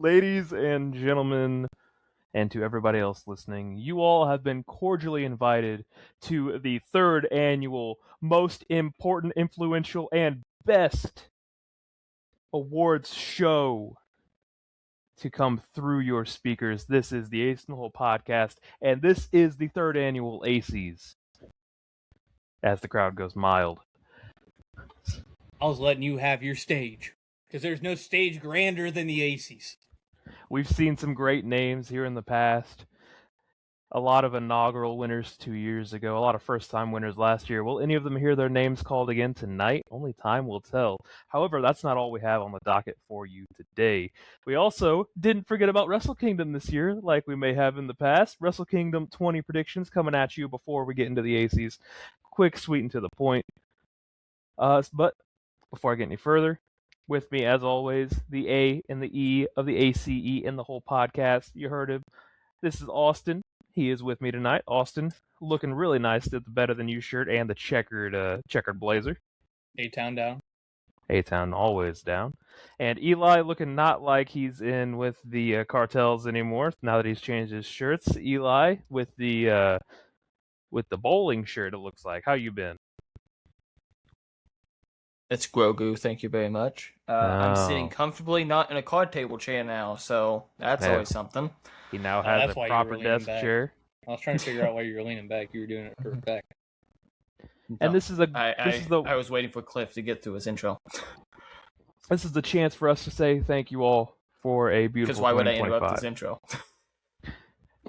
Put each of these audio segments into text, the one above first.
Ladies and gentlemen, and to everybody else listening, you all have been cordially invited to the third annual most important, influential, and best awards show to come through your speakers. This is the Ace in the Hole podcast, and this is the third annual ACEYs. As the crowd goes mild. I was letting you have your stage, because there's no stage grander than the ACEYs. We've seen some great names here in the past. A lot of inaugural winners 2 years ago, a lot of first-time winners last year. Will any of them hear their names called again tonight? Only time will tell. However, that's not all we have on the docket for you today. We also didn't forget about Wrestle Kingdom this year, like we may have in the past. Wrestle Kingdom 20 predictions coming at you before we get into the ACEYs. Quick, sweet, and to the point. But before I get any further, with me, as always, the A and the E of the ACE in the whole podcast. You heard him. This is Austin. He is with me tonight. Austin, looking really nice with the Better Than You shirt and the checkered blazer. A-Town down. A-Town always down. And Eli looking not like he's in with the cartels anymore now that he's changed his shirts. Eli with the bowling shirt, it looks like. How you been? It's Grogu, thank you very much. I'm sitting comfortably, not in a card table chair now, so that's always something. He now has a proper desk chair. I was trying to figure out why you were leaning back. You were doing it for back. And this is I was waiting for Cliff to get through his intro. This is the chance for us to say thank you all for a beautiful 2025. Because why would I interrupt his intro?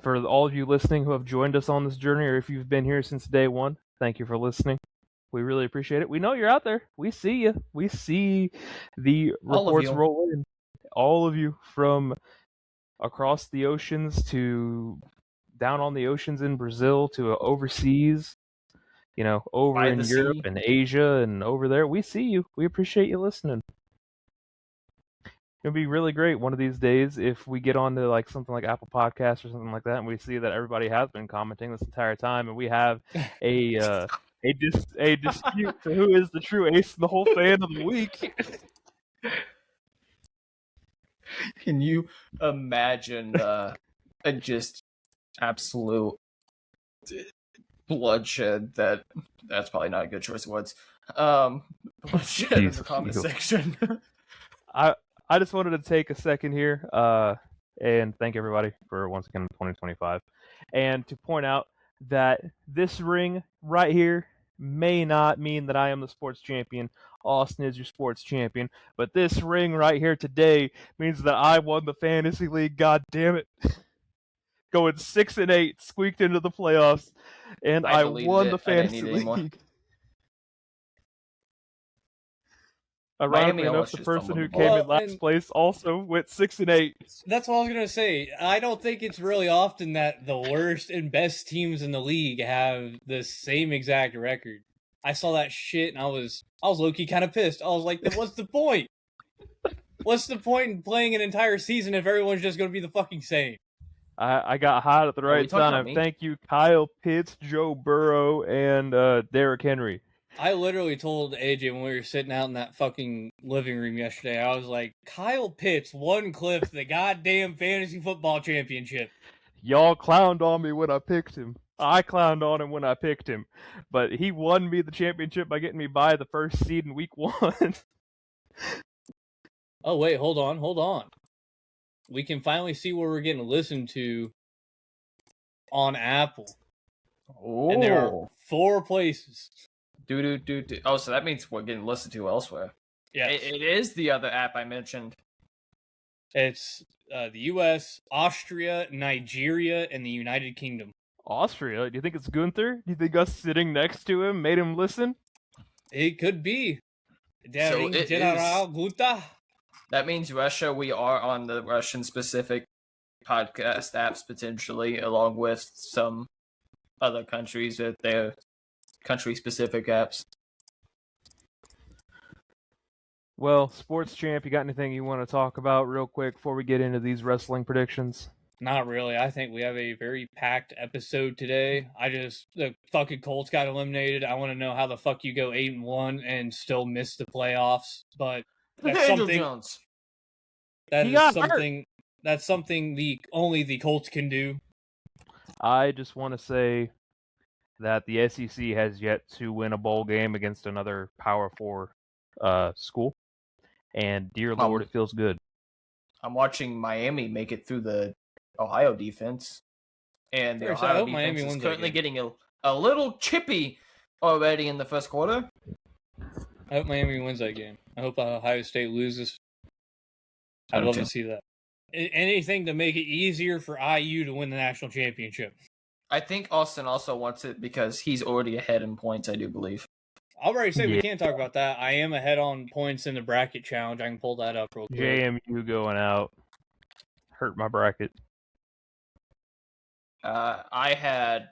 For all of you listening who have joined us on this journey, or if you've been here since day one, thank you for listening. We really appreciate it. We know you're out there. We see you. We see the reports roll in. All of you, from across the oceans to down on the oceans in Brazil to overseas, over in Europe and Asia and over there. We see you. We appreciate you listening. It'll be really great one of these days if we get onto like something like Apple Podcasts or something like that, and we see that everybody has been commenting this entire time, and we have a dispute for who is the true Ace in the Hole fan of the week. Can you imagine a just absolute bloodshed? That's probably not a good choice of words. Bloodshed in the comment section. I just wanted to take a second here and thank everybody for once again 2025, and to point out that this ring right here may not mean that I am the sports champion. Austin is your sports champion. But this ring right here today means that I won the fantasy league. God damn it. Going 6-8, squeaked into the playoffs, and I won the fantasy league. Ironically enough, the person who came in last place also went 6-8. That's what I was going to say. I don't think it's really often that the worst and best teams in the league have the same exact record. I saw that shit and I was low-key kind of pissed. I was like, what's the point? What's the point in playing an entire season if everyone's just going to be the fucking same? I got hot at the right time. Thank you, Kyle Pitts, Joe Burrow, and Derrick Henry. I literally told AJ when we were sitting out in that fucking living room yesterday, I was like, Kyle Pitts won Cliff the goddamn fantasy football championship. Y'all clowned on me when I picked him. I clowned on him when I picked him. But he won me the championship by getting me by the first seed in week 1. Oh, wait, hold on. We can finally see where we're getting listened to on Apple. Oh. And there are 4 places. Oh, so that means we're getting listened to elsewhere. Yeah, it is the other app I mentioned. It's the U.S., Austria, Nigeria, and the United Kingdom. Austria? Do you think it's Gunther? Do you think us sitting next to him made him listen? It could be. So General Gunther. That means Russia. We are on the Russian-specific podcast apps potentially, along with some other countries with their country-specific apps. Well, Sports Champ, you got anything you want to talk about real quick before we get into these wrestling predictions? Not really. I think we have a very packed episode today. The fucking Colts got eliminated. I want to know how the fuck you go 8-1 and still miss the playoffs. But that's something. Jones. That is something. That's something only the Colts can do. I just want to say that the SEC has yet to win a bowl game against another Power 4 school. And dear Lord, it feels good. I'm watching Miami make it through the Ohio defense. And the Ohio defense is currently getting a little chippy already in the first quarter. I hope Miami wins that game. I hope Ohio State loses. I'd love to see that. Anything to make it easier for IU to win the national championship. I think Austin also wants it because he's already ahead in points, I do believe. I'll already say we can't talk about that. I am ahead on points in the bracket challenge. I can pull that up real quick. JMU going out. Hurt my bracket. I had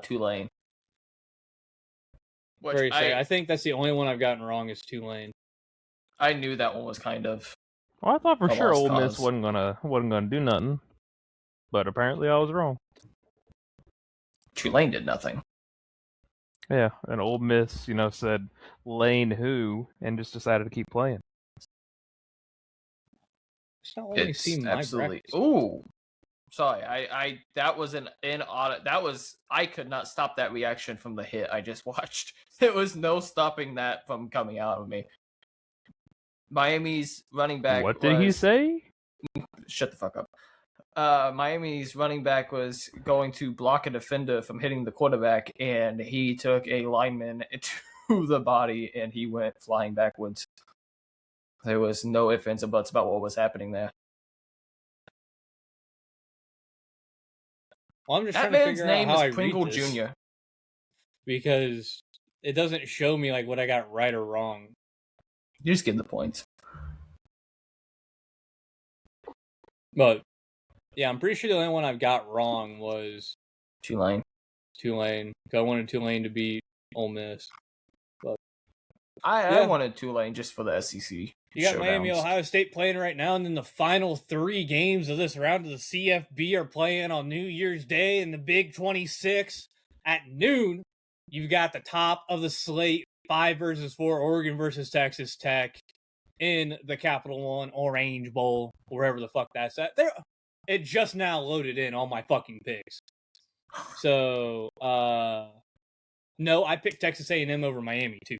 Tulane. I think that's the only one I've gotten wrong is Tulane. I knew that one was kind of. Well, I thought for sure Ole Miss wasn't gonna do nothing, but apparently I was wrong. Tulane did nothing. Yeah, and Ole Miss, said Lane who, and just decided to keep playing. It's not letting me see my bracket. Ooh, sorry. I that was an audit. That was I could not stop that reaction from the hit I just watched. There was no stopping that from coming out of me. Miami's running back. What did he say? Shut the fuck up. Miami's running back was going to block a defender from hitting the quarterback, and he took a lineman to the body, and he went flying backwards. There was no ifs, ands, or buts about what was happening there. Well, I'm just trying to figure out how I Pringle read this, Jr. Because it doesn't show me like what I got right or wrong. You just get the points. But yeah, I'm pretty sure the only one I've got wrong was Tulane. I wanted Tulane to beat Ole Miss. But I wanted Tulane just for the SEC. You got Miami, Ohio State playing right now, and then the final 3 games of this round of the CFB are playing on New Year's Day in the Big 26 at noon. You've got the top of the slate, 5 versus 4, Oregon versus Texas Tech in the Capital One Orange Bowl, wherever the fuck that's at. It just now loaded in all my fucking picks. So, no, I picked Texas A&M over Miami too.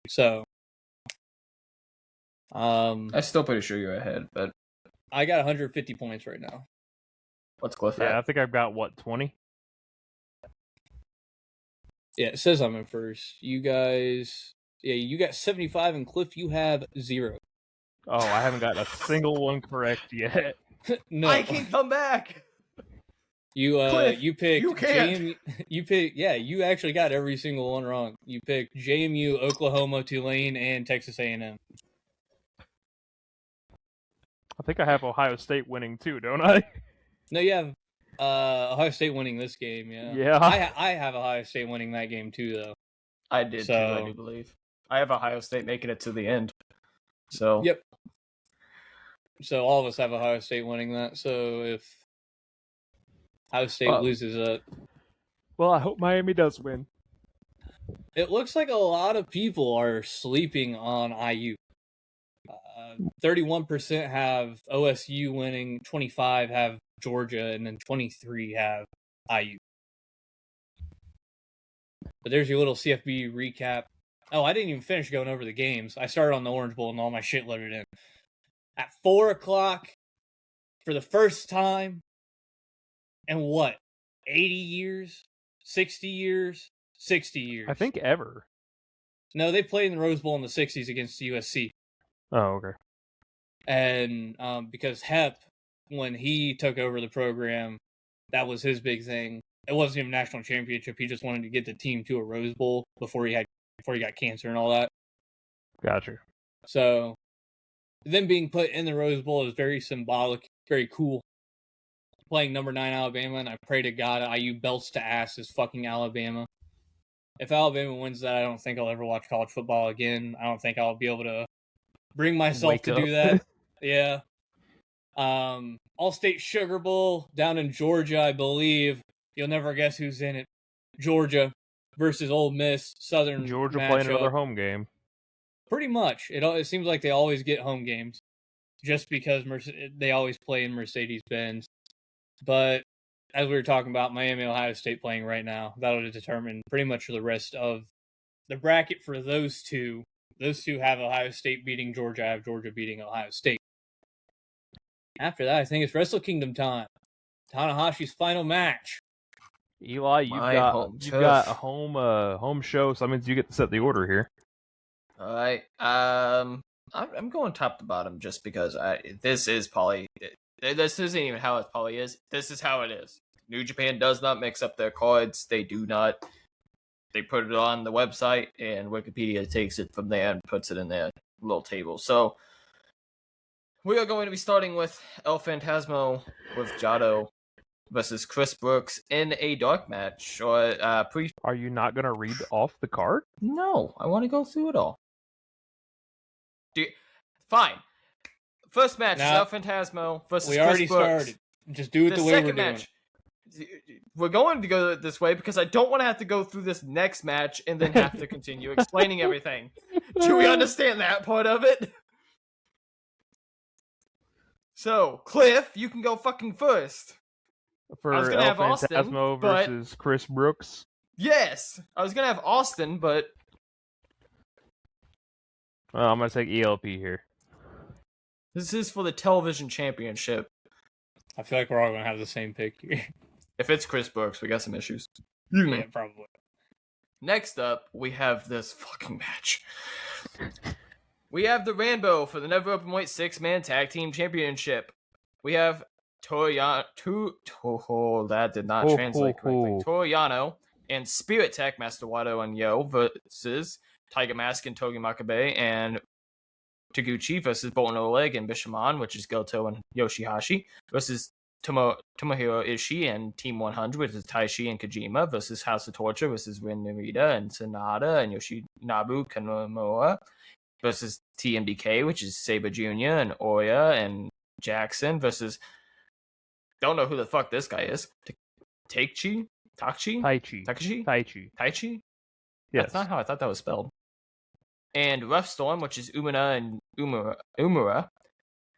So, I'm still pretty sure you're ahead, but I got 150 points right now. What's Cliff at? Yeah, I think I've got 20? Yeah, it says I'm in first. You guys, you got 75, and Cliff, you have 0. Oh, I haven't got a single one correct yet. No, I can come back. Cliff, you picked you can't. You actually got every single one wrong. You picked JMU, Oklahoma, Tulane, and Texas A&M. I think I have Ohio State winning too, don't I? No, you have Ohio State winning this game, yeah. Yeah. I have Ohio State winning that game too, though. I did too, I do believe. I have Ohio State making it to the end. So Yep. So all of us have Ohio State winning that. So if Ohio State loses it. Well, I hope Miami does win. It looks like a lot of people are sleeping on IU. 31% have OSU winning, 25 have Georgia, and then 23 have IU. But there's your little CFB recap. Oh, I didn't even finish going over the games. I started on the Orange Bowl and all my shit loaded in. At 4 o'clock, for the first time in 80 years? 60 years? 60 years. I think ever. No, they played in the Rose Bowl in the 60s against USC. Oh, okay. And because Hep, when he took over the program, that was his big thing. It wasn't even a national championship. He just wanted to get the team to a Rose Bowl before he got cancer and all that. Gotcha. So them being put in the Rose Bowl is very symbolic, very cool. Playing number 9 Alabama, and I pray to God IU belts to ass is fucking Alabama. If Alabama wins that, I don't think I'll ever watch college football again. I don't think I'll be able to bring myself to do that. Yeah. All-State Sugar Bowl down in Georgia, I believe. You'll never guess who's in it. Georgia versus Ole Miss, Southern Georgia matchup. playing another home game. Pretty much. It seems like they always get home games. just because they always play in Mercedes-Benz. But as we were talking about, Miami, Ohio State playing right now, that'll determine pretty much the rest of the bracket for those two. Those two have Ohio State beating Georgia. I have Georgia beating Ohio State. After that, I think it's Wrestle Kingdom time. Tanahashi's final match. Eli, you've got a home show, so that means you get to set the order here. All right. I'm going top to bottom just because this is probably this isn't even how it probably is. This is how it is. New Japan does not mix up their cards. They do not. They put it on the website, and Wikipedia takes it from there and puts it in their little table. So we are going to be starting with El Phantasmo with Jado versus Chris Brooks in a dark match. Are you not going to read off the card? No, I want to go through it all. Fine. First match is El Phantasmo versus Chris Brooks. We already started. Just do it the way we're doing it. We're going to go this way because I don't want to have to go through this next match and then have to continue explaining everything. Do we understand that part of it? So, Cliff, you can go fucking first. For El Phantasmo versus Chris Brooks? Yes! I was going to have Austin, but... Well, I'm going to take ELP here. This is for the television championship. I feel like we're all going to have the same pick here. If it's Chris Brooks, we got some issues. Yeah, probably. Next up, we have this fucking match. We have the Rambo for the Never Openweight 6-man tag team championship. We have that did not translate correctly. Toriano and Spirit Tech, Master Wato and Yo versus Tiger Mask and Togi Makabe and Taguchi versus Bolton Oleg and Bishamon, which is Goto and Yoshihashi, versus Tomohiro Ishii and Team 100, which is Taishi and Kojima, versus House of Torture versus Rin Narita and Sanada and Yoshinabu Kanemura, versus TMDK, which is Saber Jr. and Oya and Jackson, versus don't know who the fuck this guy is. Taichi? Yes. That's not how I thought that was spelled. And Rough Storm, which is Umina and Umura,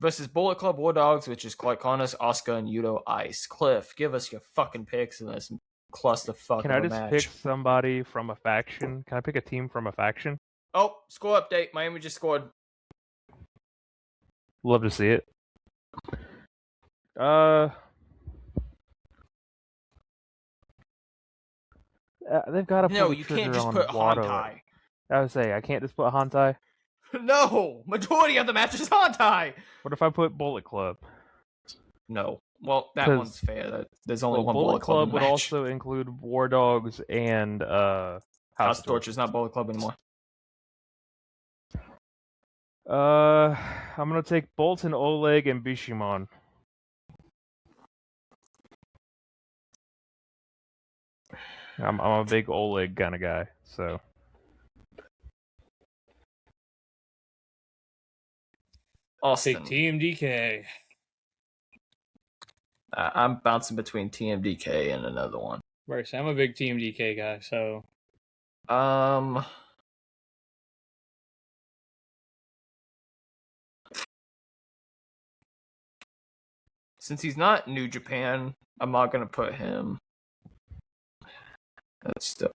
versus Bullet Club War Dogs, which is Clark Connors, Oscar, and Yuto Ice. Cliff, give us your fucking picks in this clusterfuck. Can I just pick somebody from a faction? Can I pick a team from a faction? Oh, score update. Miami just scored. Love to see it. They've got to put No, you can't just put Hantai. I would say, I can't just put Hantai? No! Majority of the match is Hantai! What if I put Bullet Club? No. Well, that one's fair. There's only one Bullet Club would match. also include War Dogs and House of Torture is not Bullet Club anymore. I'm gonna take Bolton Oleg and Bishamon. I'm a big Oleg kind of guy, so. Austin. Take TMDK. I'm bouncing between TMDK and another one. Right, so I'm a big TMDK guy, so. Since he's not New Japan, I'm not gonna put him. That's still.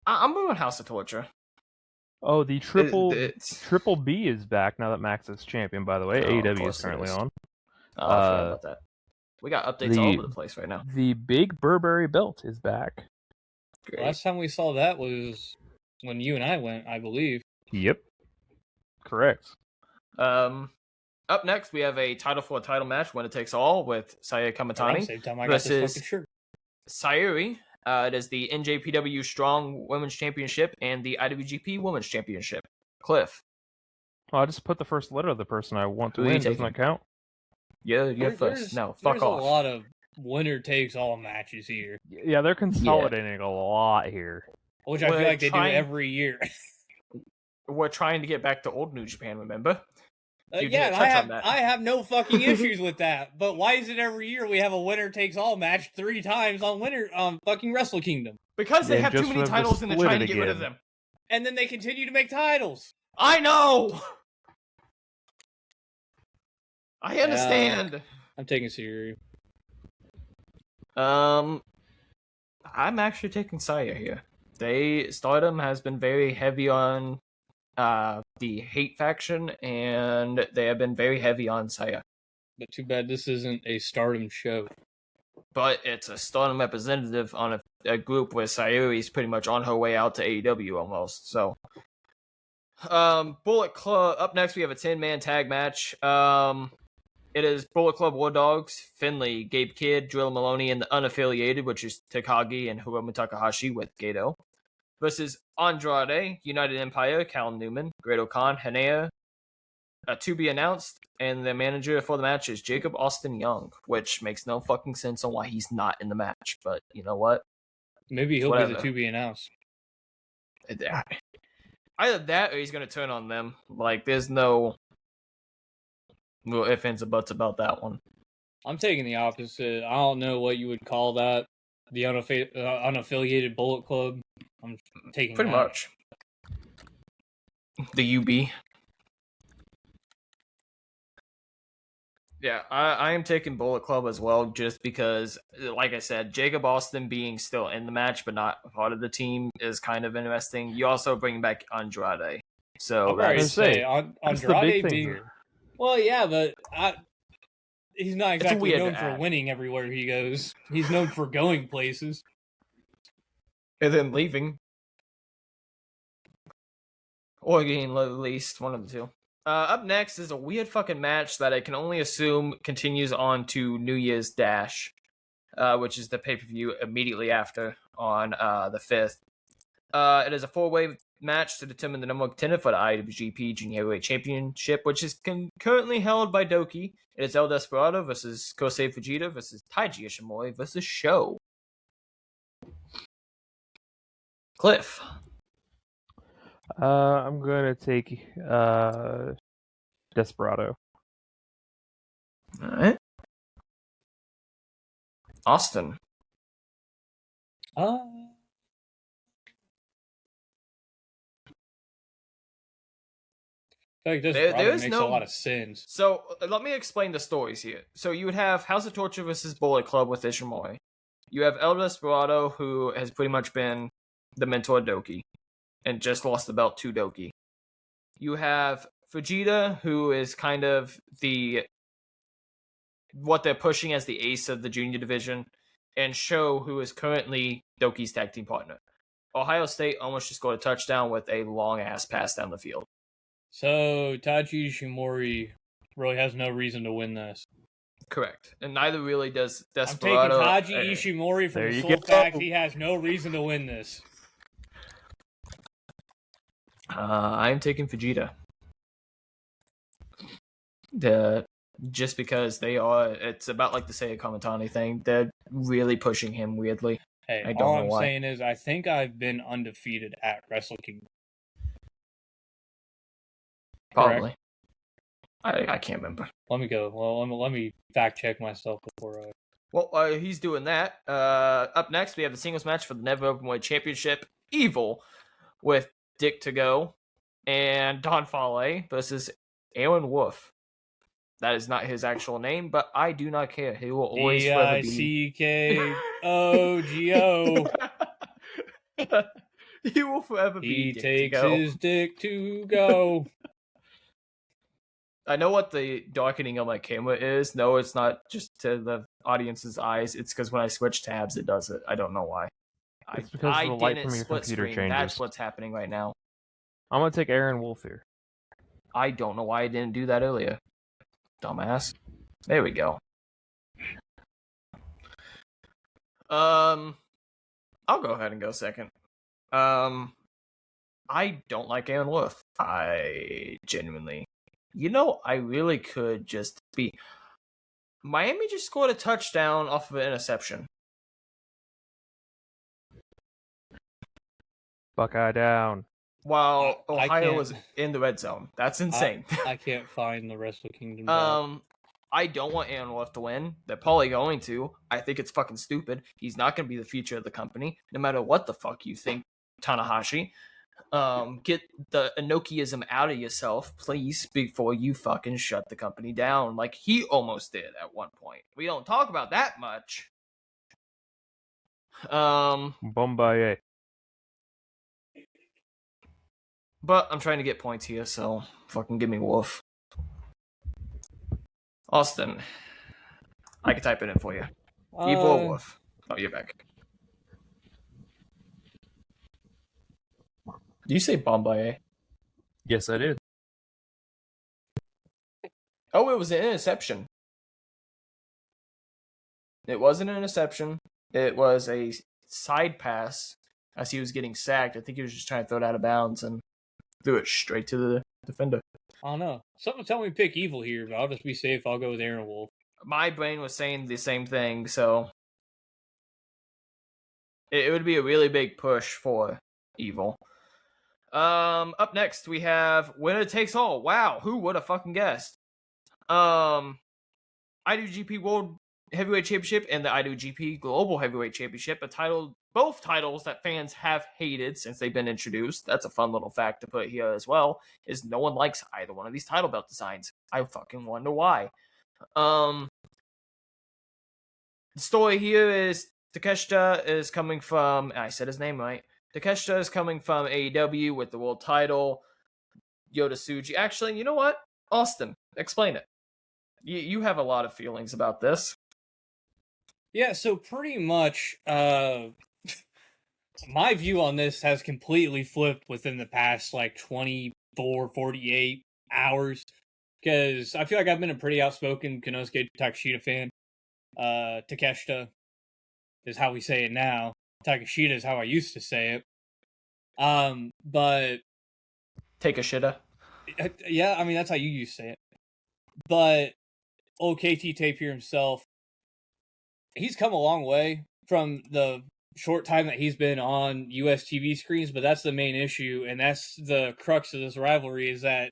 I'm moving House of Torture. Oh, the Triple B is back now that Max is champion, by the way. AEW is currently on. Oh, I forgot about that. We got updates all over the place right now. The Big Burberry belt is back. Great. Last time we saw that was when you and I went, I believe. Yep. Correct. Up next, we have a title for a title match, winner takes all, with Saya Kamatani same time I got this fucking shirt. Sayuri. It is the NJPW Strong Women's Championship and the IWGP Women's Championship. Cliff. Oh, I just put the first letter of the person I want to win. Doesn't that count? Yeah, you're first. No, fuck off. There's a lot of winner takes all matches here. Yeah, they're consolidating a lot here. Which I feel like they do every year. We're trying to get back to old New Japan, remember? I have no fucking issues with that. But why is it every year we have a winner takes all match 3 times on fucking Wrestle Kingdom? Because they have too many titles and they're trying to get rid of them. And then they continue to make titles. I know! I understand. I'm taking Syuri. I'm actually taking Saya here. Stardom has been very heavy on the hate faction, and they have been very heavy on Saya. But too bad this isn't a Stardom show. But it's a Stardom representative on a group where Sayuri is pretty much on her way out to AEW almost. So, Bullet Club. Up next, we have a 10-man tag match. It is Bullet Club War Dogs, Finley, Gabe Kidd, Drill Maloney, and the unaffiliated, which is Takagi and Hiromu Takahashi with Gato, versus Andrade, United Empire, Cal Newman, Great Khan, Hanea, to be announced, and the manager for the match is Jacob Austin Young, which makes no fucking sense on why he's not in the match, but you know what? Maybe he'll be the to be announced. Either that or he's going to turn on them. Like, there's no ifs, ands, or buts about that one. I'm taking the opposite. I don't know what you would call that. The unaffiliated Bullet Club. I'm taking pretty much. The UB. Yeah, I am taking Bullet Club as well, just because, like I said, Jacob Austin being still in the match but not part of the team is kind of interesting. You also bring back Andrade. So that's Andrade being here. Well, yeah, but he's not exactly known for winning everywhere he goes. He's known for going places. And then leaving. Or getting released, one of the two. Up next is a weird fucking match that I can only assume continues on to New Year's Dash, which is the pay-per-view immediately after on the 5th. It is a 4-way match to determine the number one contender for the IWGP Junior Heavyweight Championship, which is currently held by Doki. It is El Desperado versus Kosei Fujita versus Taiji Ishimori versus Sho. Cliff. I'm going to take Desperado. All right. Austin. Like there makes a lot of sense. So let me explain the stories here. So you would have House of Torture versus Bullet Club with Ishimori. You have El Desperado, who has pretty much been the mentor of Doki and just lost the belt to Doki. You have Fujita, who is kind of what they're pushing as the ace of the junior division, and Sho, who is currently Doki's tag team partner. Ohio State almost just scored a touchdown with a long-ass pass down the field. So Taiji Ishimori really has no reason to win this. Correct. And neither really does Desperado. I'm taking Taiji Ishimori for the sole fact he has no reason to win this. I'm taking Fujita. Just because it's about like the Seiya Kamitani thing. They're really pushing him weirdly. Hey, all I'm saying is I think I've been undefeated at Wrestle Kingdom. Probably. I can't remember. Let me go. Well, let me fact check myself before I... Well, he's doing that. Up next, we have the singles match for the Never Openweight Championship. Evil with Dick to Go and Don Fale versus Aaron Wolf. That is not his actual name, but I do not care. He will always forever be D-I-C-K-O-G-O. He will forever be Dick to Go. He takes his dick to go. I know what the darkening on my camera is. No, it's not just to the audience's eyes. It's because when I switch tabs, it does it. I don't know why. It's because the light from your computer changes. That's what's happening right now. I'm going to take Aaron Wolf here. I don't know why I didn't do that earlier. Dumbass. There we go. I'll go ahead and go second. I don't like Aaron Wolf. I genuinely... I really could just be... Miami just scored a touchdown off of an interception. Buckeye down. While Ohio was in the red zone. That's insane. I can't find the Wrestle Kingdom. I don't want Aaron Wolf to win. They're probably going to. I think it's fucking stupid. He's not going to be the future of the company, no matter what the fuck you think, Tanahashi. Get the Enochiism out of yourself, please, before you fucking shut the company down, like he almost did at one point. We don't talk about that much. Bombay. But I'm trying to get points here, so fucking give me Wolf. Austin, I can type it in for you. Evil or Wolf? Oh, you're back. Did you say Bombay? Yes, I did. Oh, it was an interception. It wasn't an interception. It was a side pass as he was getting sacked. I think he was just trying to throw it out of bounds and threw it straight to the defender. I don't know. Something tell me pick Evil here, but I'll just be safe. I'll go with Aaron Wolf. My brain was saying the same thing, so it would be a really big push for Evil. Up next we have Winner Takes All. Wow, who would have fucking guessed? IWGP World Heavyweight Championship and the IWGP Global Heavyweight Championship, both titles that fans have hated since they've been introduced. That's a fun little fact to put here as well, is no one likes either one of these title belt designs. I fucking wonder why. The story here is Takeshita is coming from, I said his name right, Takeshita is coming from AEW with the world title. Yota Tsuji. Actually, you know what? Austin, explain it. You have a lot of feelings about this. Yeah, so pretty much, my view on this has completely flipped within the past, 24, 48 hours. Because I feel like I've been a pretty outspoken Konosuke Takeshita fan. Takeshita is how we say it now. Takeshita is how I used to say it. But take a shitta. Yeah, I mean that's how you used to say it. But old KT Tape here himself, he's come a long way from the short time that he's been on US TV screens, but that's the main issue, and that's the crux of this rivalry, is that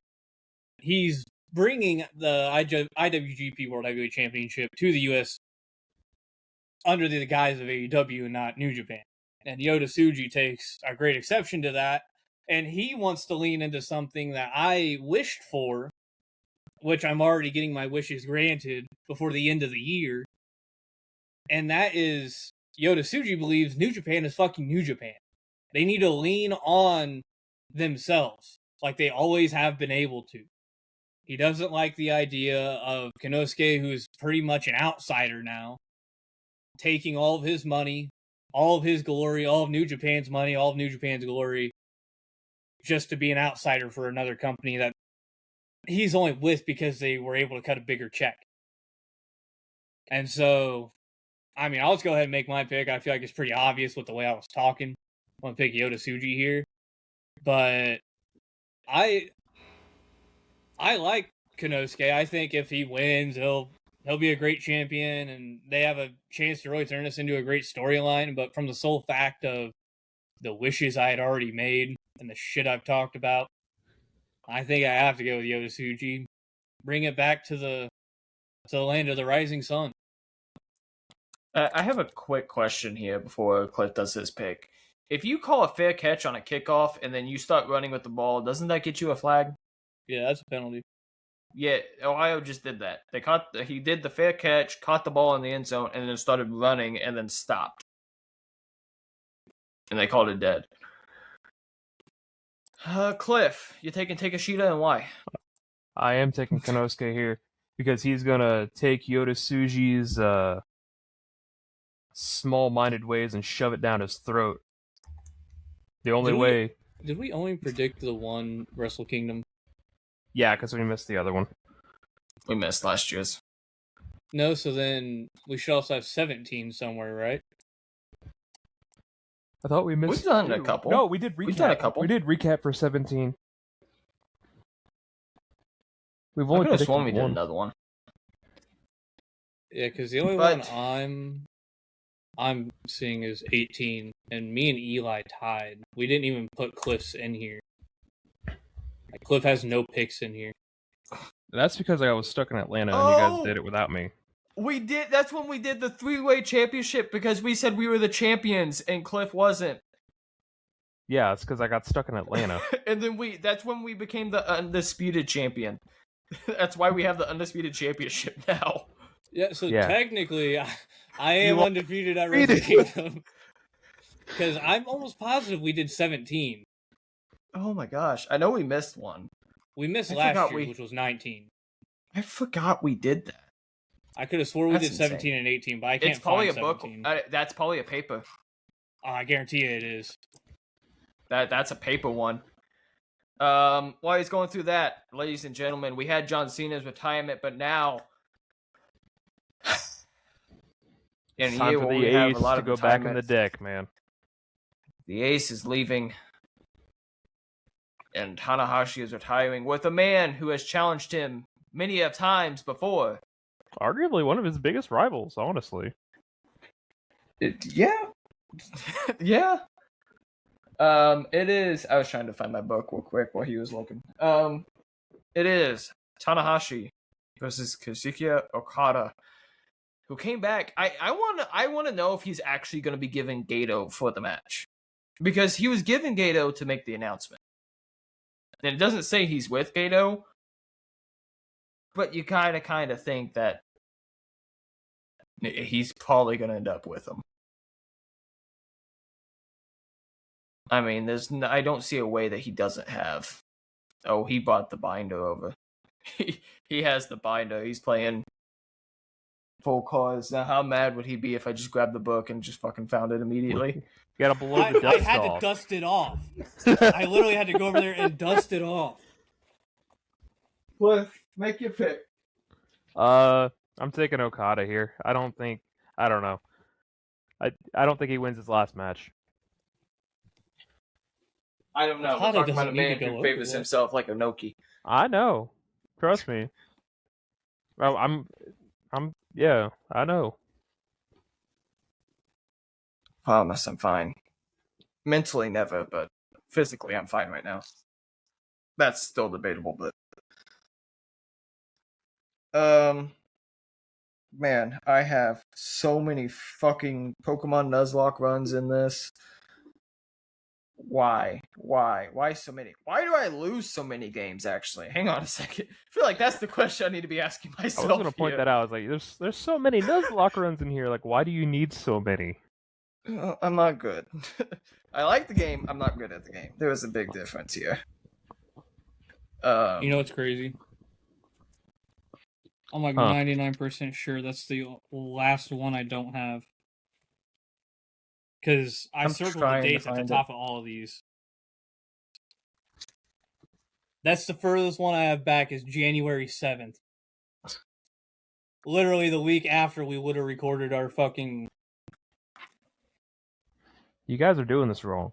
he's bringing the IWGP World Heavyweight Championship to the US under the guise of AEW and not New Japan. And Yota Tsuji takes a great exception to that, and he wants to lean into something that I wished for, which I'm already getting my wishes granted before the end of the year. And that is, Yota Tsuji believes New Japan is fucking New Japan. They need to lean on themselves, like they always have been able to. He doesn't like the idea of Konosuke, who's pretty much an outsider now, taking all of his money, all of his glory, all of New Japan's money, all of New Japan's glory, just to be an outsider for another company that he's only with because they were able to cut a bigger check. And so, I mean, I'll just go ahead and make my pick. I feel like it's pretty obvious with the way I was talking. I'm going to pick Yota Tsuji here. But I like Konosuke. I think if he wins, he'll be a great champion, and they have a chance to really turn this into a great storyline. But from the sole fact of the wishes I had already made and the shit I've talked about, I think I have to go with Yota Tsuji. Bring it back to the land of the rising sun. I have a quick question here before Cliff does his pick. If you call a fair catch on a kickoff and then you start running with the ball, doesn't that get you a flag? Yeah, that's a penalty. Yeah, Ohio just did that. He did the fair catch, caught the ball in the end zone, and then started running and then stopped. And they called it dead. Cliff, you taking Takeshita, and why? I am taking Konosuke here because he's gonna take Yota Tsuji's small-minded ways and shove it down his throat. The only way. Did we only predict the one Wrestle Kingdom? Yeah, because we missed the other one. We missed last year's. No, so then we should also have 17 somewhere, right? I thought we missed. We've done a couple. No, we did recap. We've done a couple. We did recap for 17. We've I only could have predicted sworn we did one. another one. Yeah, because the only one I'm seeing is 18, and me and Eli tied. We didn't even put Cliff's in here. Cliff has no picks in here. That's because I was stuck in Atlanta and you guys did it without me. We did. That's when we did the 3-way championship because we said we were the champions and Cliff wasn't. Yeah, it's because I got stuck in Atlanta. And then that's when we became the undisputed champion. That's why we have the undisputed championship now. Yeah, so Yeah. technically, I am You are undefeated at Wrestle Kingdom. Because I'm almost positive we did 17. Oh my gosh. I know we missed one. We missed I last forgot year, which was 19. I forgot we did that. I could have swore we That's did 17 insane. and 18, but I can't It's probably find a book. 17. That's probably a paper. I guarantee you it is. That's a paper one. While he's going through that, ladies and gentlemen, we had John Cena's retirement, but now in It's a time year for where the we have Ace a lot to of go back in the retirements, deck, man. the Ace is leaving, and Tanahashi is retiring with a man who has challenged him many of times before. Arguably one of his biggest rivals, honestly. Yeah. Yeah. It is. I was trying to find my book real quick while he was looking. It is Tanahashi versus Kazuchika Okada, who came back. I want to know if he's actually going to be given Gato for the match, because he was given Gato to make the announcement, and it doesn't say he's with Gato, but you kind of think that he's probably going to end up with him. I mean, I don't see a way that he doesn't have. Oh, he brought the binder over. He has the binder. He's playing full cause. Now, how mad would he be if I just grabbed the book and just fucking found it immediately? You gotta blow the I dust had off. to dust it off. I literally had to go over there and dust it off. Cliff, make your pick. I'm taking Okada here. I don't know. I don't think he wins his last match. I don't know. Okada We're talking about a doesn't need man to go who over favors that. himself like Inoki. I know. Trust me. Well, yeah, I know. Promise, I'm fine. Mentally, never, but physically, I'm fine right now. That's still debatable, but man, I have so many fucking Pokemon Nuzlocke runs in this. Why so many? Why do I lose so many games? Actually, hang on a second. I feel like that's the question I need to be asking I myself. was gonna point that out. I was like, there's so many Nuzlocke runs in here. Like, why do you need so many? I'm not good. I like the game. I'm not good at the game. There is a big difference here. You know what's crazy? I'm like 99% sure that's the last one I don't have. Because I circled the dates at the top of all of these. That's the furthest one I have back is January 7th. Literally the week after we would have recorded our fucking... You guys are doing this wrong.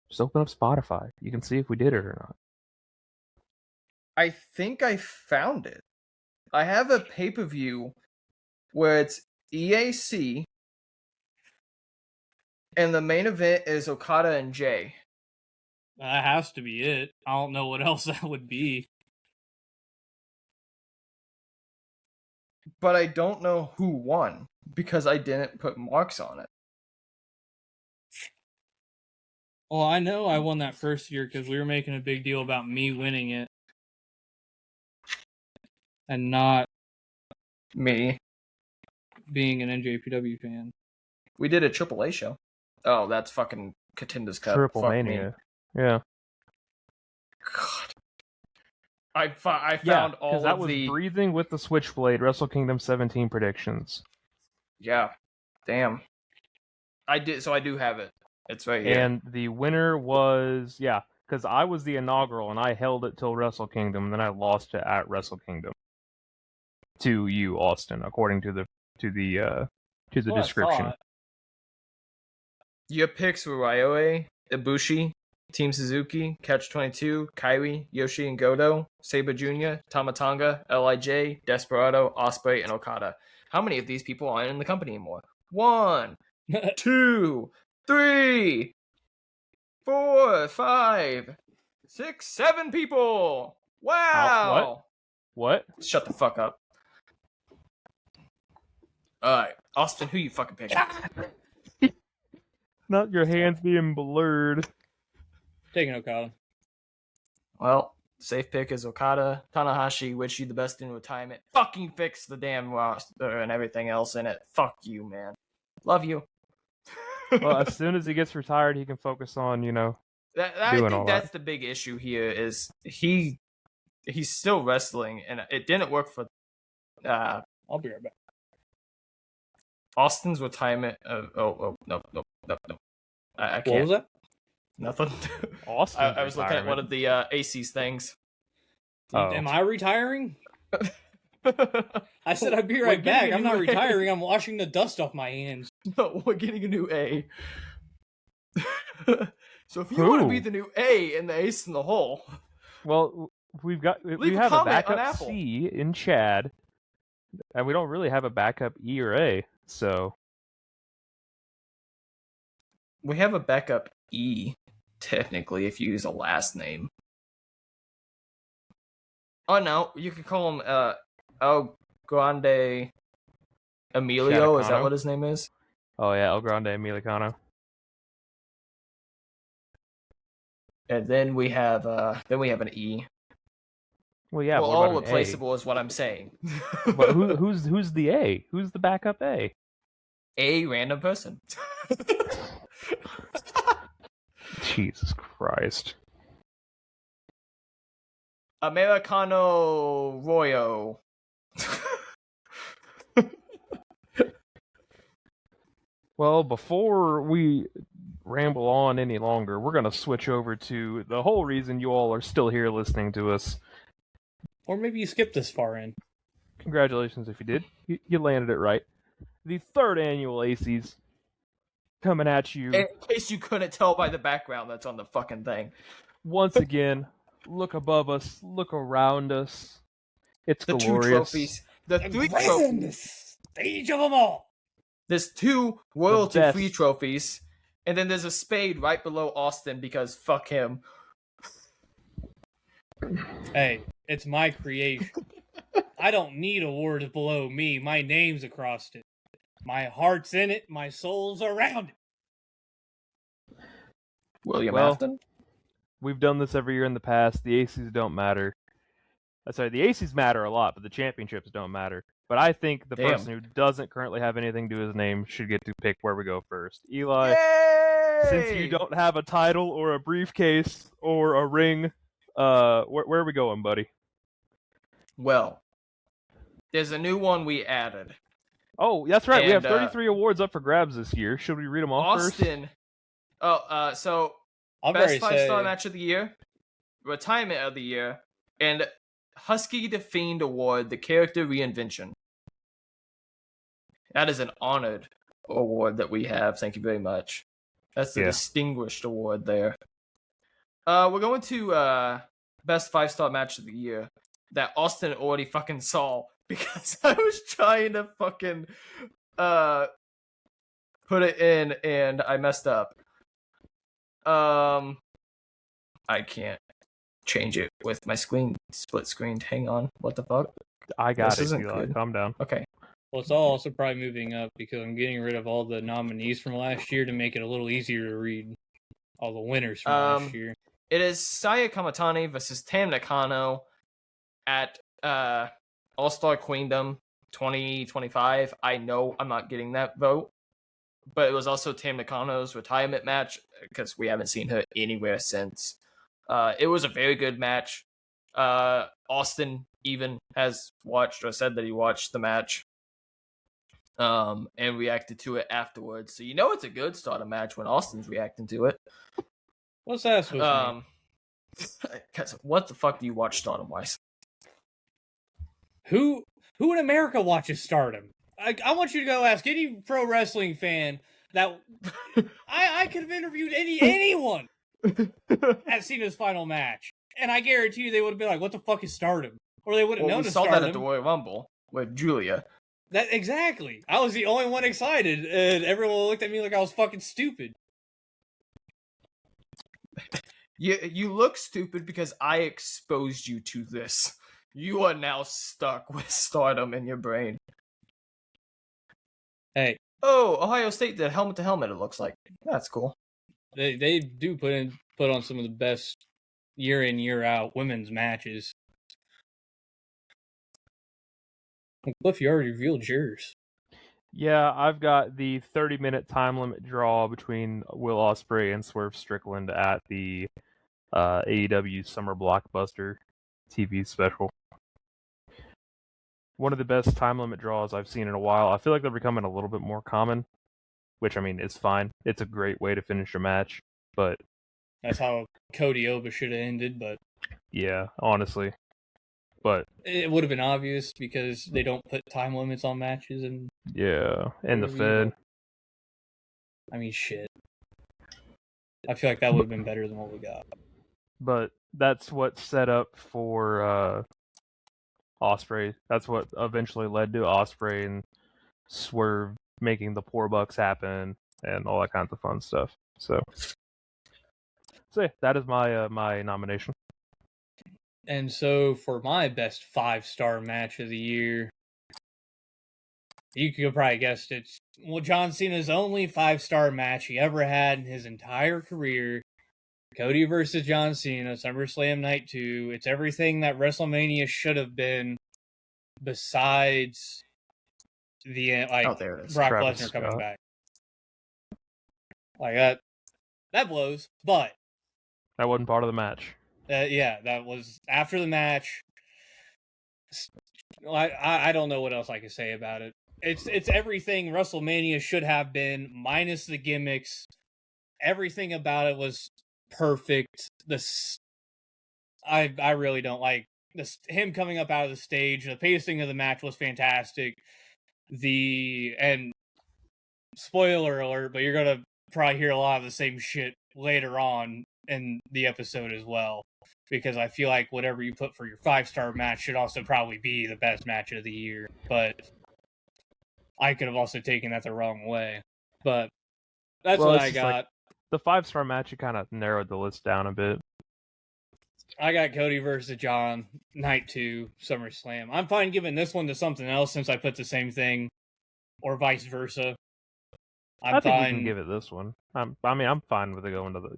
Just open up Spotify. You can see if we did it or not. I think I found it. I have a pay-per-view where it's EAC, and the main event is Okada and Jay. That has to be it. I don't know what else that would be. But I don't know who won, because I didn't put marks on it. Well, I know I won that first year because we were making a big deal about me winning it. And not Me. being an NJPW fan. We did a AAA show. Oh, that's fucking Katinda's Cup. Triple Fuck Mania. Me. Yeah. God. I found all because that of was the... Breathing with the Switchblade, Wrestle Kingdom 17 predictions. Yeah. Damn. I do have it. It's right here. And the winner was, because I was the inaugural and I held it till Wrestle Kingdom, and then I lost it at Wrestle Kingdom to you, Austin, according to the description. Your picks were Ryoe, Ibushi, Team Suzuki, Catch-22, Kairi, Yoshi and Goto, Sabre Jr., Tamatanga, LIJ, Desperado, Ospreay, and Okada. How many of these people aren't in the company anymore? 1, 2, 3, 4, 5, 6, 7 people! Wow! What? Shut the fuck up. Alright, Austin, who you fucking picking? Not your hands being blurred. Taking Okada. Well, safe pick is Okada. Tanahashi, wish you the best in retirement. Fucking fix the damn roster and everything else in it. Fuck you, man. Love you. Well, as soon as he gets retired, he can focus on, I doing think all that's that. the big issue here is he's still wrestling, and it didn't work for I'll be right back. Austin's retirement. No. I can't. What was that? Nothing. Austin's I was looking at one of the ACEY's things. Oh. Am I retiring? I said I'd be right back. I'm not retiring. I'm washing the dust off my hands. No, we're getting a new A. So if you want to be the new A in the Ace in the Hole, Well, we Leave a have a comment on backup Apple. C in Chad, and we don't really have a backup E or A. So we have a backup E, technically, if you use a last name. Oh no, you could call him El Grande Emilio. Shatakano. Is that what his name is? Oh yeah, El Grande Emilicano. And then we have an E. Well, yeah, well, but what all about an replaceable is what I'm saying. A? But who's the A? Who's the backup A? A random person. Jesus Christ. Americano Royo. Well, before we ramble on any longer, we're going to switch over to the whole reason you all are still here listening to us. Or maybe you skipped this far in. Congratulations if you did. You landed it right. The third annual ACEYs coming at you. In case you couldn't tell by the background that's on the fucking thing. Once again, look above us, look around us. It's the glorious. 2 trophies. The 3 trophies. Stage of them all. There's 2 royalty-free trophies, and then there's a spade right below Austin because fuck him. Hey, it's my creation. I don't need awards below me. My name's across it. My heart's in it. My soul's around it. William Well, Afton? We've done this every year in the past. The ACEYs don't matter. Sorry, the ACEYs matter a lot, but the championships don't matter. But I think the person who doesn't currently have anything to his name should get to pick where we go first. Eli, since you don't have a title or a briefcase or a ring, where are we going, buddy? Well, there's a new one we added. Oh, that's right. And, we have 33 awards up for grabs this year. Should we read them all first? Austin. Oh, so best 5-star match of the year, retirement of the year, and Husky the Fiend Award, the character reinvention. That is an honored award that we have. Thank you very much. That's the distinguished award there. We're going to best 5-star match of the year that Austin already fucking saw because I was trying to fucking put it in and I messed up. I can't change it with my screen split screened. Hang on. What the fuck? I got this it. Eli. Calm down. Okay. Well, it's also probably moving up because I'm getting rid of all the nominees from last year to make it a little easier to read all the winners from last year. It is Saya Kamatani versus Tam Nakano at All-Star Queendom 2025. I know I'm not getting that vote, but it was also Tam Nakano's retirement match because we haven't seen her anywhere since. It was a very good match. Austin even has watched or said that he watched the match and reacted to it afterwards. So you know it's a good start of match when Austin's reacting to it. What's that supposed to mean? Because what the fuck do you watch Stardom wise? Who in America watches Stardom? I want you to go ask any pro wrestling fan that I could have interviewed anyone at Cena's final match, and I guarantee you they would have been like, "What the fuck is Stardom?" Or they would have known. We saw that at the Royal Rumble with Julia. That exactly. I was the only one excited, and everyone looked at me like I was fucking stupid. You look stupid because I exposed you to this. You are now stuck with Stardom in your brain. Hey, Oh, Ohio State did helmet to helmet. It looks like that's cool. They do put on some of the best year in year out women's matches. Cliff, you already revealed yours. Yeah, I've got the 30-minute time limit draw between Will Ospreay and Swerve Strickland at the AEW Summer Blockbuster TV special. One of the best time limit draws I've seen in a while. I feel like they're becoming a little bit more common, which, I mean, is fine. It's a great way to finish a match, but... That's how Cody Oba should have ended, but... Yeah, honestly. But... It would have been obvious because they don't put time limits on matches. And yeah, and the Fed. I mean, shit. I feel like that would have been better than what we got. But that's what set up for Ospreay. That's what eventually led to Ospreay and Swerve making the poor bucks happen and all that kinds of fun stuff. So yeah, that is my my nomination. And so for my best 5-star match of the year, you could probably guessed it's John Cena's only 5-star match he ever had in his entire career. Cody versus John Cena, SummerSlam Night 2. It's everything that WrestleMania should have been, besides the there it is. Brock Travis Lesnar coming Scott. back. Like that blows, but That wasn't part of the match. yeah, that was after the match. I don't know what else I can say about it. It's everything WrestleMania should have been, minus the gimmicks. Everything about it was perfect. I really don't like this. Him coming up out of the stage. The pacing of the match was fantastic. And spoiler alert, but you're gonna probably hear a lot of the same shit later on in the episode as well, because I feel like whatever you put for your 5-star match should also probably be the best match of the year. But I could have also taken that the wrong way. But that's what I got. Like, the 5-star match, you kind of narrowed the list down a bit. I got Cody versus John, Night 2, SummerSlam. I'm fine giving this one to something else since I put the same thing, or vice versa. I think we can give it this one. I'm fine with it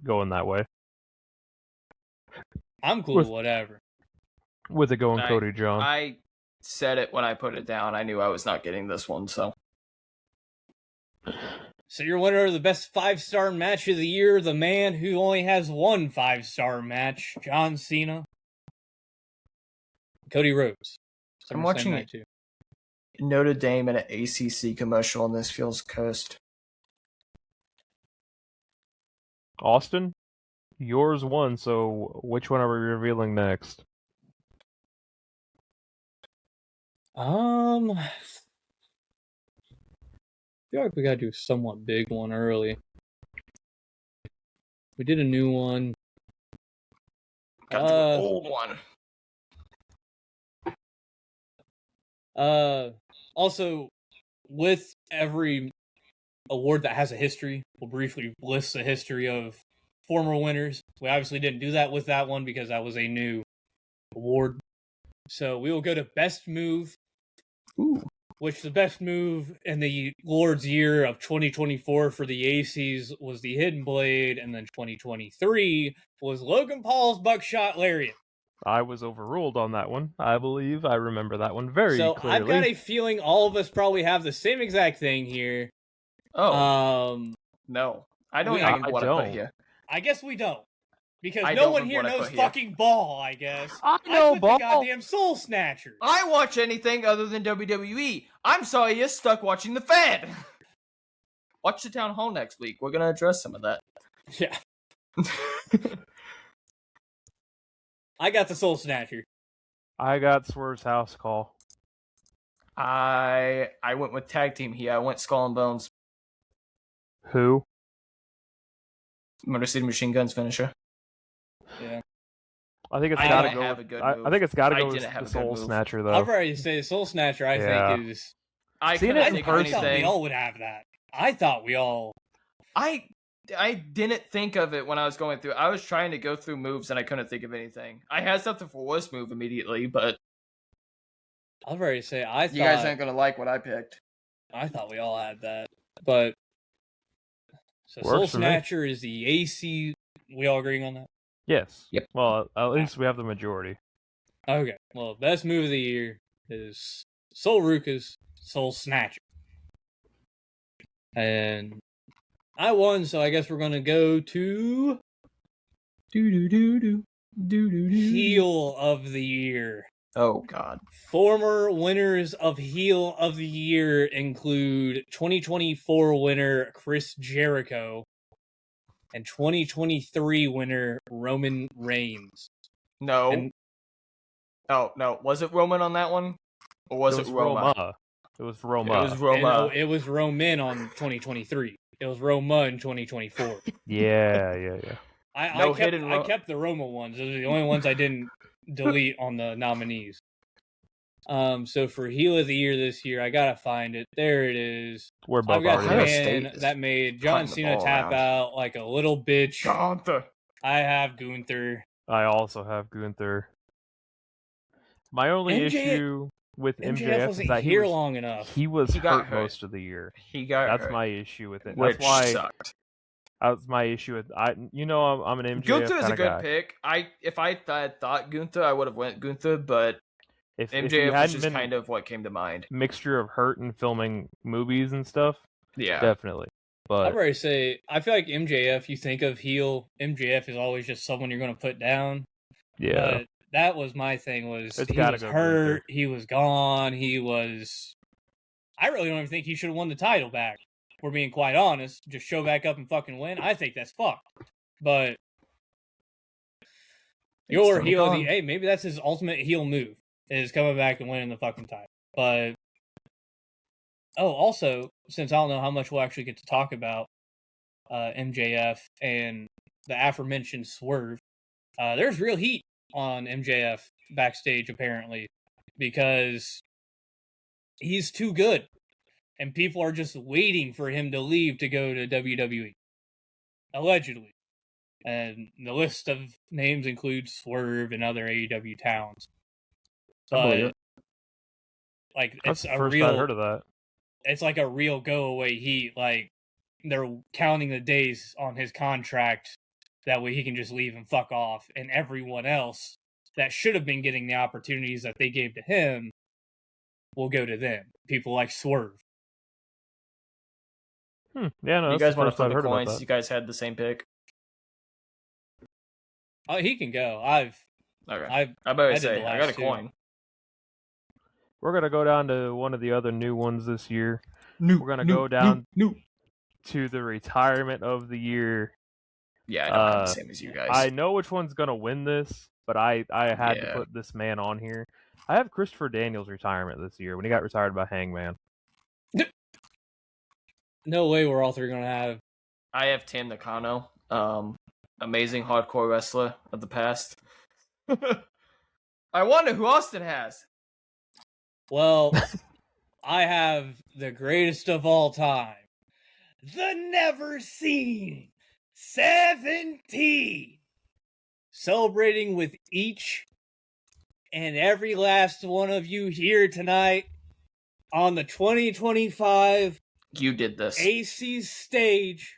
going that way. I'm cool with whatever. With it going Cody John. I said it when I put it down. I knew I was not getting this one, so. So your winner of the best 5-star match of the year, the man who only has one 5-star match, John Cena. Cody Rhodes. I'm watching Notre Dame in an ACC commercial, and this feels cursed. Austin, yours won, so which one are we revealing next? I feel like we gotta do a somewhat big one early. We did a new one. Got the old one. Also, with every award that has a history, we'll briefly list the history of former winners. We obviously didn't do that with that one because that was a new award. So we will go to Best Move. Ooh. Which the best move in the Lord's year of 2024 for the ACEYs was the Hidden Blade, and then 2023 was Logan Paul's Buckshot Lariat. I was overruled on that one. I believe I remember that one very clearly. So I've got a feeling all of us probably have the same exact thing here. Oh. No. I don't even know what I put here. I guess we don't. Because no one here knows fucking ball, I guess. I know ball. The goddamn Soul Snatcher. I watch anything other than WWE. I'm sorry you're stuck watching the Fed. Watch the Town Hall next week. We're going to address some of that. Yeah. I got the Soul Snatcher. I got Swerve's House Call. I went with tag team here. I went Skull and Bones. Who? Motor City Machine Guns finisher. Yeah. I think it's got to go. I think it's got to go with the Soul Snatcher, though. I'll probably say Soul Snatcher. I think is. I thought we all would have that. I thought we all. I didn't think of it when I was going through. I was trying to go through moves and I couldn't think of anything. I had something for worst move immediately, but I'll already say I thought you guys aren't gonna like what I picked. I thought we all had that. But so Works Soul for me. Snatcher is the AC. We all agreeing on that? Yes. Yep. Well, at least we have the majority. Okay. Well, best move of the year is Soul Ruka's Soul Snatcher. And I won, so I guess we're gonna go to Heel of the Year. Oh God. Former winners of Heel of the Year include 2024 winner Chris Jericho and 2023 winner Roman Reigns. No. And No. Was it Roman on that one? Or was it Roma? It was Roma. It was Roma. it was Roman on 2023. It was Roma in 2024. Yeah. I kept the Roma ones. Those are the only ones I didn't delete on the nominees. So for Heel of the Year this year, I gotta find it. There it is. We're both I've got the already Ohio man State that made John cutting the Cena ball tap around. out like a little bitch. Gunther. I have Gunther. I also have Gunther. My only MJ issue with MJF MJF is wasn't that here long enough. he was He got hurt hurt. most of the year. He got That's hurt, my issue with it. which That's why sucked. that's my issue with I'm an MJF Gunther is a kinda good guy. pick. If I thought Gunther, I would have went Gunther, but If he MJF was hadn't just been kind of what came to mind. mixture of hurt and filming movies and stuff, Yeah. definitely. I'd But already say I feel like MJF. You think of heel, MJF is always just someone you're going to put down. yeah, But that was my thing. Was It's he gotta was go hurt? Gunther. He was gone. He was. I really don't even think he should have won the title back. If we're being quite honest. Just show back up and fucking win. I think that's fucked. But your Still heel of the gone. hey, maybe that's his ultimate heel move is coming back and winning the fucking title. But also, since I don't know how much we'll actually get to talk about MJF and the aforementioned Swerve, there's real heat on MJF backstage apparently because he's too good and people are just waiting for him to leave to go to WWE. Allegedly. And the list of names includes Swerve and other AEW towns. I believe But it. like that's it's the a first real I'd heard of that. it's like a real go away heat. Like they're counting the days on his contract. That way he can just leave and fuck off. And everyone else that should have been getting the opportunities that they gave to him will go to them. People like Swerve. Yeah, no, You that's guys the want to first flip I've the heard about coins? that. You guys had the same pick. Oh, he can go. Okay. I I better I did say the I got a last two. coin. We're gonna go down to one of the other new ones this year. We're gonna go down to the retirement of the year. Yeah, I don't have the same as you guys. I know which one's gonna win this, but I had to Yeah. put this man on here. I have Christopher Daniels' retirement this year when he got retired by Hangman. No way we're all three gonna have. I have Tam Nakano, amazing hardcore wrestler of the past. I wonder who Austin has. Well, I have the greatest of all time. The Never Seen 17. Celebrating with each and every last one of you here tonight on the 2025 You did this. ACEY stage.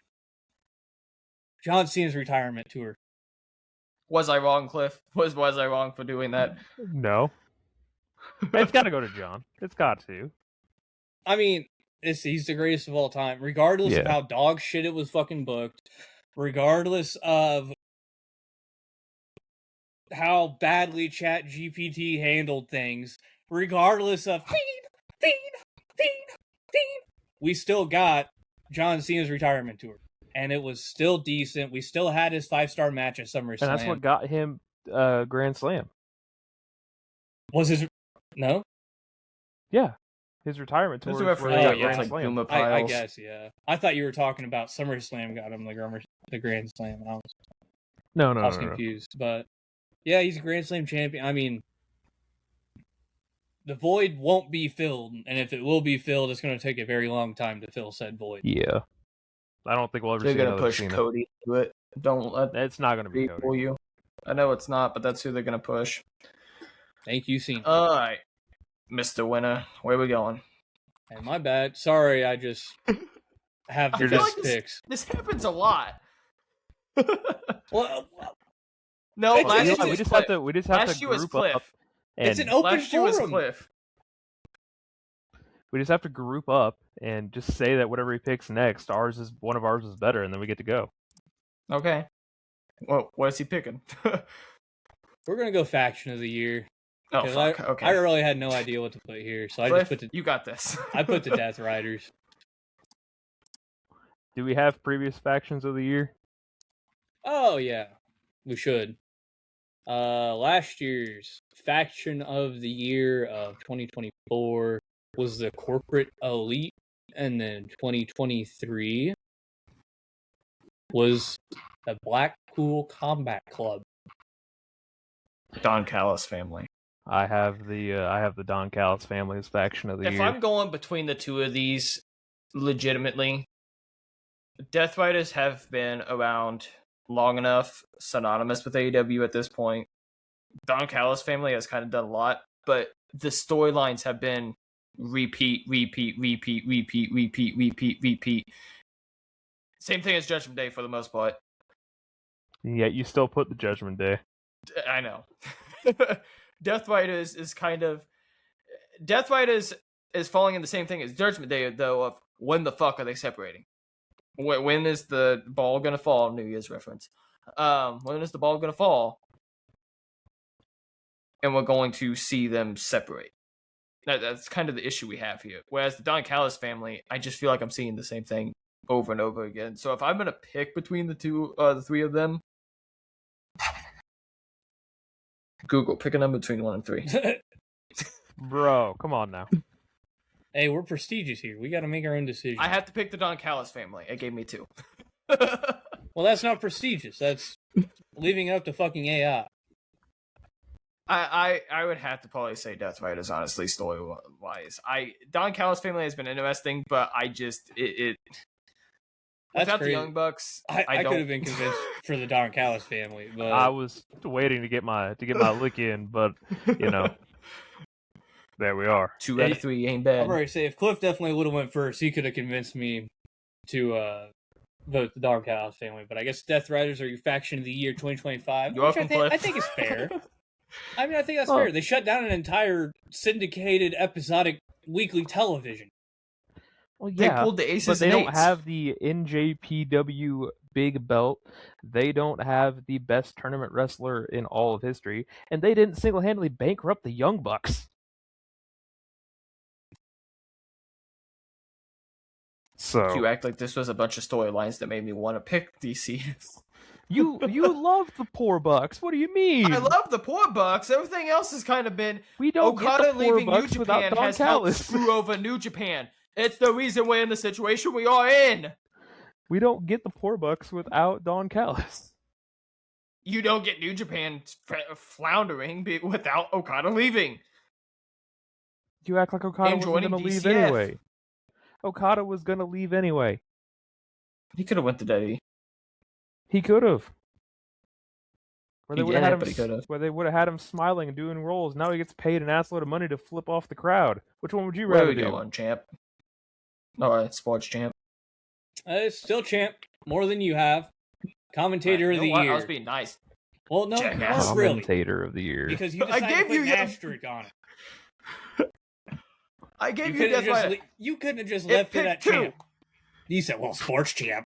John Cena's retirement tour. Was I wrong, Cliff? Was I wrong for doing that? No. It's got to go to John. It's got to. I mean, he's the greatest of all time, regardless of Yeah. how dog shit it was fucking booked, regardless of how badly Chat GPT handled things, regardless of Fiend. We still got John Cena's retirement tour. And it was still decent. We still had his 5-star match at SummerSlam. And that's what got him Grand Slam. Was his... No? Yeah. His retirement tour This is is where where he Oh, got yeah. Grand like Slam. Guma I Piles. guess, yeah. I thought you were talking about SummerSlam got him the Grand Slam. And I was No. confused. But, yeah, he's a Grand Slam champion. I mean... The void won't be filled, and if it will be filled, it's going to take a very long time to fill said void. Yeah. I don't think we'll ever They're see gonna another push Cena. Cody to it. Don't let It's not going to be people Cody. you. I know it's not, but that's who they're gonna push. Thank you, Cena. All right, Mr. Winner, where we going? Hey, my bad. Sorry, I just have the I feel best like picks. this happens a lot. Well, No, It's- last it's- year we was just Cliff. have to Last year was group Cliff. up. it's And an open Last year was forum. Cliff. we just have to group up and just say that whatever he picks next, one of ours is better, and then we get to go. Okay. Well, what is he picking? We're gonna go faction of the year. Oh, 'Cause fuck. Okay. I really had no idea what to put here, so I Cliff, just put you got this. I put the Death Riders. Do we have previous factions of the year? Oh yeah, we should. Last year's faction of the year of 2024 was the Corporate Elite, and then 2023 was the Blackpool Combat Club. Don Callis family. I have the Don Callis family's faction of the If year. I'm going between the two of these, legitimately, Death Riders have been around long enough, synonymous with AEW at this point. Don Callis family has kind of done a lot, but the storylines have been repeat. Same thing as Judgment Day for the most part. Yet you still put the Judgment Day. I know. Death Riders is kind of... Death Riders is falling in the same thing as Judgment Day, though, of when the fuck are they separating? When is the ball gonna fall? New Year's reference. When is the ball gonna fall? And we're going to see them separate. That's kind of the issue we have here. Whereas the Don Callis family, I just feel like I'm seeing the same thing over and over again. So if I'm gonna pick between the three of them, Google, pick a number between 1 and 3. Bro, come on now. Hey, we're prestigious here. We got to make our own decision. I have to pick the Don Callis family. It gave me 2. Well, that's not prestigious. That's leaving it up to fucking AI. I would have to probably say Death Riders, honestly, story wise. Don Callis family has been interesting, but I just That's without crazy. the Young Bucks, I could have been convinced for the Don Callis family, but I was waiting to get my lick in, but you know, there we are. 2 out of 3 ain't I'll bad. probably say if Cliff definitely would have went first, he could have convinced me to vote the Don Callis family. But I guess Death Riders are your faction of the year 2025. You're welcome, Cliff. I think it's fair. I mean, I think that's Well- fair. They shut down an entire syndicated episodic weekly television. Well, They yeah, pulled the aces but they and don't eights. have the NJPW big belt. They don't have the best tournament wrestler in all of history, and they didn't single-handedly bankrupt the Young Bucks. So You act like this was a bunch of storylines that made me want to pick DC. you love the poor Bucks. What do you mean? I love the poor Bucks. Everything else has kind of been We don't Okada get the poor leaving New Bucks without Japan Don has helped Callis. screw over New Japan. It's the reason we're in the situation we are in. We don't get the poor Bucks without Don Callis. You don't get New Japan floundering without Okada leaving. You act like Okada And wasn't joining going to leave DCF. anyway. Okada was going to leave anyway. He could have went to Daddy. He could have. Where He they would have didn't, had but he him. could've. Where they would have had him smiling and doing rolls. Now he gets paid an assload of money to flip off the crowd. Which one would you Where rather we do? going, champ? Alright, sports champ. It's still champ, more than you have. Commentator You of know the what? year. I was being nice. Well, no, Jackass. not really. Commentator of the year. Because you I decided gave to put you an your- asterisk on it. I gave You you couldn't Death have Rider. you couldn't have just It left it at picked 2. champ. You said, well, sports champ.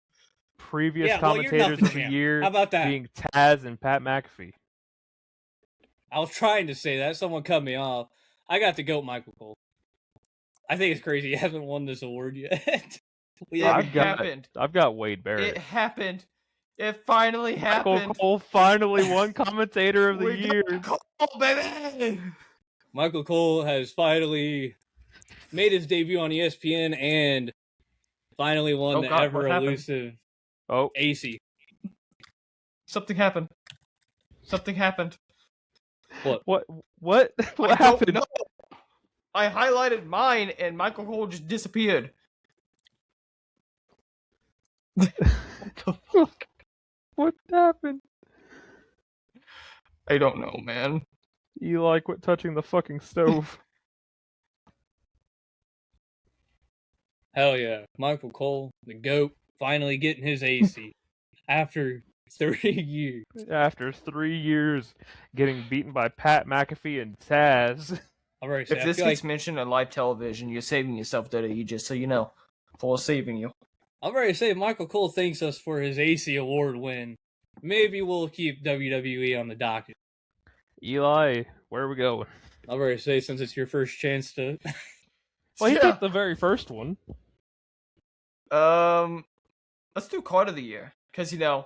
Previous Yeah, well, you're commentators nothing, of the champ. year How about that? being Taz and Pat McAfee. I was trying to say that. Someone cut me off. I got to go Michael Cole. I think it's crazy he hasn't won this award yet. We It haven't- I've got Wade It Barrett. happened. It finally Michael happened. Cole finally won commentator of the We got year. Cole, baby. Michael Cole has finally made his debut on ESPN and finally won Oh, the God, ever what happened? elusive Oh, ACEY. Something happened. Something happened. what I what don't happened? know. I highlighted mine and Michael Cole just disappeared. What happened? I don't know, man. Eli, quit touching the fucking stove. Hell yeah. Michael Cole, the GOAT, finally getting his ACEY after 3 years. After 3 years getting beaten by Pat McAfee and Taz. I'm ready to say, If I this feel gets like mentioned on live television, you're saving yourself, WWE, just so you know. Full saving you. I'm ready to say if Michael Cole thanks us for his ACEY award win, maybe we'll keep WWE on the docket. Eli, where are we going? I'm ready to say since it's your first chance to. Well, he picked the very first one. Let's do card of the year, because I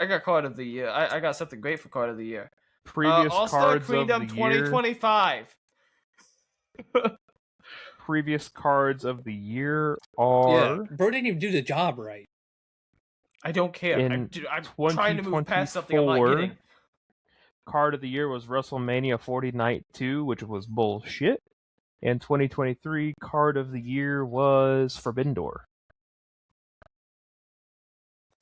got card of the year. I got something great for card of the year. Previous All-Star cards Kingdom of the 2025. Previous cards of the year are. Yeah, bro didn't even do the job right. I don't care. In I'm trying to move past something I'm not 2024, getting. Card of the year was WrestleMania 40 Night 2, which was bullshit. And 2023 card of the year was Forbidden Door.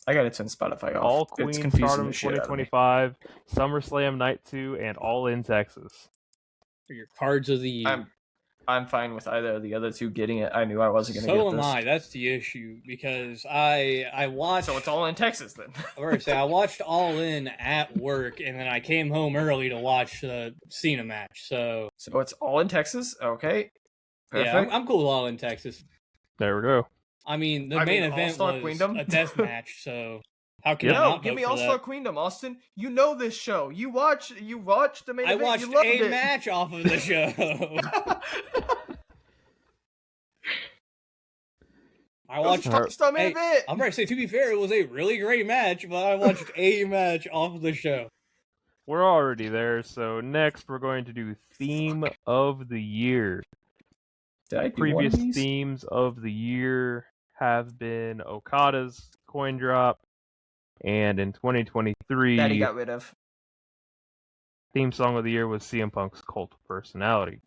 I gotta turn Spotify off. All It's Queen confusing Stardom the shit out of me. 2025, SummerSlam Night 2, and All in Texas. For your cards of the year. I'm fine with either of the other two getting it. I knew I wasn't gonna So get am this. I. That's the issue because I watched. So it's all in Texas then. I watched All In at work, and then I came home early to watch the Cena match. So it's all in Texas. Okay. Perfect. yeah, I'm cool with All In Texas. There we go. I mean, the main event All-Star was Queendom? a death match, so how can I No, not give vote me for All-Star that? Queendom, Austin. You know this show. You watched the main I event. watched You loved a it. match off of the show. I watched. Star main event. I'm ready to say, to be fair, it was a really great match, but I watched a match off of the show. We're already there, so next we're going to do Theme of the Year. Did I do Previous one of these? themes of the year have been Okada's Coin Drop, and in 2023, That he got rid of. theme song of the year was CM Punk's Cult of Personality.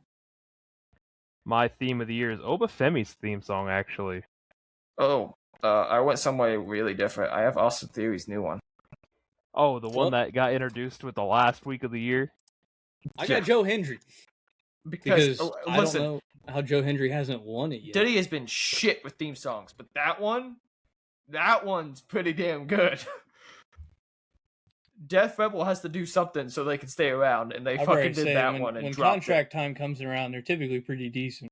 My theme of the year is Obafemi's theme song, actually. Oh, I went somewhere really different. I have Austin Theory's new one. Oh, the one that got introduced with the last week of the year? I got Joe Hendry because I don't know how Joe Hendry hasn't won it yet. Diddy has been shit with theme songs, but that one's pretty damn good. Death Rebel has to do something so they can stay around, and they fucking did that one and when dropped contract time comes around, they're typically pretty decent.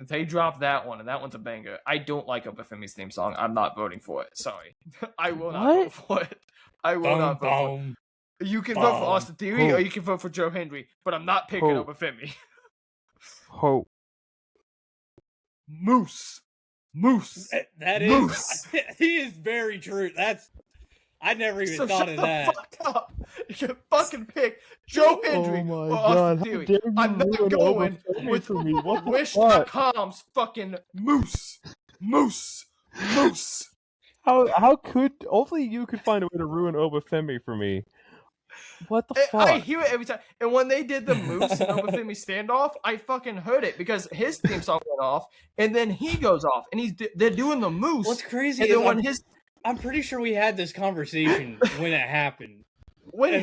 it. They dropped that one, and that one's a banger. I don't like Obafemi's theme song. I'm not voting for it. Sorry. I will not vote for it. I will not vote for it. You can vote for Austin Theory, or you can vote for Joe Hendry, but I'm not picking Obafemi. Hope. Moose. That is Moose. he is very true. I never even thought of that. Fuck up. You fucking pick Joe Hendry or Austin Theory. I'm not going with Wish.com's fucking Moose. How could only you could find a way to ruin Obafemi for me? What the fuck? I hear it every time. And when they did the Moose and Obafemi standoff, I fucking heard it because his theme song went off, and then he goes off, and they're doing the Moose. What's crazy and is then I'm pretty sure we had this conversation when it happened. When it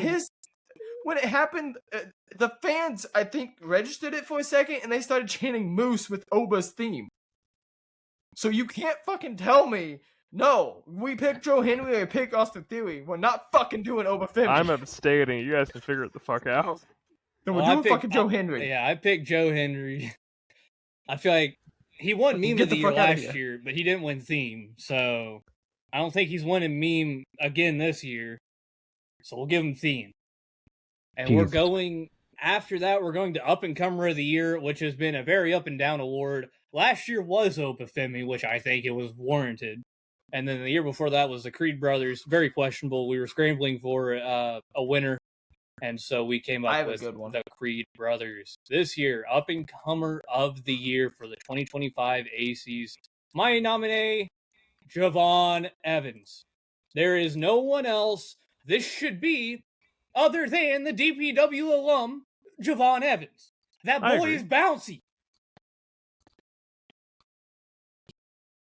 happened, the fans, I think, registered it for a second, and they started chanting Moose with Oba's theme. So you can't fucking tell me, no, we picked Joe Hendry or pick Austin Theory. We're not fucking doing Obafemi. I'm abstaining. You guys can figure it the fuck out. No, we're doing fucking Joe Hendry. Yeah, I picked Joe Hendry. I feel like he won Meme of the Year last year, but he didn't win theme, so I don't think he's winning Meme again this year. So we'll give him theme. And we're going, after that, we're going to Up and Comer of the Year, which has been a very up and down award. Last year was Obafemi, which I think it was warranted. And then the year before that was the Creed Brothers. Very questionable. We were scrambling for a winner. And so we came up with the Creed Brothers. This year, Up and Comer of the Year for the 2025 ACEYs. My nominee, Javon Evans. There is no one else this should be other than the DPW alum, Javon Evans. That boy is bouncy.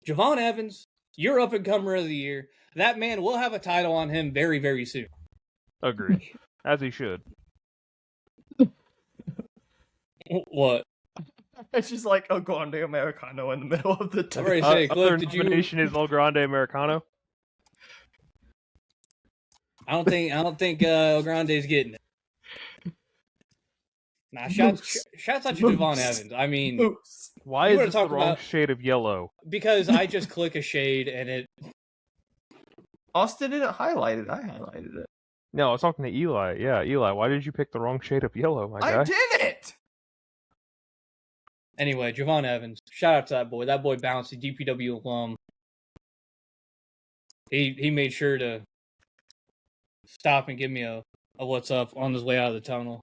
Javon Evans, you're Up and Comer of the Year. That man will have a title on him very, very soon. Agreed. As he should. What? It's just like El Grande Americano in the middle of the two. already say, Cliff, Other did you? nomination is El Grande Americano. I don't think El Grande's getting it. Nah, shouts out to Javon Evans. I mean, Why You is wanna this the talk wrong about- shade of yellow? because I just click a shade and it. Austin didn't highlight it. I highlighted it. No, I was talking to Eli. Yeah, Eli, why did you pick the wrong shade of yellow, my guy? I didn't! Anyway, Javon Evans. Shout out to that boy. That boy bounced, a DPW alum. He made sure to stop and give me a what's up on his way out of the tunnel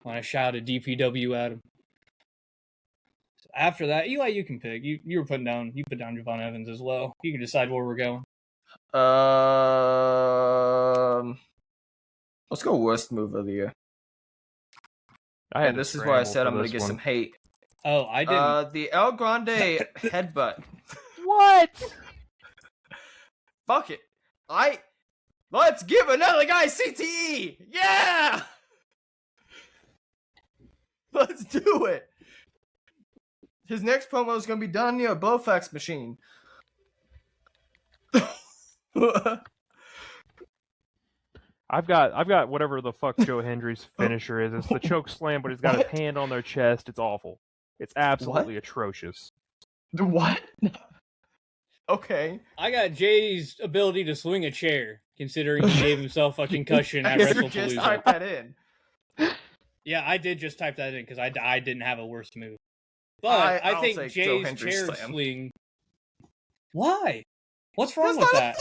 when I shouted DPW at him. So after that, Eli, you can pick. You put down Javon Evans as well. You can decide where we're going. Let's go worst move of the year. And this is where I said I'm going to get some hate. Oh, I didn't. The El Grande headbutt. What? Fuck it. Let's give another guy CTE. Yeah. Let's do it. His next promo is going to be done near a Bowfax machine. I've got whatever the fuck Joe Hendry's finisher is. It's the choke slam, but he's got his hand on their chest. It's awful. It's absolutely atrocious. What? Okay. I got Jay's ability to swing a chair, considering he gave himself a concussion at You just WrestlePalooza. type that in. Yeah, I did just type that in because I didn't have a worse move. But I I'll think take Joe Jay's Hendry's chair slam. swing. Why? What's wrong That's with not that? a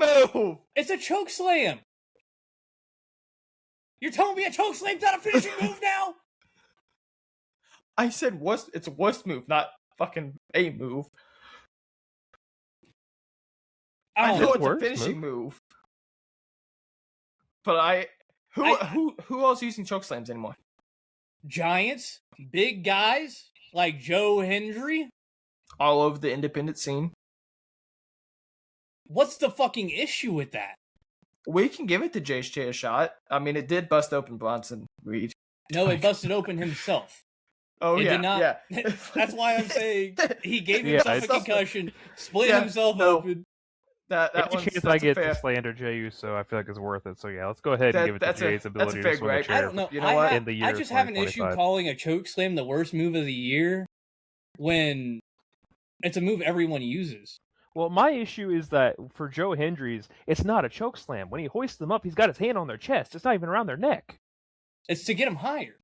finishing move. It's a choke slam. You're telling me a choke slam's not a finishing move now? I said worst. It's a worst move, not fucking a move. I know it's it's a worst finishing move. But who else using choke slams anymore? Giants, big guys like Joe Hendry. All over the independent scene. What's the fucking issue with that? We can give it to Jay's chair a shot. I mean, it did bust open Bronson Reed. No, it busted open himself. Oh It yeah, did not. yeah. That's why I'm saying he gave Yeah, himself a it's- concussion, split Yeah, himself no. open. That Any one's, chance that's I a get fair, to slander Jay Uso, I feel like it's worth it. So yeah, let's go ahead and give it to that's Jay's ability fair to swing a gripe. chair. I don't know. You know what? In the year I of just have an issue 2025. calling a choke slam the worst move of the year when it's a move everyone uses. Well, my issue is that for Joe Hendry's, it's not a choke slam. When he hoists them up, he's got his hand on their chest. It's not even around their neck. It's to get them higher.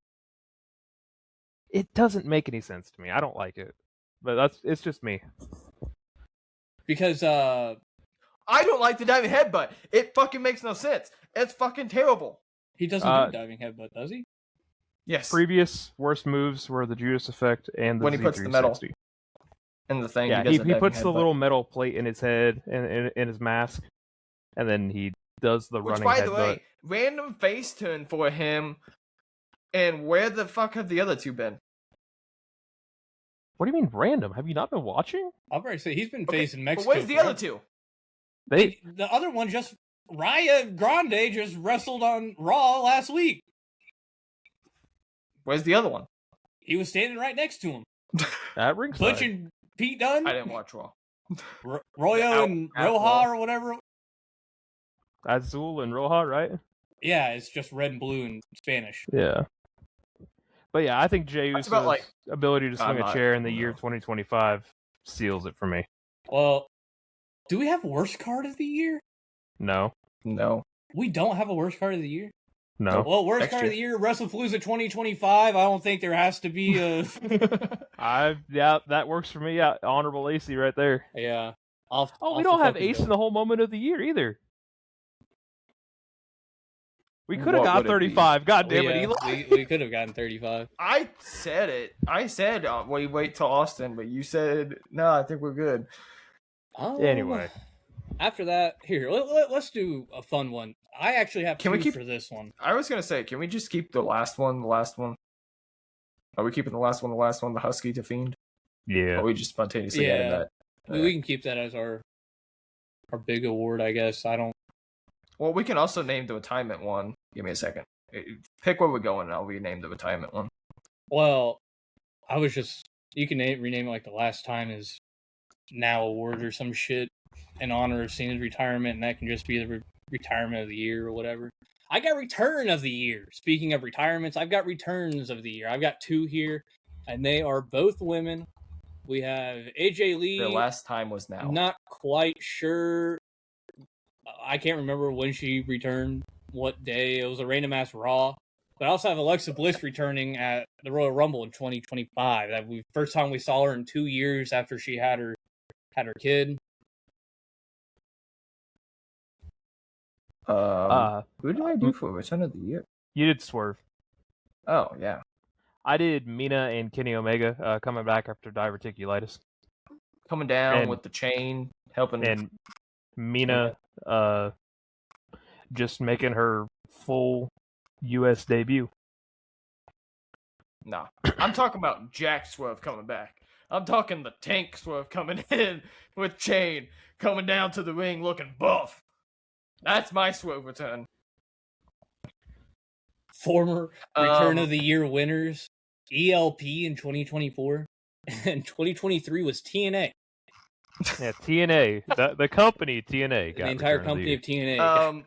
It doesn't make any sense to me. I don't like it. But it's just me. Because I don't like the diving headbutt. It fucking makes no sense. It's fucking terrible. he doesn't do a diving headbutt, does he? Yes. Previous worst moves were the Judas Effect and the When he puts the metal Z360. And the thing. Yeah, does he a diving puts the headbutt. little metal plate in his head and in his mask, and then he does the Which, running by the headbutt. way, random face turn for him. And where the fuck have the other two been? What do you mean random? Have you not been watching? I'll probably say he's been Okay, facing but Mexico. where's the other two? They The other one just Raya Grande just wrestled on Raw last week. Where's the other one? He was standing right next to him. at ringside. Butch and Pete Dunne, I didn't watch Raw. Royo and Roja or whatever. Azul and Roja, right? Yeah, it's just red and blue in Spanish. Yeah. But yeah, I think Jey That's Uso's about, like, ability to swing I'm a not- chair in the year 2025 seals it for me. Well, do we have worst card of the year? No. No. We don't have a worst card of the year. No. Well, worst Next card of year. the year, WrestlePalooza 2025. I don't think there has to be a. Yeah, that works for me. Yeah, honorable AC right there. Yeah. We don't have Ace in the whole moment of the year either. We could have What got would it be? 35. God damn it, Eli. We could have gotten 35. I said it. I said, wait till Austin, but you said, no, I think we're good. Anyway. After that, let's do a fun one. I actually have Can we two keep- for this one. I was going to say, can we just keep the last one? Are we keeping the last one, the Husky to Fiend? Or Yeah. are we just spontaneously adding Yeah. that? We can keep that as our big award, I guess. I don't. Well, we can also name the retirement one. Give me a second. Pick where we're going, and I'll rename the retirement one. Well, I was just You can rename it like the last time is now award or some shit in honor of Cena's retirement, and that can just be the retirement of the year or whatever. I got return of the year. Speaking of retirements, I've got returns of the year. I've got 2 here, and they are both women. We have AJ Lee. The last time was now. Not quite sure. I can't remember when she returned, what day. It was a random ass Raw. But I also have Alexa Bliss returning at the Royal Rumble in 2025. That first time we saw her in 2 years after she had her kid. Who did I do for Return of the Year? You did Swerve. Oh, yeah. I did Mina and Kenny Omega coming back after diverticulitis. Coming down with the chain, helping. And Mina just making her full U.S. debut. Nah. I'm talking about Jack Swerve coming back. I'm talking the Tank Swerve coming in with chain, coming down to the ring looking buff. That's my Swerve return. Former Return of the Year winners, ELP in 2024, and 2023 was TNA. Yeah, TNA, the company TNA, got the entire company of TNA.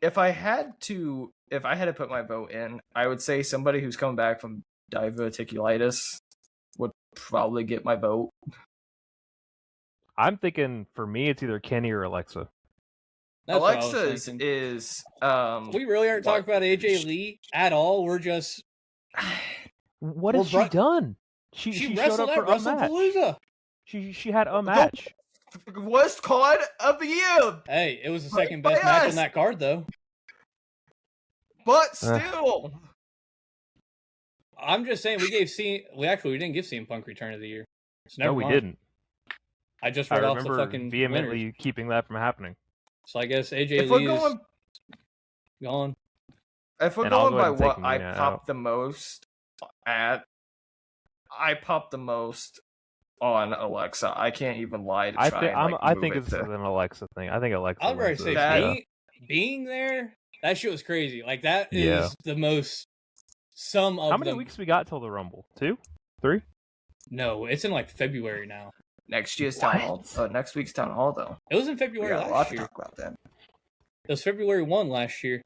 If I had to put my vote in, I would say somebody who's coming back from diverticulitis would probably get my vote. I'm thinking for me, it's either Kenny or Alexa. That's Alexa is. We really aren't talking about AJ Lee at all. We're just. What has she done? She showed up for a match. She had a match. Worst card of the year. Hey, it was the second best match on that card, though. But still, I'm just saying we didn't give CM Punk Return of the Year. No, we didn't. I just read off the fucking vehemently winners. keeping that from happening. So I guess AJ Lee is gone. If we're going by what I popped the most at, I popped the most on Alexa. I can't even lie to try I think it's an Alexa thing. I think Alexa. I was going to say that, being there, that shit was crazy. Like that is the most sum of. How many weeks we got till the Rumble? 2? 3? No, it's in like February now. Next year's Town Hall. Next week's Town Hall, though. It was in February last year. Talk about that. It was February 1 last year.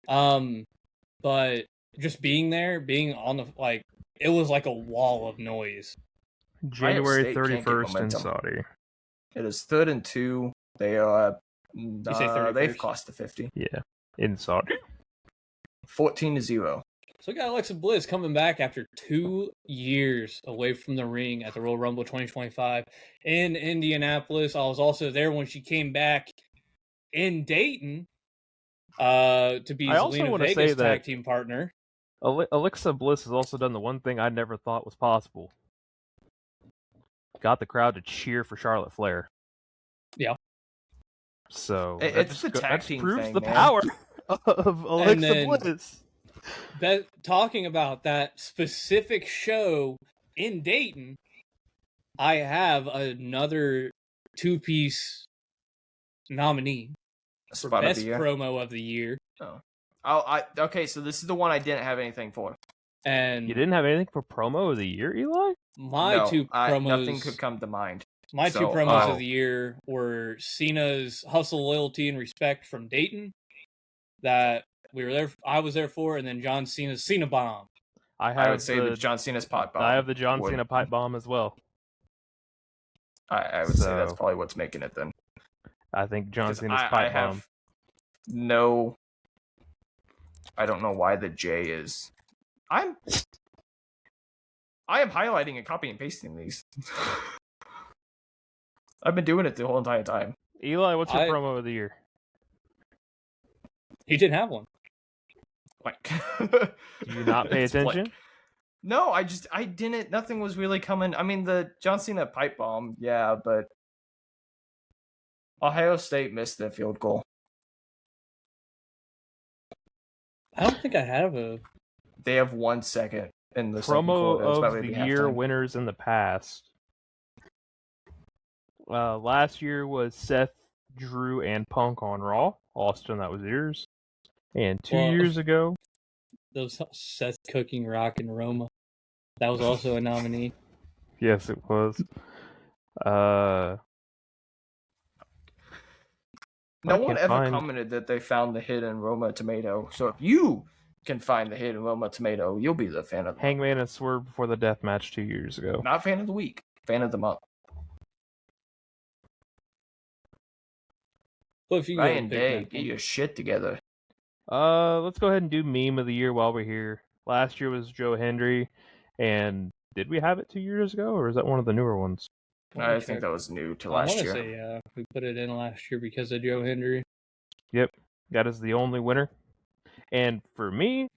But just being there, being on the it was like a wall of noise. January 31st in Saudi. It is 3rd and 2. They are. They've cost the 50. Yeah, in Saudi. 14-0. So we got Alexa Bliss coming back after 2 years away from the ring at the Royal Rumble 2025 in Indianapolis. I was also there when she came back in Dayton to be Zelina Vega's tag team partner. Alexa Bliss has also done the one thing I never thought was possible. Got the crowd to cheer for Charlotte Flair. Yeah. So it's the tag team proves thing, the man. power of Alexa Bliss. Talking about that specific show in Dayton, I have another 2-piece nominee for best promo of the year. Okay, so this is the one I didn't have anything for. And you didn't have anything for promo of the year, Eli? Nothing could come to mind. My 2 promos of the year were Cena's Hustle, Loyalty, and Respect from Dayton. That we were there. I was there for, and then John Cena's Cena Bomb. I would say the John Cena's pipe bomb. I have the John Cena pipe bomb as well. I would say that's probably what's making it then. I think John Cena's pipe bomb. I don't know why the J is. I am highlighting and copying and pasting these. I've been doing it the whole entire time. Eli, what's your promo of the year? He didn't have one. Do you not pay attention? No, I didn't. Nothing was really coming. I mean, the John Cena pipe bomb, yeah, but Ohio State missed their field goal. I don't think I have a. They have 1 second in the promo of the year winners in the past. Last year was Seth, Drew, and Punk on Raw. Austin, that was yours. And 2 years ago, Those Seth Cooking Rock and Roma. That was also a nominee. Yes, it was. No I one can't ever find- commented that they found the hidden Roma tomato. So if you can find the hidden Roma tomato, you'll be the fan of the month. Hangman and Swerve before the death match 2 years ago. Not fan of the week, fan of the month. Well, if you Ryan go pick Day, that get one. your shit together. Let's go ahead and do meme of the year while we're here. Last year was Joe Hendry, and did we have it 2 years ago, or is that one of the newer ones? Let me I think check. that was new to I last want to year. say, yeah, we put it in last year because of Joe Hendry. Yep, that is the only winner. And for me,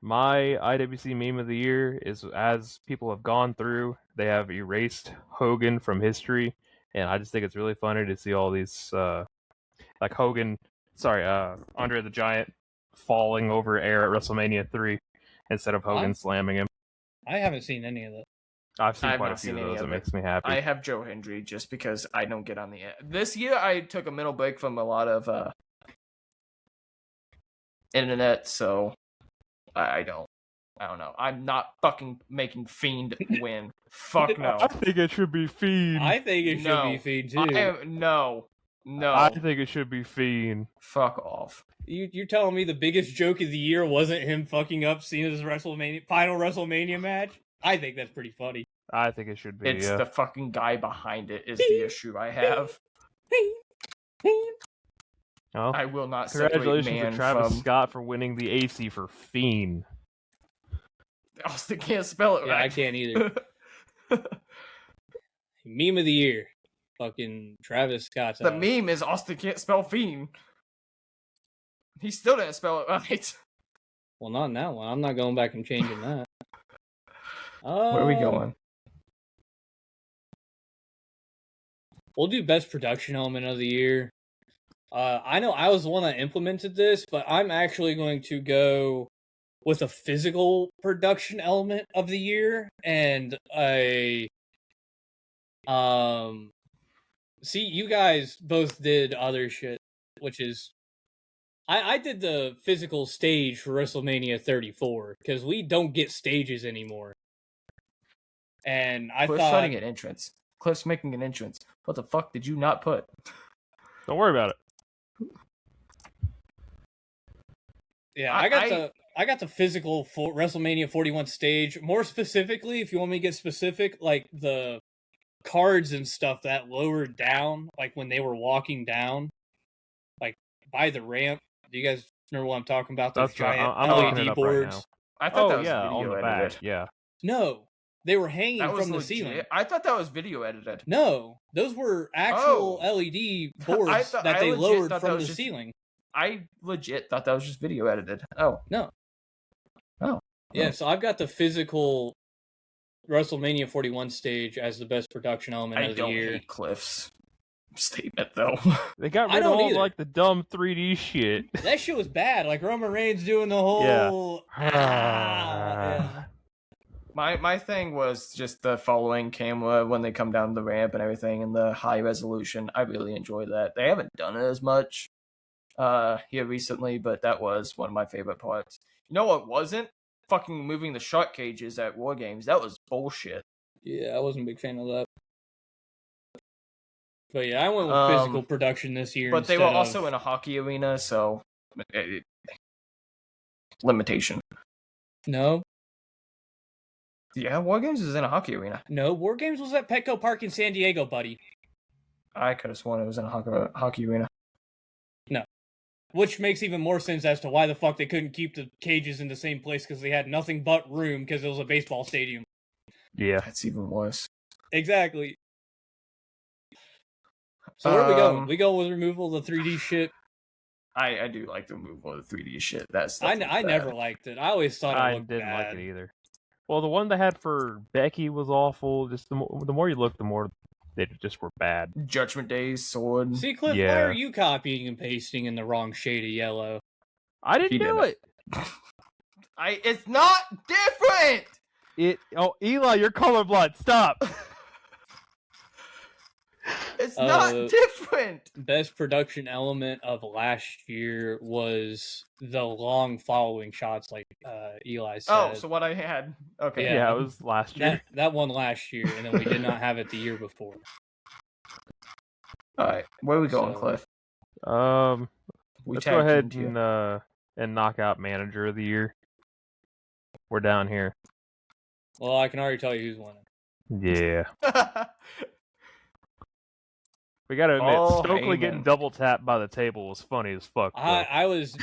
my IWC meme of the year is, as people have gone through, they have erased Hogan from history, and I just think it's really funny to see all these, like Hogan, Andre the Giant falling over air at WrestleMania 3 instead of Hogan slamming him. I haven't seen any of that. I've seen I've quite a not few seen of any those. of It it. makes me happy. I have Joe Hendry just because I don't get on the This year I took a mental break from a lot of internet, so I don't know. I'm not fucking making Fiend win. Fuck no. I think it should be Fiend. I think it should be Fiend too. No. I think it should be Fiend. Fuck off. You're telling me the biggest joke of the year wasn't him fucking up Cena's final WrestleMania match? I think that's pretty funny. I think it should be. It's the fucking guy behind it is the issue I have. Oh, I will not separate congratulations man to Travis from... Scott for winning the ACEY for Fiend. Austin can't spell it Yeah, right. I can't either. Meme of the year. Fucking Travis Scott's The meme is Austin can't spell Fiend. He still didn't spell it right. Well, not in that one. I'm not going back and changing that. Where are we going? We'll do best production element of the year. I know I was the one that implemented this, but I'm actually going to go with a physical production element of the year and see, you guys both did other shit, which is I did the physical stage for WrestleMania 34 because we don't get stages anymore. And I Cliff's thought trying to get entrance. Cliff's making an entrance. What the fuck did you not put? Don't worry about it. Yeah, I got the physical for WrestleMania 41 stage. More specifically, if you want me to get specific, like the cards and stuff that lowered down, like when they were walking down, like by the ramp. Do you guys remember what I'm talking about? Those That's right. giant I'm looking it LED up right boards. now. I thought that Oh was yeah, video on the edited. back. Yeah. No, they were hanging That was from the legit. ceiling. I thought that was video edited. No, those were actual LED boards that they legit lowered thought that from was the just- ceiling. I legit thought that was just video edited. Oh. No. Oh. Yeah, so I've got the physical WrestleMania 41 stage as the best production element I of the don't year. hate Cliff's statement though. They got I rid of don't all either. like the dumb 3D shit. That shit was bad. Like Roman Reigns doing the whole yeah. My thing was just the following camera when they come down the ramp and everything and the high resolution. I really enjoy that. They haven't done it as much here recently, but that was one of my favorite parts. You know what wasn't? Fucking moving the shark cages at War Games. That was bullshit. Yeah, I wasn't a big fan of that. But yeah, I went with physical production this year. But they were also in a hockey arena, so limitation. No. Yeah, War Games is in a hockey arena. No, War Games was at Petco Park in San Diego, buddy. I could have sworn it was in a hockey arena. No. Which makes even more sense as to why the fuck they couldn't keep the cages in the same place because they had nothing but room because it was a baseball stadium. Yeah. That's even worse. Exactly. So where are we going? We go with removal of the 3D shit. I do like the removal of the 3D shit. That's I never liked it. I always thought I it looked didn't bad. like it either. Well, the one they had for Becky was awful. Just the more you look, the more they just were bad. Judgment Day's sword. See, Cliff, why Yeah. are you copying and pasting in the wrong shade of yellow? I didn't He do did it. It's not different. Oh, Eli, you're colorblind. Stop. It's not different. Best production element of last year was the long following shots, like Eli said. Oh, so what I had. Okay. Yeah, it was last year. That one last year, and then we did not have it the year before. All right, where are we going, Cliff? Let's go ahead and knock out Manager of the Year. We're down here. Well, I can already tell you who's winning. Yeah. We gotta admit, Stokely getting double tapped by the table was funny as fuck. I was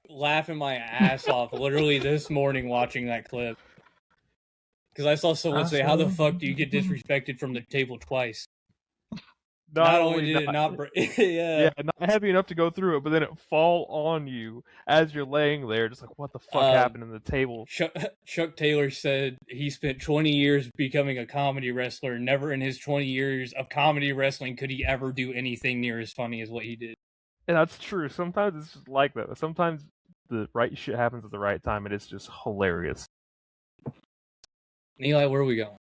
laughing my ass off literally this morning watching that clip. Because I saw someone say, how the fuck do you get disrespected from the table twice? Not only did it not break... yeah, not heavy enough to go through it, but then it fall on you as you're laying there, just like, what the fuck happened in the table? Chuck Taylor said he spent 20 years becoming a comedy wrestler. Never in his 20 years of comedy wrestling could he ever do anything near as funny as what he did. And that's true. Sometimes it's just like that. Sometimes the right shit happens at the right time, and it's just hilarious. Eli, where are we going?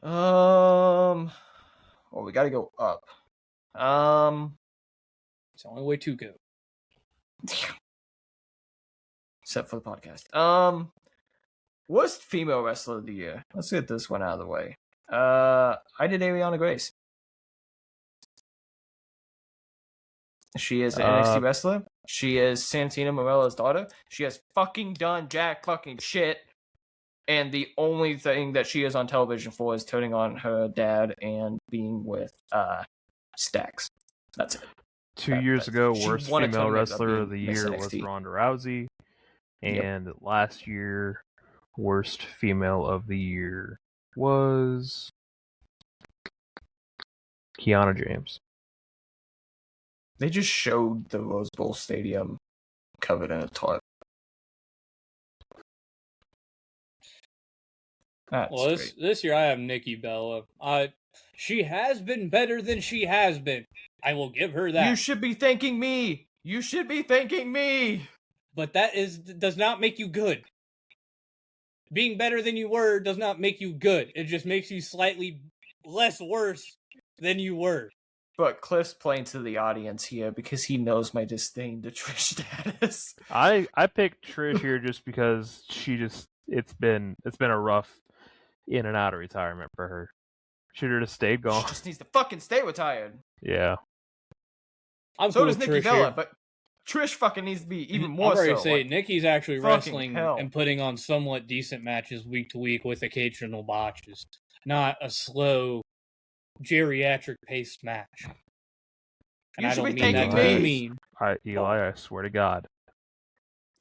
Well, we gotta go up. It's the only way to go. Except for the podcast. Worst female wrestler of the year. Let's get this one out of the way. I did Ariana Grace. She is an NXT wrestler. She is Santina Morella's daughter. She has fucking done jack fucking shit. And the only thing that she is on television for is turning on her dad and being with Stax. That's it. 2 years ago, worst female wrestler of the year was Ronda Rousey. And last year, worst female of the year was Kiana James. They just showed the Rose Bowl Stadium covered in a tarp. Well, this year I have Nikki Bella. She has been better than she has been. I will give her that. You should be thanking me. You should be thanking me. But that does not make you good. Being better than you were does not make you good. It just makes you slightly less worse than you were. But Cliff's playing to the audience here because he knows my disdain to Trish status. I picked Trish here just because it's been a rough in and out of retirement for her. Should have just stayed gone. She just needs to fucking stay retired. Yeah. So does Nikki Bella, but Trish fucking needs to be even more so. I'm ready to say, Nikki's actually wrestling and putting on somewhat decent matches week to week with occasional botches. Not a slow, geriatric-paced match. And I don't mean that to be mean. Eli, I swear to God.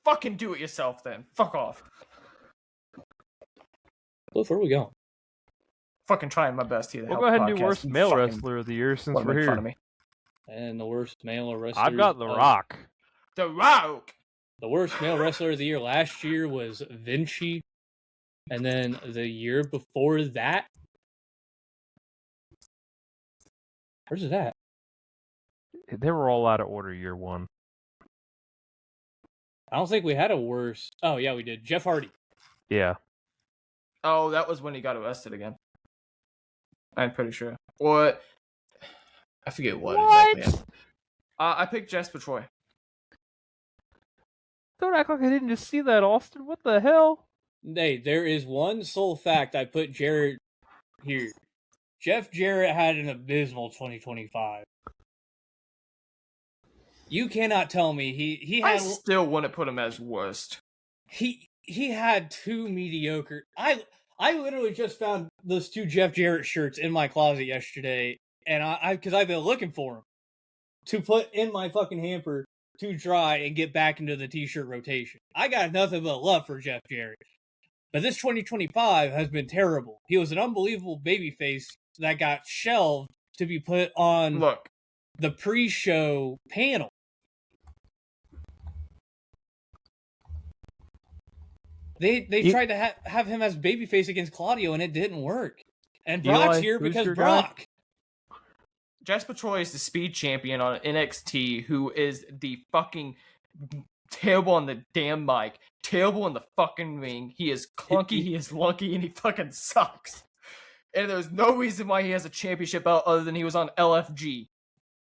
Fucking do it yourself then. Fuck off. Look, where are we going? Fucking trying my best here. We'll go ahead and do worst male wrestler of the year since we're here. And the worst male wrestler. I've got The Rock. The Rock! The worst male wrestler of the year last year was Vinci. And then the year before that. Where's it at? They were all out of order year one. I don't think we had a worse. Oh, yeah, we did. Jeff Hardy. Yeah. Oh, that was when he got arrested again. I'm pretty sure. Or I forget what exactly. I picked Jasper Troy. Don't act like I didn't just see that, Austin. What the hell? Hey, there is one sole fact I put Jarrett here. Jeff Jarrett had an abysmal 2025. You cannot tell me he had. I still wouldn't put him as worst. He had two mediocre. I literally just found those two Jeff Jarrett shirts in my closet yesterday, and because I've been looking for them to put in my fucking hamper to dry and get back into the t-shirt rotation. I got nothing but love for Jeff Jarrett, but this 2025 has been terrible. He was an unbelievable babyface that got shelved to be put on the pre-show panel. They tried to have him as babyface against Claudio, and it didn't work. And Brock's here because Brock. Jasper Troy is the speed champion on NXT, who is the fucking terrible on the damn mic, terrible in the fucking ring. He is clunky, he is lunky, and he fucking sucks. And there's no reason why he has a championship belt other than he was on LFG.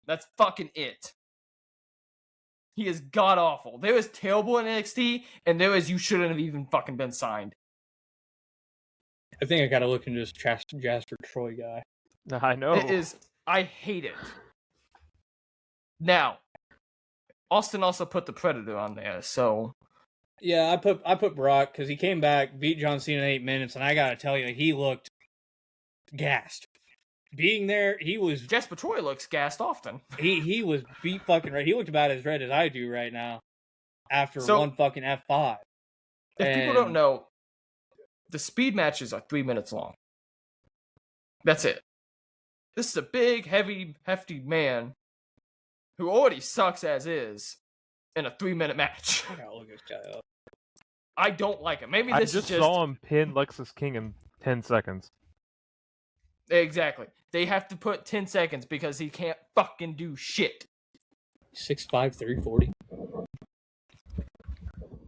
That's fucking it. He is god-awful. There is terrible in NXT, and there is you shouldn't have even fucking been signed. I think I gotta look into this Jasper Troy guy. I know. It is... I hate it. Now, Austin also put the Predator on there, so... Yeah, I put Brock, because he came back, beat John Cena in 8 minutes, and I gotta tell you, he looked gassed. Being there, he was... Jasper Troy looks gassed often. He was beat fucking red. He looked about as red as I do right now after one fucking F5. If people don't know, the speed matches are 3 minutes long. That's it. This is a big, heavy, hefty man who already sucks as is in a 3-minute match. I gotta look this guy up. I don't like him. Maybe I this just is just... saw him pin Lexus King in 10 seconds. Exactly. They have to put 10 seconds because he can't fucking do shit. 6'5", 340.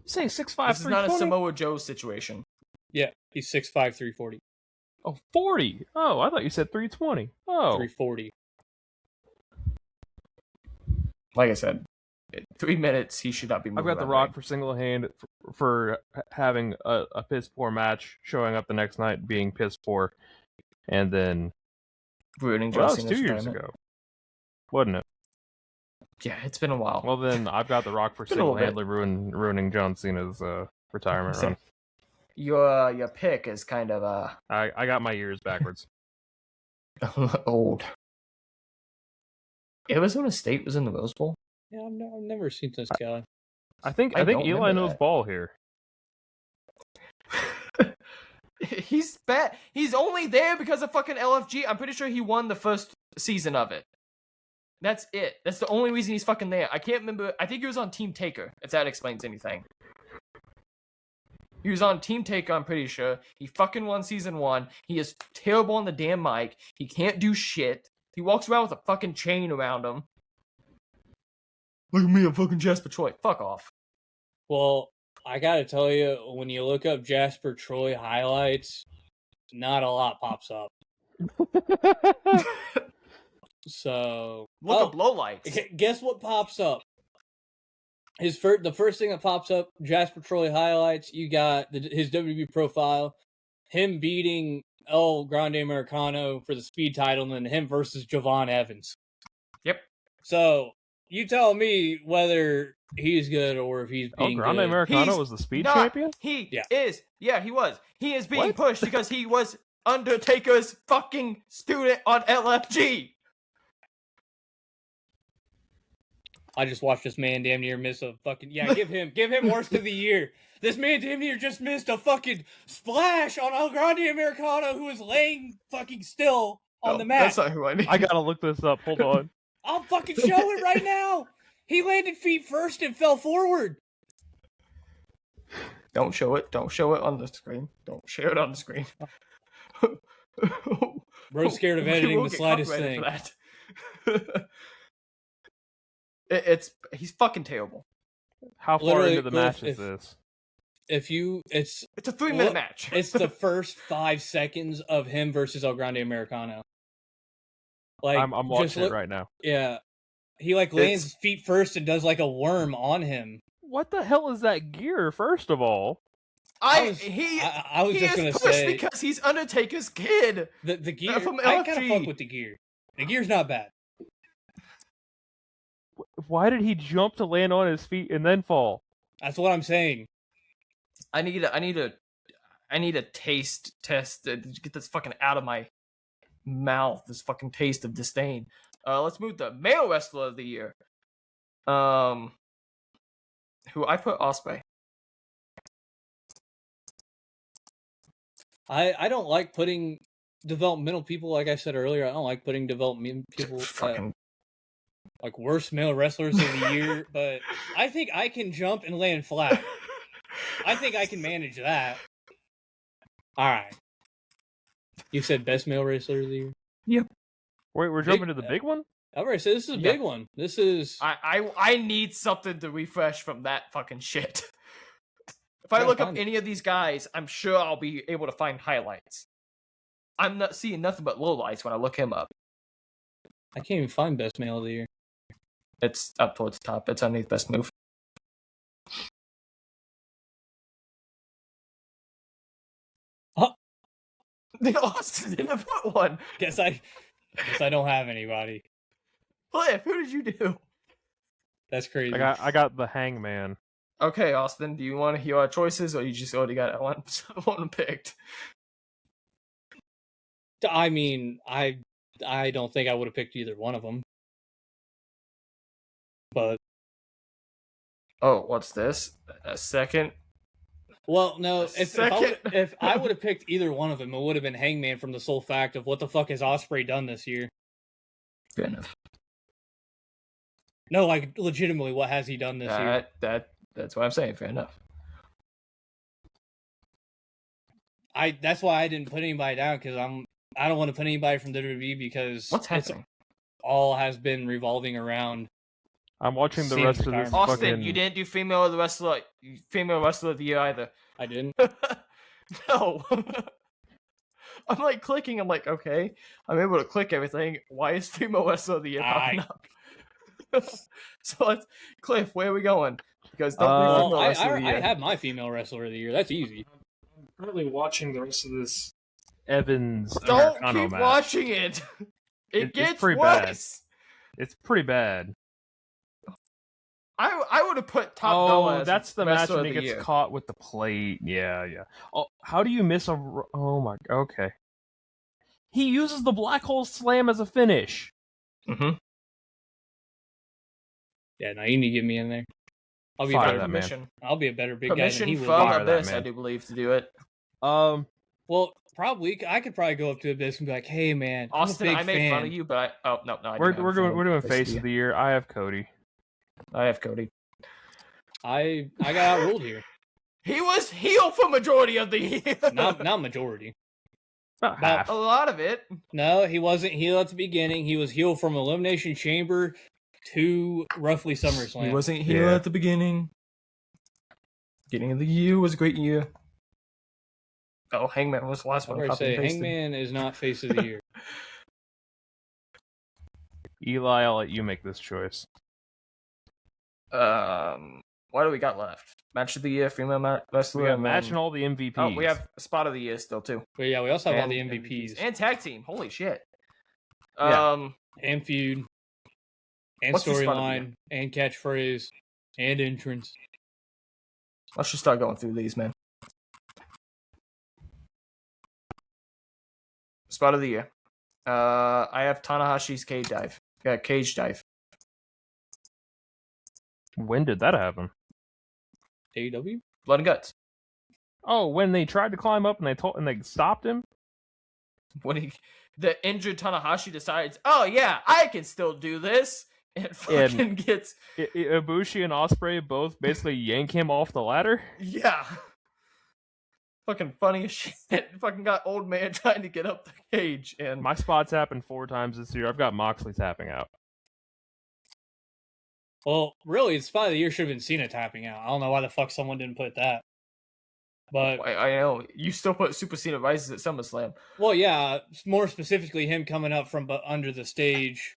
Say 6'5", This is not a Samoa Joe situation. Yeah, he's 6'5", 340. Oh, 40. Oh, I thought you said 320. Oh. 340. Like I said, in 3 minutes, he should not be moving. I've got The Rock for single hand for having a piss poor match, showing up the next night being piss poor, and then ruining that John was Cena's 2 years retirement. ago, wasn't it? Yeah, it's been a while. Well, then I've got The Rock for single-handedly ruining John Cena's retirement run. Your pick is kind of I got my years backwards. old. Arizona State was in the Rose Bowl. Yeah, I've never seen this guy. I think don't Eli remember knows that. ball here. He's bad. He's only there because of fucking LFG. I'm pretty sure he won the first season of it. That's it. That's the only reason he's fucking there. I can't remember. I think he was on Team Taker, if that explains anything. He was on Team Taker, I'm pretty sure. He fucking won season 1. He is terrible on the damn mic. He can't do shit. He walks around with a fucking chain around him. Look at me, I'm fucking Jasper Troy. Fuck off. Well, I gotta tell you, when you look up Jasper Troy highlights, not a lot pops up. So Look up lowlights. Guess what pops up? The first thing that pops up, Jasper Troy highlights. You got his WWE profile, him beating El Grande Americano for the speed title, and then him versus Javon Evans. Yep. So you tell me whether he's good or if he's being El Grande good. Americano was the speed champion? He is. Yeah, he was. He is being What? pushed because he was Undertaker's fucking student on LFG. I just watched this man damn near miss a fucking give him worst of the year. This man damn near just missed a fucking splash on El Grande Americano, who was laying fucking still on the mat. That's not who I need. I gotta look this up. Hold on. I'll fucking show it right now. He landed feet first and fell forward. Don't show it. Don't show it on the screen. Don't share it on the screen. Bro's scared of editing the slightest thing. He's fucking terrible. How far Literally, into the match is this? It's a 3-minute match. It's the first 5 seconds of him versus El Grande Americano. Like I'm watching it right now. Yeah, he lands feet first and does a worm on him. What the hell is that gear? First of all, I was just gonna say because he's Undertaker's kid. The gear. From I LFG. kind of fuck with the gear. The gear's not bad. why did he jump to land on his feet and then fall? That's what I'm saying. I need a taste test to get this fucking out of my mouth. This fucking taste of disdain. Let's move to male wrestler of the year. Who I put Ospreay. I don't like putting developmental people, like I said earlier. I don't like putting developmental people Fucking worst male wrestlers of the year. But I think I can jump and land flat. I think I can manage that. All right. You said best male wrestler of the year? Yep. Wait, we're jumping to the big one? All right, so this is a big one. This is... I need something to refresh from that fucking shit. If I look up any of these guys, I'm sure I'll be able to find highlights. I'm not seeing nothing but lowlights when I look him up. I can't even find best male of the year. It's up towards the top. It's underneath best move. Oh. Austin didn't put one. Guess I don't have anybody. Cliff, who did you do? That's crazy. I got the Hangman. Okay, Austin, do you want to hear our choices, or you just already got one picked? I mean, I don't think I would have picked either one of them. But oh, what's this? A second. Well, no. If I would have picked either one of them, it would have been Hangman from the sole fact of what the fuck has Ospreay done this year. Fair enough. No, like legitimately, what has he done this year? That's what I'm saying. Fair enough. That's why I didn't put anybody down, because I don't want to put anybody from WWE because what's happening? All has been revolving around. I'm watching the rest of this. Austin, fucking... you didn't do female wrestler of the year either. I didn't. No. I'm like clicking. I'm like, okay, I'm able to click everything. Why is female wrestler of the year popping up? So let's, Cliff, where are we going? Because I have my female wrestler of the year. That's easy. I'm currently watching the rest of this. Evans. Don't Americano keep match. watching it. It gets pretty worse. Bad. It's pretty bad. I would have put Top Dollar. Oh, that's the match when he gets caught with the plate. Yeah. Oh, how do you miss a? Oh my. Okay. He uses the black hole slam as a finish. Mm-hmm. Yeah, no, you need to get me in there. I'll be Fire better. that man. I'll be a better big guy than he will. From Abyss, I do believe, to do it. Well, probably I could probably go up to Abyss and be like, "Hey, man, Austin, I'm a big I made fan. fun of you, but no. We're doing face of the year. I have Cody. I have Cody. I got outruled here. He was heel for majority of the year. Not majority. About half. A lot of it. No, he wasn't heel at the beginning. He was heel from Elimination Chamber to roughly SummerSlam. He wasn't heel at the beginning. Beginning of the year was a great year. Oh, Hangman was the last one. Hangman is not face of the year. Eli, I'll let you make this choice. What do we got left? Match of the year, female wrestler. We got match and all the MVPs. Oh, we have spot of the year still too. But yeah, we also have all the MVPs and tag team. Holy shit! And feud, and storyline, and catchphrase, and entrance. Let's just start going through these, man. Spot of the year. I have Tanahashi's cage dive. Cage dive. When did that happen? AEW? Blood and guts. Oh, when they tried to climb up and they stopped him? When the injured Tanahashi decides, oh yeah, I can still do this, and fucking gets Ibushi and Ospreay both basically yank him off the ladder. Yeah. Fucking funny as shit. Fucking got old man trying to get up the cage, and my spots happened 4 times this year. I've got Moxley tapping out. Well, really, the spot of the year should have been Cena tapping out. I don't know why the fuck someone didn't put that. But I know you still put Super Cena Rises at SummerSlam. Well, yeah, more specifically him coming up from under the stage.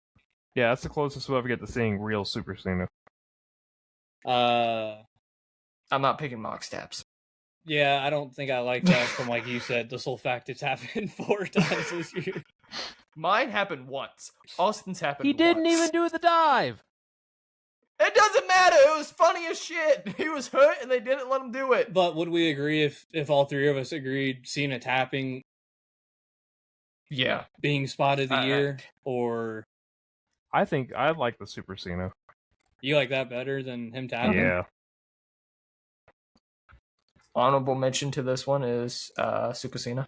Yeah, that's the closest we'll ever get to seeing real Super Cena. I'm not picking Mox taps. Yeah, I don't think I like that from, like you said, the sole fact it's happened 4 times this year. Mine happened once. Austin's happened once. He didn't even do the dive! It doesn't matter! It was funny as shit! He was hurt and they didn't let him do it! But would we agree if all 3 of us agreed Cena tapping being spot of the year? Or I think I like the Super Cena. You like that better than him tapping? Yeah. Honorable mention to this one is Super Cena.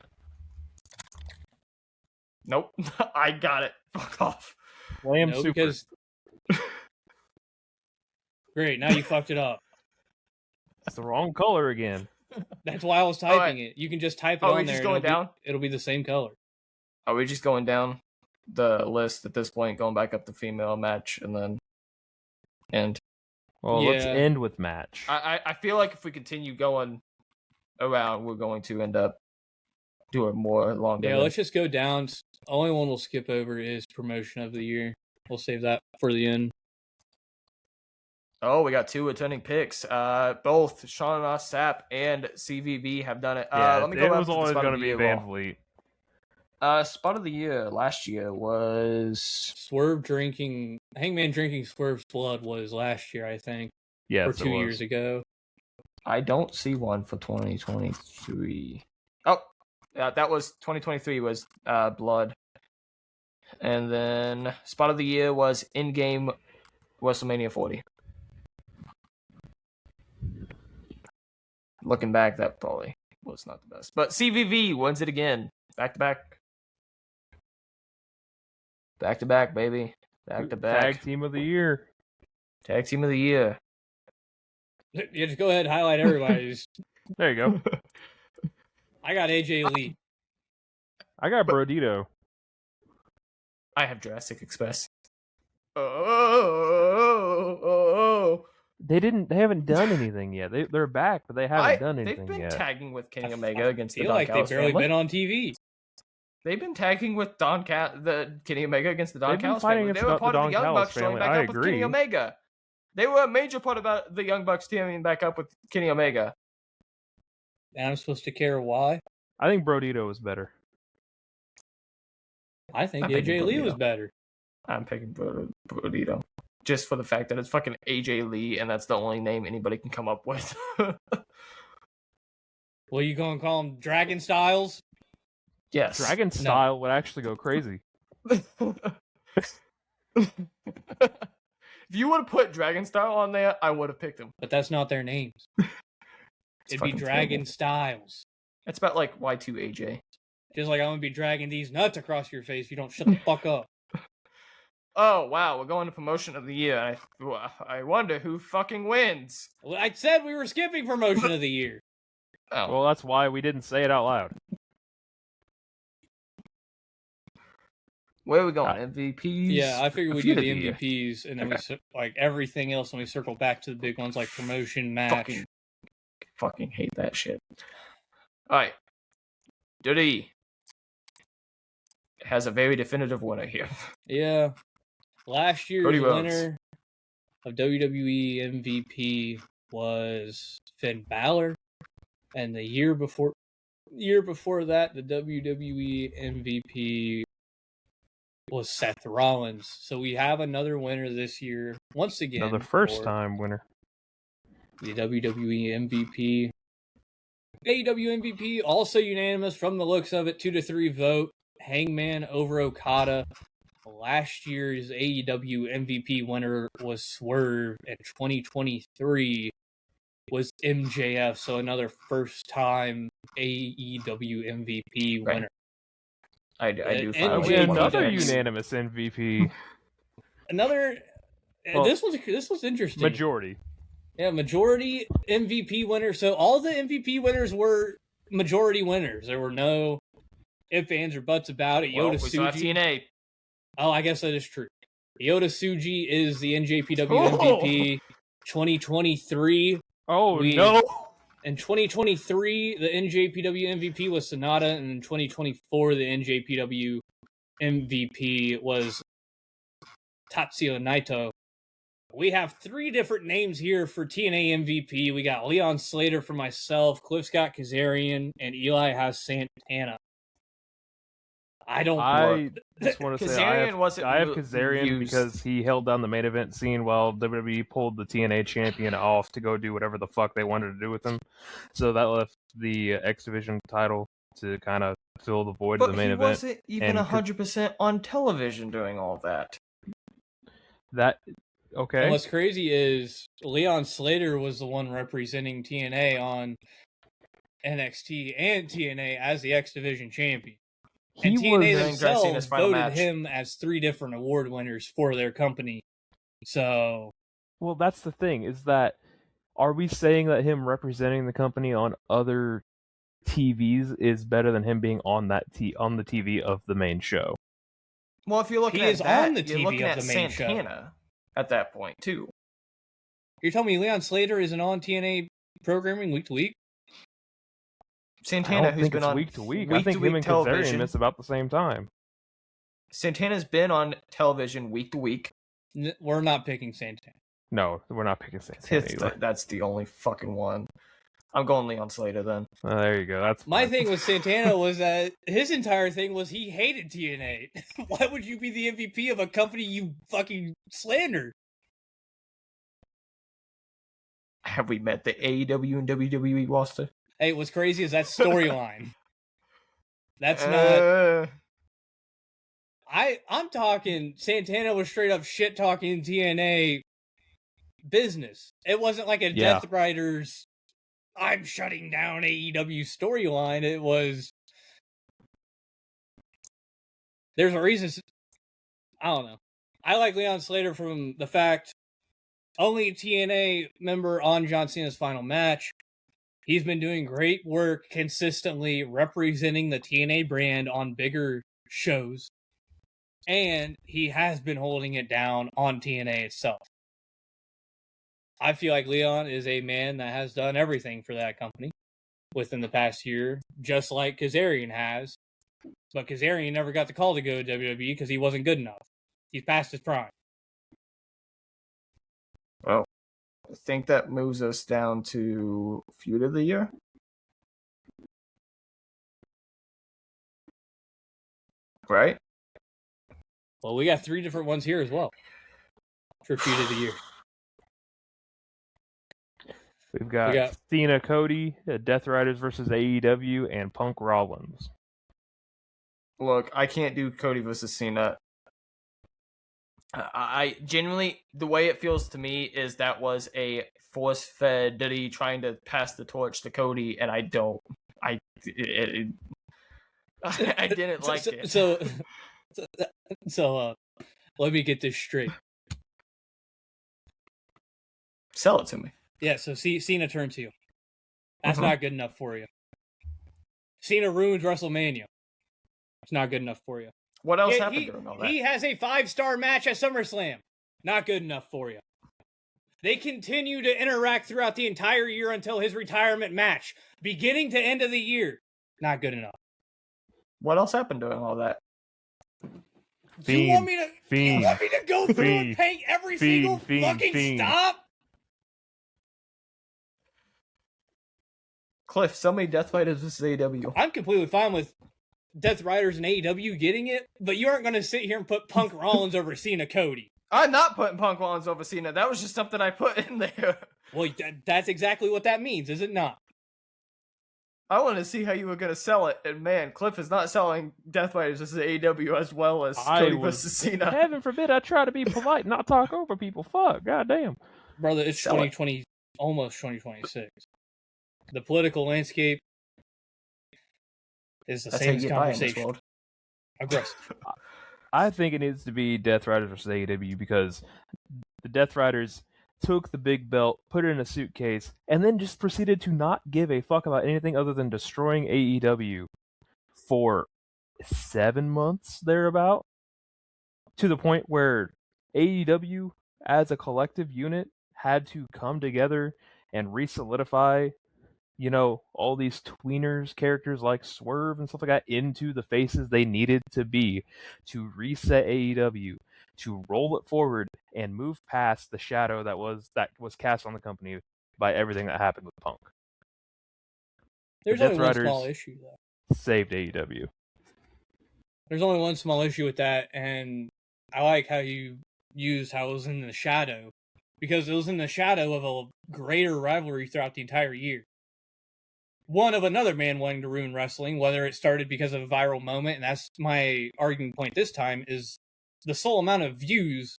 Nope. I got it. Fuck off. Lamb Super. Because... Great, now you fucked it up. That's the wrong color again. That's why I was typing it. You can just type it on there. Just going down? It'll be the same color. Are we just going down the list at this point, going back up the female match, and then end? Well, let's end with match. I feel like if we continue going around, we're going to end up do it more longer. Yeah, let's just go down. Only one we'll skip over is promotion of the year. We'll save that for the end. Oh, we got 2 returning picks. Both Sean Ross Sapp and CVV have done it. Yeah, Let me go it back was to the always spot going of to the be year. Van Vliet. Spot of the year last year was Hangman drinking Swerve's blood was last year, I think. Yes, or 2 years ago. I don't see one for 2023. Oh, yeah, that was 2023 was Blood. And then spot of the year was in-game WrestleMania 40. Looking back, that probably was not the best. But CVV wins it again. Back to back. Back to back, baby. Back to back. Tag team of the year. Tag team of the year. Yeah, just go ahead and highlight everybody's. There you go. I got AJ Lee. I got Brodito. I have Jurassic Express. Oh. They haven't done anything yet. They're back, but they haven't done anything yet. They've been yet. tagging with Kenny Omega against the Feel Don like Callis they've barely family. been on TV. They've been tagging with the Kenny Omega against the Don They've been Callis fighting family. They against were the part of Don the Young Callis Bucks joining family. back I up with Kenny agree. Omega. They were a major part about the Young Bucks teaming back up with Kenny Omega. And I'm supposed to care why? I think Brodito was better. I think I'm picking AJ Lee was Brodito. better. I'm picking Brodito. Just for the fact that it's fucking AJ Lee, and that's the only name anybody can come up with. Well, you gonna call him Dragon Styles? Yes. Dragon Style would actually go crazy. If you would have put Dragon Style on there, I would have picked him. But that's not their names. It'd be fucking Dragon terrible. Styles. It's about like Y2AJ. Just like I'm gonna be dragging these nuts across your face if you don't shut the fuck up. Oh, wow, we're going to promotion of the year. I wonder who fucking wins. Well, I said we were skipping promotion of the year. Oh. Well, that's why we didn't say it out loud. Where are we going? MVPs? Yeah, I figured we'd Feud do of the year. MVPs and then Okay. like everything else, and we circle back to the big ones like promotion, match. Fucking hate that shit. Alright. Dirty has a very definitive winner here. Yeah. Last year's Cody Rhodes. winner of WWE MVP was Finn Balor, and the year before that, the WWE MVP was Seth Rollins. So we have another winner this year once again. Another first for time winner. the WWE MVP. AEW MVP also unanimous from the looks of it, 2-3 vote. Hangman over Okada. Last year's AEW MVP winner was Swerve, and 2023 was MJF. So another first time AEW MVP Right. winner. I do And find We had JP another Dubs. unanimous MVP Another. Well, this was interesting. majority. Yeah, majority MVP winner. So all the MVP winners were majority winners. There were no ifs, ands, or buts about it. Well, Yoda we still have Tsuji. TNA. Oh, I guess that is true. Yoda Tsuji is the NJPW Oh! MVP 2023. Oh We- no! In 2023, the NJPW MVP was Sonata, and in 2024, the NJPW MVP was Tatsuya Naito. We have 3 different names here for TNA MVP. We got Leon Slater for myself, Cliff Scott Kazarian, and Eli has Santana. I don't. I just want to say I Kazarian wasn't have u- Kazarian used. because he held down the main event scene while WWE pulled the TNA champion off to go do whatever the fuck they wanted to do with him. So that left the X Division title to kind of fill the void of But the main he event. wasn't even and 100% on television doing all that. That And okay? what's crazy is Leon Slater was the one representing TNA on NXT and TNA as the X Division champion. He And TNA during was Garcena's themselves final voted match. him as 3 different award winners for their company. So, well. That's the thing is that are we saying that him representing the company on other TVs is better than him being on that on the TV of the main show? Well, if you're looking He at is that, on the you're TV looking of at the main show. Santana at that point, too. you're telling me Leon Slater isn't on TNA programming week to week? Santana, I don't who's think been it's on week to week. I think him and Kazarian television. miss about the same time. Santana's been on television week to week. We're not picking Santana. No, we're not picking Santana either. That's the only fucking one. I'm going Leon Slater then. There you go. That's My fine. thing with Santana was that his entire thing was he hated TNA. Why would you be the MVP of a company you fucking slander? Have we met the AEW and WWE roster? Hey, what's crazy is that storyline. That's not. I'm talking. Santana was straight up shit talking TNA business. It wasn't like a Death Riders. I'm shutting down AEW storyline. It was. There's a reason. I don't know. I like Leon Slater from the fact only TNA member on John Cena's final match. He's been doing great work consistently representing the TNA brand on bigger shows. And he has been holding it down on TNA itself. I feel like Leon is a man that has done everything for that company within the past year, just like Kazarian has. But Kazarian never got the call to go to WWE because he wasn't good enough. He's past his prime. Well, I think that moves us down to Feud of the Year. Right? Well, we got 3 different ones here as well for Feud of the Year. We've got Cena, Cody, Death Riders versus AEW, and Punk Rollins. Look, I can't do Cody versus Cena. I genuinely, the way it feels to me is that was a force-fed Diddy trying to pass the torch to Cody, and I don't. I didn't like it. So, let me get this straight. Sell it to me. Yeah, so Cena turn 2. That's not good enough for you. Cena ruins WrestleMania. It's not good enough for you. What else happened during all that? He has a 5-star match at SummerSlam. Not good enough for you. They continue to interact throughout the entire year until his retirement match. Beginning to end of the year. Not good enough. What else happened during all that? You want me to go through and paint every single fucking stop? Cliff, so many Death Riders versus AEW. I'm completely fine with Death Riders and AEW getting it, but you aren't going to sit here and put Punk Rollins over Cena Cody. I'm not putting Punk Rollins over Cena. That was just something I put in there. Well, that's exactly what that means, is it not? I want to see how you were going to sell it, and man, Cliff is not selling Death Riders versus AEW as well as Cody versus Cena. Heaven forbid I try to be polite and not talk over people. Fuck, goddamn. Brother, it's 2020, almost 2026. The political landscape is the same conversation. Aggressive. I think it needs to be Death Riders versus AEW because the Death Riders took the big belt, put it in a suitcase, and then just proceeded to not give a fuck about anything other than destroying AEW for 7 months thereabout, to the point where AEW as a collective unit had to come together and re-solidify, you know, all these tweeners characters like Swerve and stuff like that into the faces they needed to be to reset AEW, to roll it forward and move past the shadow that was cast on the company by everything that happened with Punk. There's only one small issue, though. Saved AEW. There's only one small issue with that, and I like how you used how it was in the shadow, because it was in the shadow of a greater rivalry throughout the entire year. One of another man wanting to ruin wrestling, whether it started because of a viral moment, and that's my arguing point this time, is the sole amount of views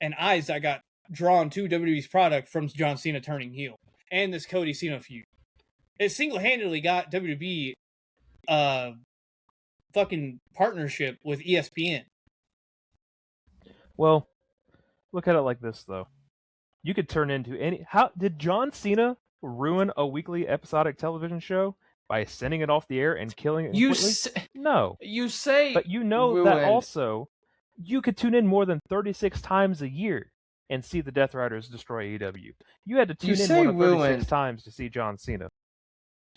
and eyes that got drawn to WWE's product from John Cena turning heel and this Cody Cena feud. It single-handedly got WWE fucking partnership with ESPN. Well, look at it like this, though. You could turn into any... How did John Cena ruin a weekly episodic television show by sending it off the air and killing it completely? No. You say... But you know ruined. That also... You could tune in more than 36 times a year and see the Death Riders destroy AEW. You had to tune in more than 36 times to see John Cena.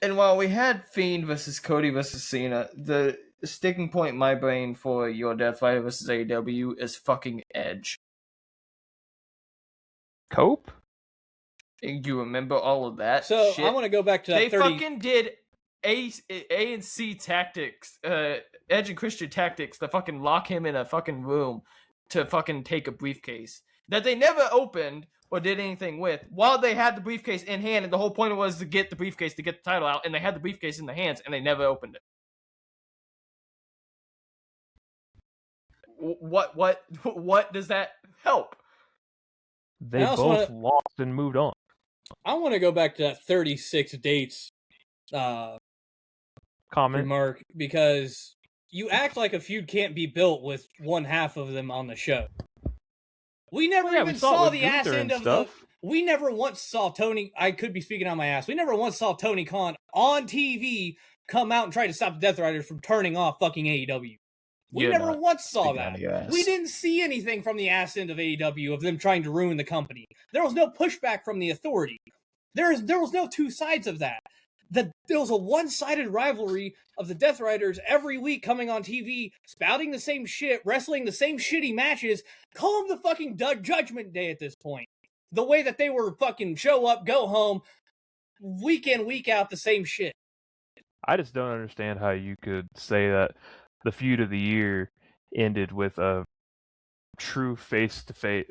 And while we had Fiend versus Cody versus Cena, the sticking point in my brain for your Death Rider versus AEW is fucking Edge. Cope? You remember all of that So shit? I want to go back to that They 30. fucking did A&C tactics, Edge and Christian tactics to fucking lock him in a fucking room to fucking take a briefcase that they never opened or did anything with while they had the briefcase in hand, and the whole point was to get the briefcase to get the title out, and they had the briefcase in their hands and they never opened it. What does that help? They I also both wanna- lost and moved on. I want to go back to that 36 dates Comment. remark, because you act like a feud can't be built with one half of them on the show. We never Well, yeah, we even saw it saw with the ass Gunther end and of the. stuff. We never once saw Tony. I could be speaking on my ass. We never once saw Tony Khan on TV come out and try to stop the Death Riders from turning off fucking AEW. We You're never not once saw speaking that. on your ass. We didn't see anything from the ass end of AEW of them trying to ruin the company. There was no pushback from the authority. There was no two sides of that. There was a one-sided rivalry of the Death Riders every week coming on TV, spouting the same shit, wrestling the same shitty matches. Call them the fucking Judgment Day at this point. The way that they were fucking show up, go home, week in, week out, the same shit. I just don't understand how you could say that the feud of the year ended with a true face-to-face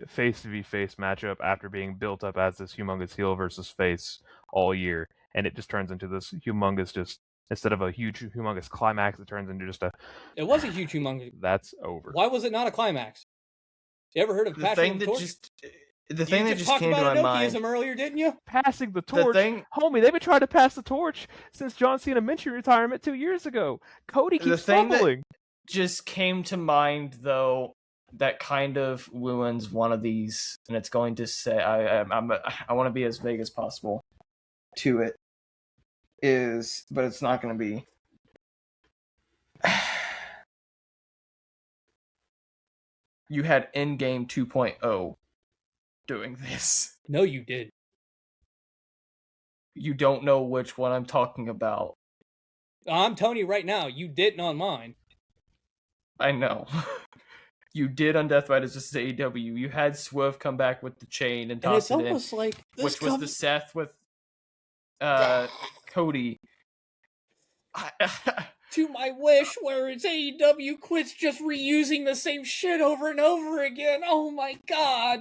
matchup after being built up as this humongous heel versus face all year, and it just turns into this humongous, just instead of a huge humongous climax, it turns into just a. It was a huge humongous. That's over. Why was it not a climax? You ever heard of The Passion thing of that Torch? just talked came to about my mind. Enochiism earlier, didn't you? Passing the torch, homie. They've been trying to pass the torch since John Cena mentioned retirement 2 years ago. Cody keeps fumbling. Just came to mind though, that kind of ruins one of these, and it's going to say I want to be as vague as possible to it, but it's not going to be. You had Endgame 2.0 doing this. No, you did. You don't know which one I'm talking about. I'm telling you right now, you didn't on mine. I know. You did on Death Riders versus AEW. You had Swerve come back with the chain and toss And it's it in, almost like this which was the Seth with Cody. To my wish, where it's AEW quits just reusing the same shit over and over again. Oh my god.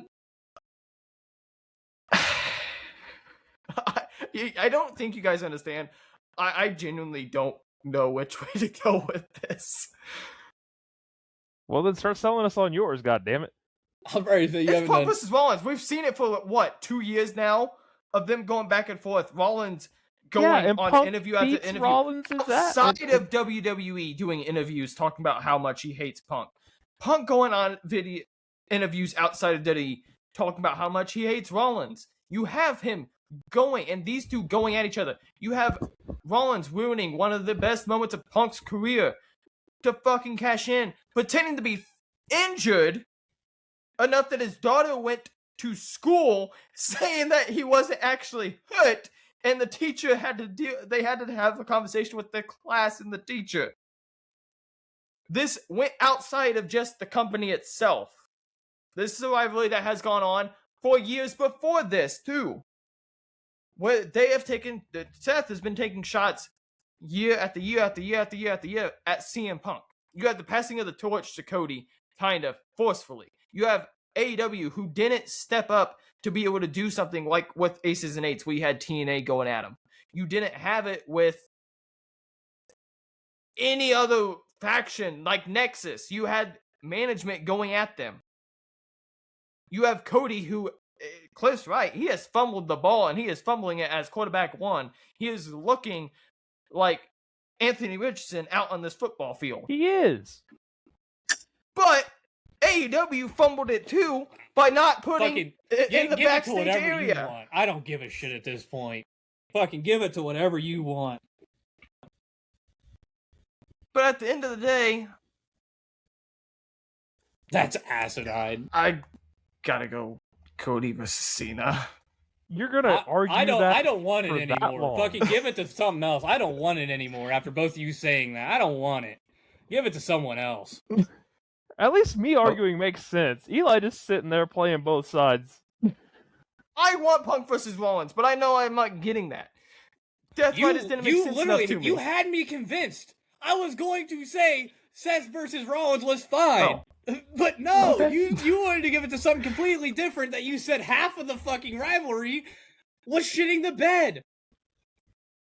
I don't think you guys understand. I genuinely don't know which way to go with this. Well, then start selling us on yours, goddammit. I'm very you It's Punk versus Rollins. We've seen it for, what, 2 years now? Of them going back and forth. Rollins going on Punk interview after beats interview. Rollins Outside of WWE doing interviews talking about how much he hates Punk. Punk going on video interviews outside of WWE talking about how much he hates Rollins. You have him going, and these two going at each other. You have Rollins ruining one of the best moments of Punk's career to fucking cash in, pretending to be injured enough that his daughter went to school saying that he wasn't actually hurt, and the teacher had to have a conversation with the class and the teacher. This went outside of just the company itself. This is a rivalry that has gone on for years before this too, where they have taken, Seth has been taking shots year after year after year after year after year at CM Punk. You have the passing of the torch to Cody, kind of forcefully. You have AEW, who didn't step up to be able to do something like with Aces and Eights, where you had TNA going at him. You didn't have it with any other faction like Nexus. You had management going at them. You have Cody, who, Cliff's right, he has fumbled the ball, and he is fumbling it as quarterback one. He is looking like Anthony Richardson out on this football field. He is. But AEW fumbled it too by not putting it in the backstage area. I don't give a shit at this point. Fucking give it to whatever you want. But at the end of the day, that's asinine. I gotta go Cody versus Cena. You're gonna argue I that don't want it for that anymore. long. Fucking give it to something else. I don't want it anymore after both of you saying that. I don't want it. Give it to someone else. At least me arguing makes sense. Eli just sitting there playing both sides. I want Punk versus Rollins, but I know I'm not getting that. Death Riders didn't make sense enough to me. You had me convinced. I was going to say Seth versus Rollins was fine. Oh. But no, okay. you wanted to give it to something completely different that you said half of the fucking rivalry was shitting the bed.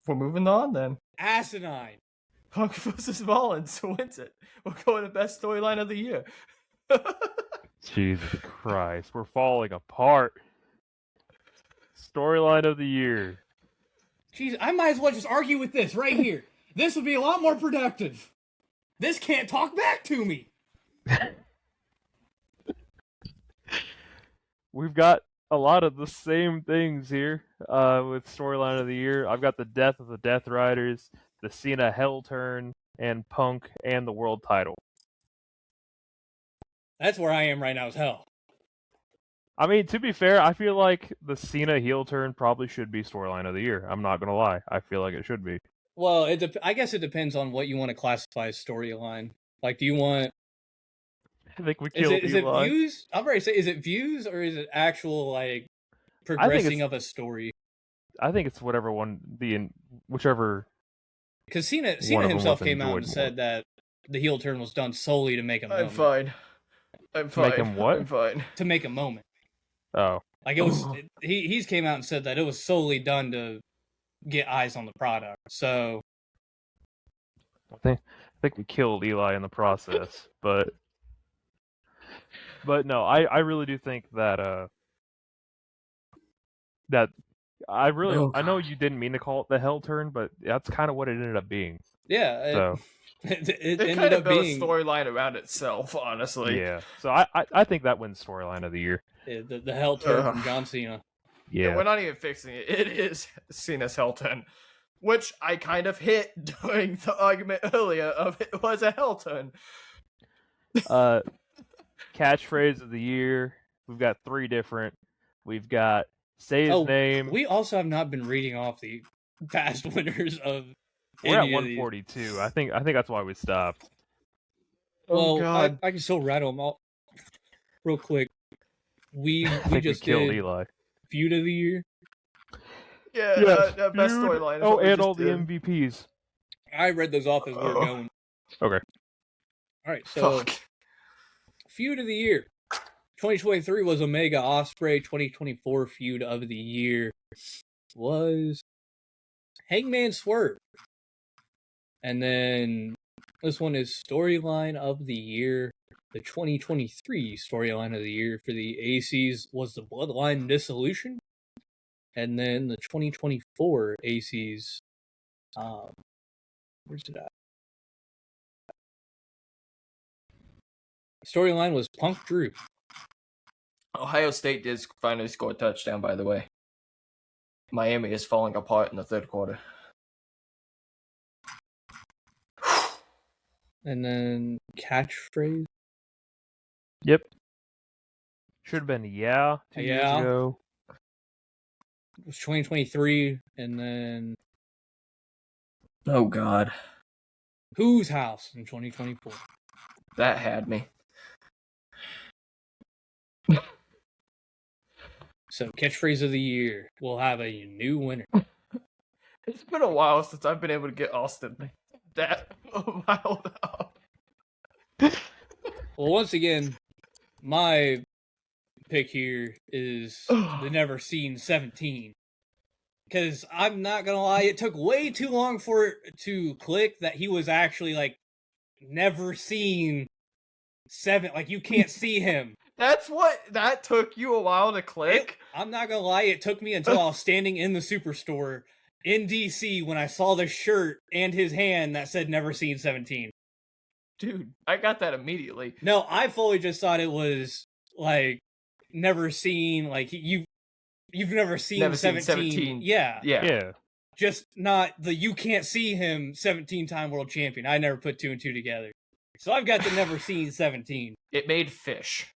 We're moving on then. Asinine. Punk versus Rollins wins it. We're going to best storyline of the year. Jesus Christ, we're falling apart. Storyline of the year. Jeez, I might as well just argue with this right here. This would be a lot more productive. This can't talk back to me. We've got a lot of the same things here with storyline of the year. I've got the death of the Death Riders, the Cena Hell Turn, and Punk, and the world title. That's where I am right now as hell. I mean, to be fair, I feel like the Cena heel turn probably should be storyline of the year. I'm not going to lie. I feel like it should be. Well, I guess it depends on what you want to classify as storyline. Like, do you want... I think we killed Eli. Is it views? I'm ready to say, is it views or is it actual, like, progressing of a story? I think it's whichever. Because Cena himself came out and said that the heel turn was done solely to make a moment. I'm fine. Make him what? I'm fine. To make a moment. Oh. Like, it was... He's came out and said that it was solely done to get eyes on the product. So... I think we killed Eli in the process, but no, I really do think that I know you didn't mean to call it the Hell Turn, but that's kind of what it ended up being. Yeah, so it ended kind of up built being a storyline around itself, honestly. Yeah, so I think that wins storyline of the year. The Hell Turn from John Cena. Yeah, we're not even fixing it. It is Cena's Hell Turn, which I kind of hit during the argument earlier of it was a Hell Turn. Catchphrase of the year. We've got 3 different. We've got say his name. We also have not been reading off the past winners of. We're at 142. I think that's why we stopped. Well, God. I can still rattle them all real quick. We just killed Eli. Feud of the year. Yeah, yes, best storyline. Oh, and all the MVPs. I read those off as we were going. Okay. All right, so Feud of the year. 2023 was Omega Ospreay. 2024 Feud of the year was Hangman Swerve. And then this one is storyline of the year. The 2023 storyline of the year for the ACEYs was the Bloodline Dissolution. And then the 2024 ACEYs, where's it at? Storyline was Punk Drew. Ohio State did finally score a touchdown, by the way. Miami is falling apart in the third quarter. And then catchphrase. Yep. Should have been 2 years ago. It was 2023, and then... Oh, God. Whose House in 2024? That had me. So, catchphrase of the year. We'll have a new winner. It's been a while since I've been able to get Austin that riled up. Well, once again, my pick here is the Never Seen 17. Because I'm not going to lie, it took way too long for it to click that he was actually, like, never seen 7. Like, you can't see him. That took you a while to click? I'm not going to lie, it took me until I was standing in the Superstore in DC when I saw the shirt and his hand that said Never Seen 17. Dude, I got that immediately. No, I fully just thought it was, like, never seen, like, you've never seen 17. Yeah. Just not the you can't see him 17-time world champion. I never put 2 and 2 together. So I've got the Never Seen 17. It made fish.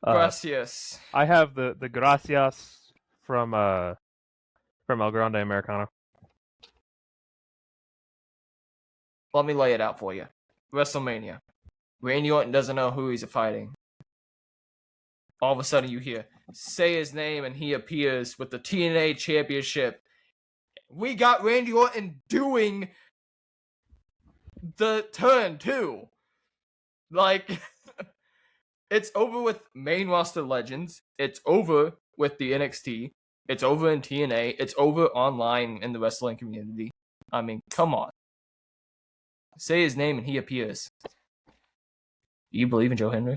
Gracias. I have the Gracias from El Grande Americano. Let me lay it out for you. WrestleMania. Randy Orton doesn't know who he's fighting. All of a sudden you hear, say his name, and he appears with the TNA Championship. We got Randy Orton doing the turn, too. Like, it's over with main roster legends. It's over with the NXT. It's over in TNA. It's over online in the wrestling community. I mean, come on. Say his name and he appears. Do you believe in Joe Hendry?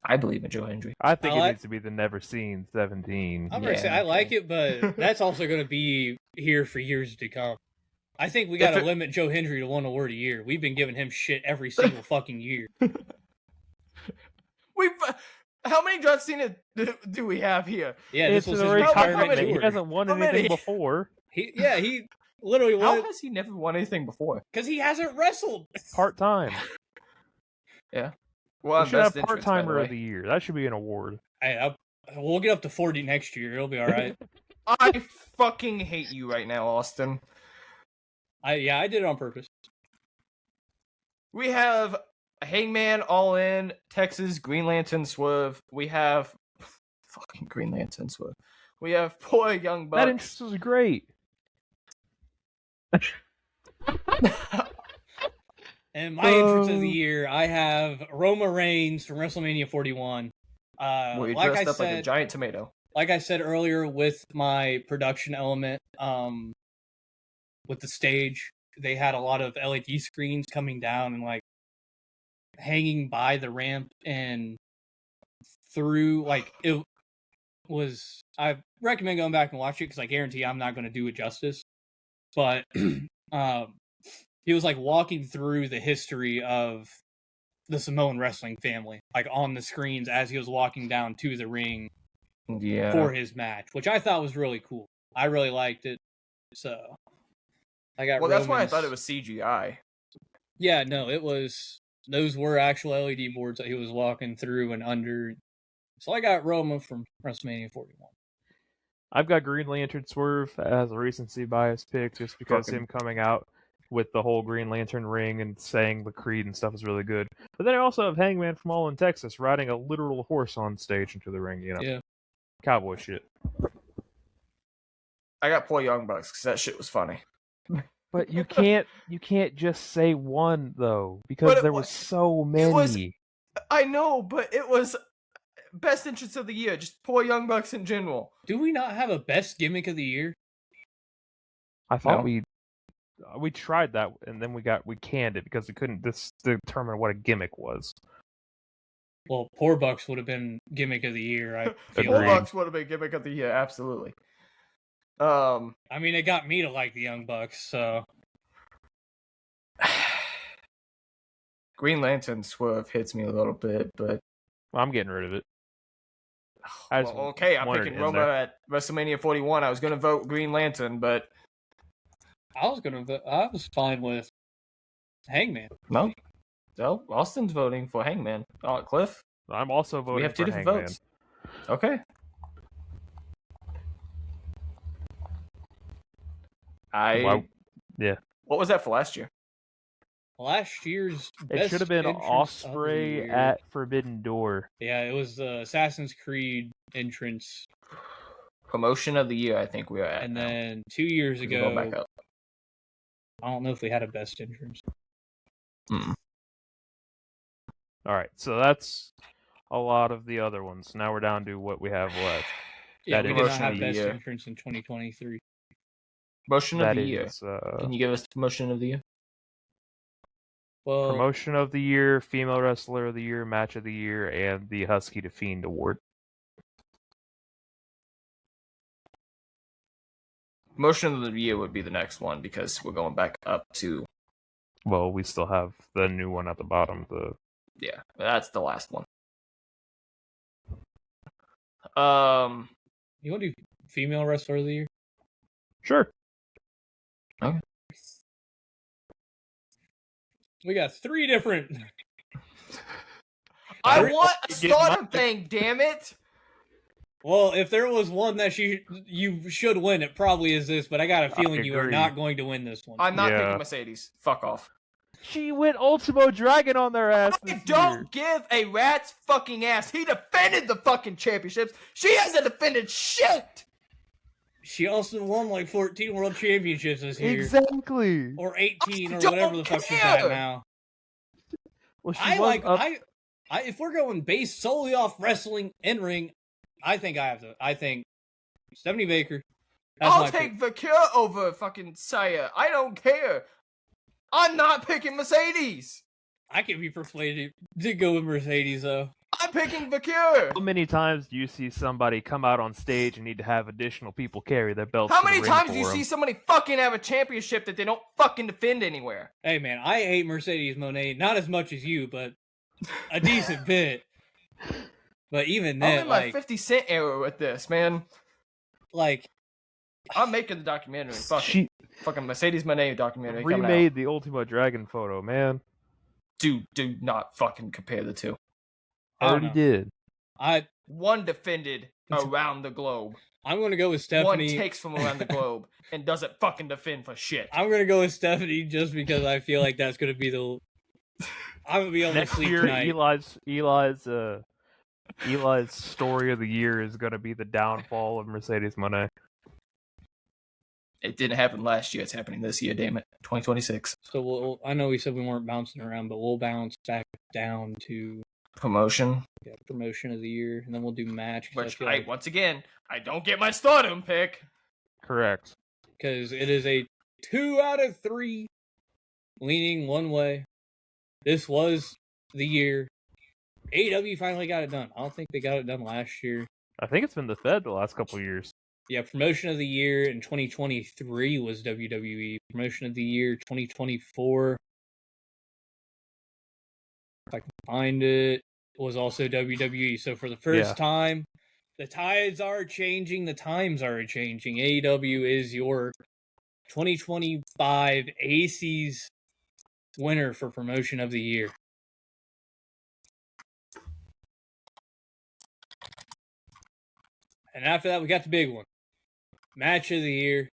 I believe in Joe Hendry. I think it needs to be the Never Seen 17. I'm going to say I like it, but that's also going to be here for years to come. I think we got to limit Joe Hendry to 1 award a year. We've been giving him shit every single fucking year. How many John Cena do we have here? Yeah, this was his retirement tour. He hasn't won anything before. He literally won. How has he never won anything before? Because he hasn't wrestled. Part-time. Yeah. Well, we should have part-timer of the year. That should be an award. We'll get up to 40 next year. It'll be all right. I fucking hate you right now, Austin. I did it on purpose. We have Hangman All In, Texas, Green Lantern Swerve. We have fucking Green Lantern Swerve. We have poor Young Bucks. That entrance was great. And my entrance of the year, I have Roman Reigns from WrestleMania 41. Well, you like dressed I up said, like a giant tomato. Like I said earlier, with my production element, with the stage, they had a lot of LED screens coming down and like hanging by the ramp and through. Like it was. I recommend going back and watch it because I guarantee I'm not going to do it justice. But he was like walking through the history of the Samoan wrestling family, like on the screens as he was walking down to the ring for his match, which I thought was really cool. I really liked it. So I got that's why I thought it was CGI. Yeah, no, it was. Those were actual LED boards that he was walking through and under. So I got Roma from WrestleMania 41. I've got Green Lantern Swerve as a recency bias pick just because him coming out with the whole Green Lantern ring and saying the creed and stuff is really good. But then I also have Hangman from All in Texas riding a literal horse on stage into the ring, Yeah. Cowboy shit. I got poor Young Bucks because that shit was funny. But you can't just say one though, because there was so many. I know, but it was best entrance of the year. Just poor Young Bucks in general. Do we not have a best gimmick of the year? I thought we tried that, and then we canned it because we couldn't determine what a gimmick was. Well, poor Bucks would have been gimmick of the year. I feel Poor Bucks would have been gimmick of the year, absolutely. I mean, it got me to like the Young Bucks, so. Green Lantern Swerve hits me a little bit, but I'm getting rid of it. Okay, I'm picking Roma at WrestleMania 41. I was going to vote Green Lantern, but I was fine with Hangman. No, Austin's voting for Hangman. Cliff? I'm also voting for Hangman. We have two different votes. Okay. What was that for last year? Last year's it should have been Osprey at Forbidden Door. Yeah, it was the Assassin's Creed entrance. Promotion of the year, I think we are at. And now. then 2 years ago, go back up. I don't know if we had a best entrance. Mm. All right, so that's a lot of the other ones. Now we're down to what we have left. Yeah, we did not have best entrance in 2023. Promotion of the year. Can you give us the promotion of the year? Well, promotion of the year, female wrestler of the year, match of the year, and the Husky to Fiend award. Promotion of the year would be the next one because we're going back up to. Well, we still have the new one at the bottom. Yeah, that's the last one. You want to do female wrestler of the year? Sure. Okay. We got 3 different. I Sorry. want a Get stardom my- thing, damn it! Well, if there was one that you should win, it probably is this. But I got a feeling you are agree. not going to win this one. I'm not Yeah. picking Mercedes. Fuck off. She went Ultimo Dragon on their ass this I don't year. give a rat's fucking ass. He defended the fucking championships. She hasn't defended shit. She also won like 14 world championships this year, Exactly. or 18, I or don't whatever the fuck she's care. at now. Well, she I was like up. I if we're going based solely off wrestling in ring, I think I have to. I think Stephanie Baker. That's I'll my take pick. Vakir over fucking Saya. I don't care. I'm not picking Mercedes. I can be persuaded to go with Mercedes though. I'm picking Vakir. How many times do you see somebody come out on stage and need to have additional people carry their belts? How to the many ring times for do you them? see somebody fucking have a championship that they don't fucking defend anywhere? Hey man, I hate Mercedes Moné, not as much as you, but a decent bit. But even I'm then, in my like, 50 Cent era with this, man. like I'm making the documentary. Fuck it. She Fucking Mercedes Moné documentary coming out. remade the Ultimo Dragon photo, man. Do not fucking compare the two. I don't Already know. did. One defended around the globe. I'm gonna go with One Stephanie. takes from around the globe and doesn't fucking defend for shit. I'm gonna go with Stephanie just because I feel like that's gonna be the. I'm gonna be able to Next sleep year, tonight. Eli's story of the year is going to be the downfall of Mercedes Moné. It didn't happen last year. It's happening this year, damn it. 2026. So I know we said we weren't bouncing around, but we'll bounce back down to Promotion. promotion of the year, and then we'll do match. Which, once again, I don't get my stardom pick. Correct. Because it is a 2 out of 3, leaning one way. This was the year AEW finally got it done. I don't think they got it done last year. I think it's been the Fed the last couple of years. Yeah, promotion of the year in 2023 was WWE. Promotion of the year 2024, if I can find it, was also WWE. So for the first time, the tides are changing, the times are changing. AEW is your 2025 ACEY's winner for promotion of the year. And after that, we got the big one. Match of the year.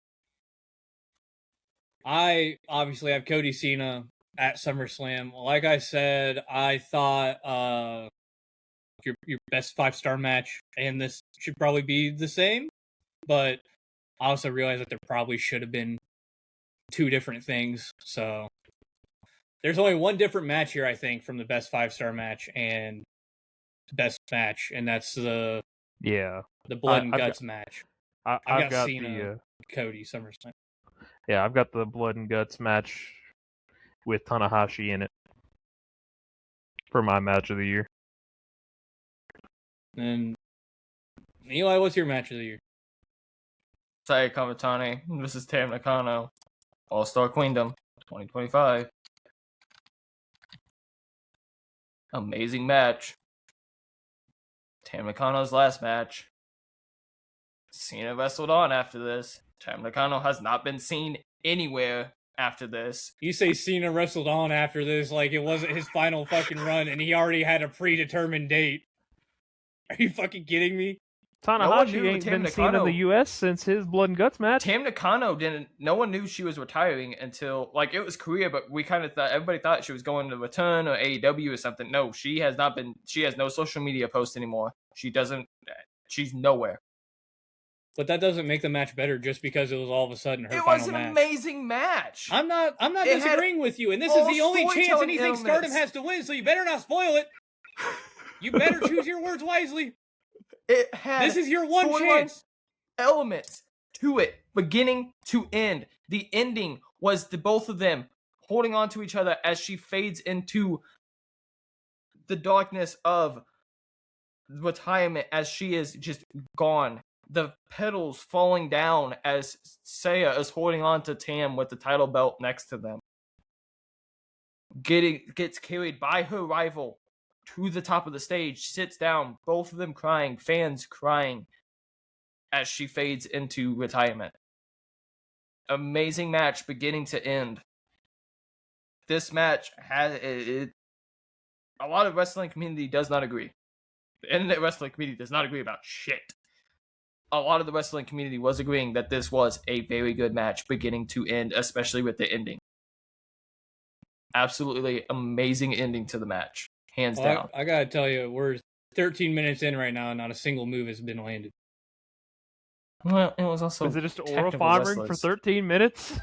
I obviously have Cody Cena at SummerSlam. Like I said, I thought your best 5-star match, and this should probably be the same. But I also realized that there probably should have been 2 different things. So there's only one different match here, I think, from the best 5-star match and best match, and that's the blood and guts match. I've got Cena, Cody, SummerSlam. I've got the blood and guts match with Tanahashi in it for my match of the year. And Eli, what's your match of the year? Saya Kamatani versus Tam Nakano. All-Star Queendom 2025. Amazing match. Tam Nakano's last match. Cena wrestled on after this. Tam Nakano has not been seen anywhere after this. You say Cena wrestled on after this like it wasn't his final fucking run and he already had a predetermined date. Are you fucking kidding me? Tanahashi ain't been seen in the U.S. since his blood and guts match. Tam Nakano didn't. No one knew she was retiring until it was Korea, but we kind of thought everybody thought she was going to return or AEW or something. No, she has not been. She has no social media posts anymore. She doesn't. She's nowhere. But that doesn't make the match better just because it was all of a sudden her It final was an match. amazing match. I'm not It had disagreeing with you, and this is all the only chance storytelling anything Stardom elements. has to win, so you better not spoil it. You better choose your words wisely. It had This is your one storyline chance. elements to it, beginning to end. The ending was the both of them holding on to each other as she fades into the darkness of retirement as she is just gone. The petals falling down as Saya is holding on to Tam with the title belt next to them. Gets carried by her rival to the top of the stage, sits down, both of them crying, fans crying as she fades into retirement. Amazing match beginning to end. This match a lot of wrestling community does not agree. The internet wrestling community does not agree about shit. A lot of the wrestling community was agreeing that this was a very good match beginning to end, especially with the ending. Absolutely amazing ending to the match. Hands down. I gotta tell you, we're 13 minutes in right now and not a single move has been landed. Well, it was also... Is it just oral farming for 13 minutes?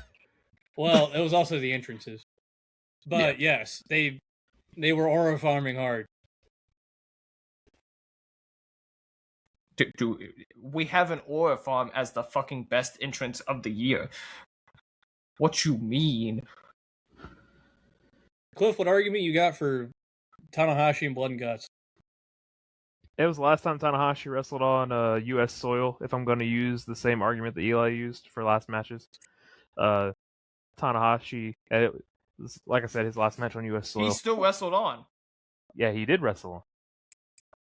Well, it was also the entrances. But yes, they were aura farming hard. We have an aura farm as the fucking best entrance of the year. What you mean? Cliff, what argument you got for Tanahashi and Blood and Guts? It was the last time Tanahashi wrestled on U.S. soil, if I'm going to use the same argument that Eli used for last matches. Tanahashi, like I said, his last match on U.S. soil. He still wrestled on. Yeah, he did wrestle on.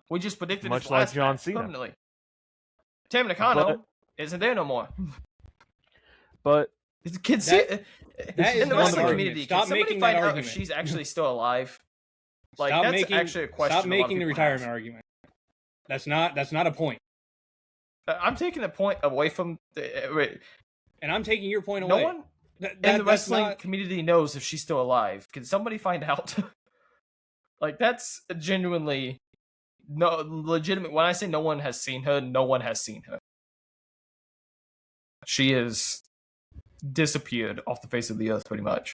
We just predicted much his like last John match Cena. permanently. Tam Nakano isn't there no more. But in that the is wrestling not community, Stop can somebody making find that out argument. if she's actually still alive? Like Stop that's making, actually a question. Stop making the people retirement have. argument. That's not a point. I'm taking the point away from. And I'm taking your point No away. one in the wrestling community knows if she's still alive. Can somebody find out? Like that's genuinely legitimate. When I say no one has seen her, no one has seen her. She is disappeared off the face of the earth, pretty much.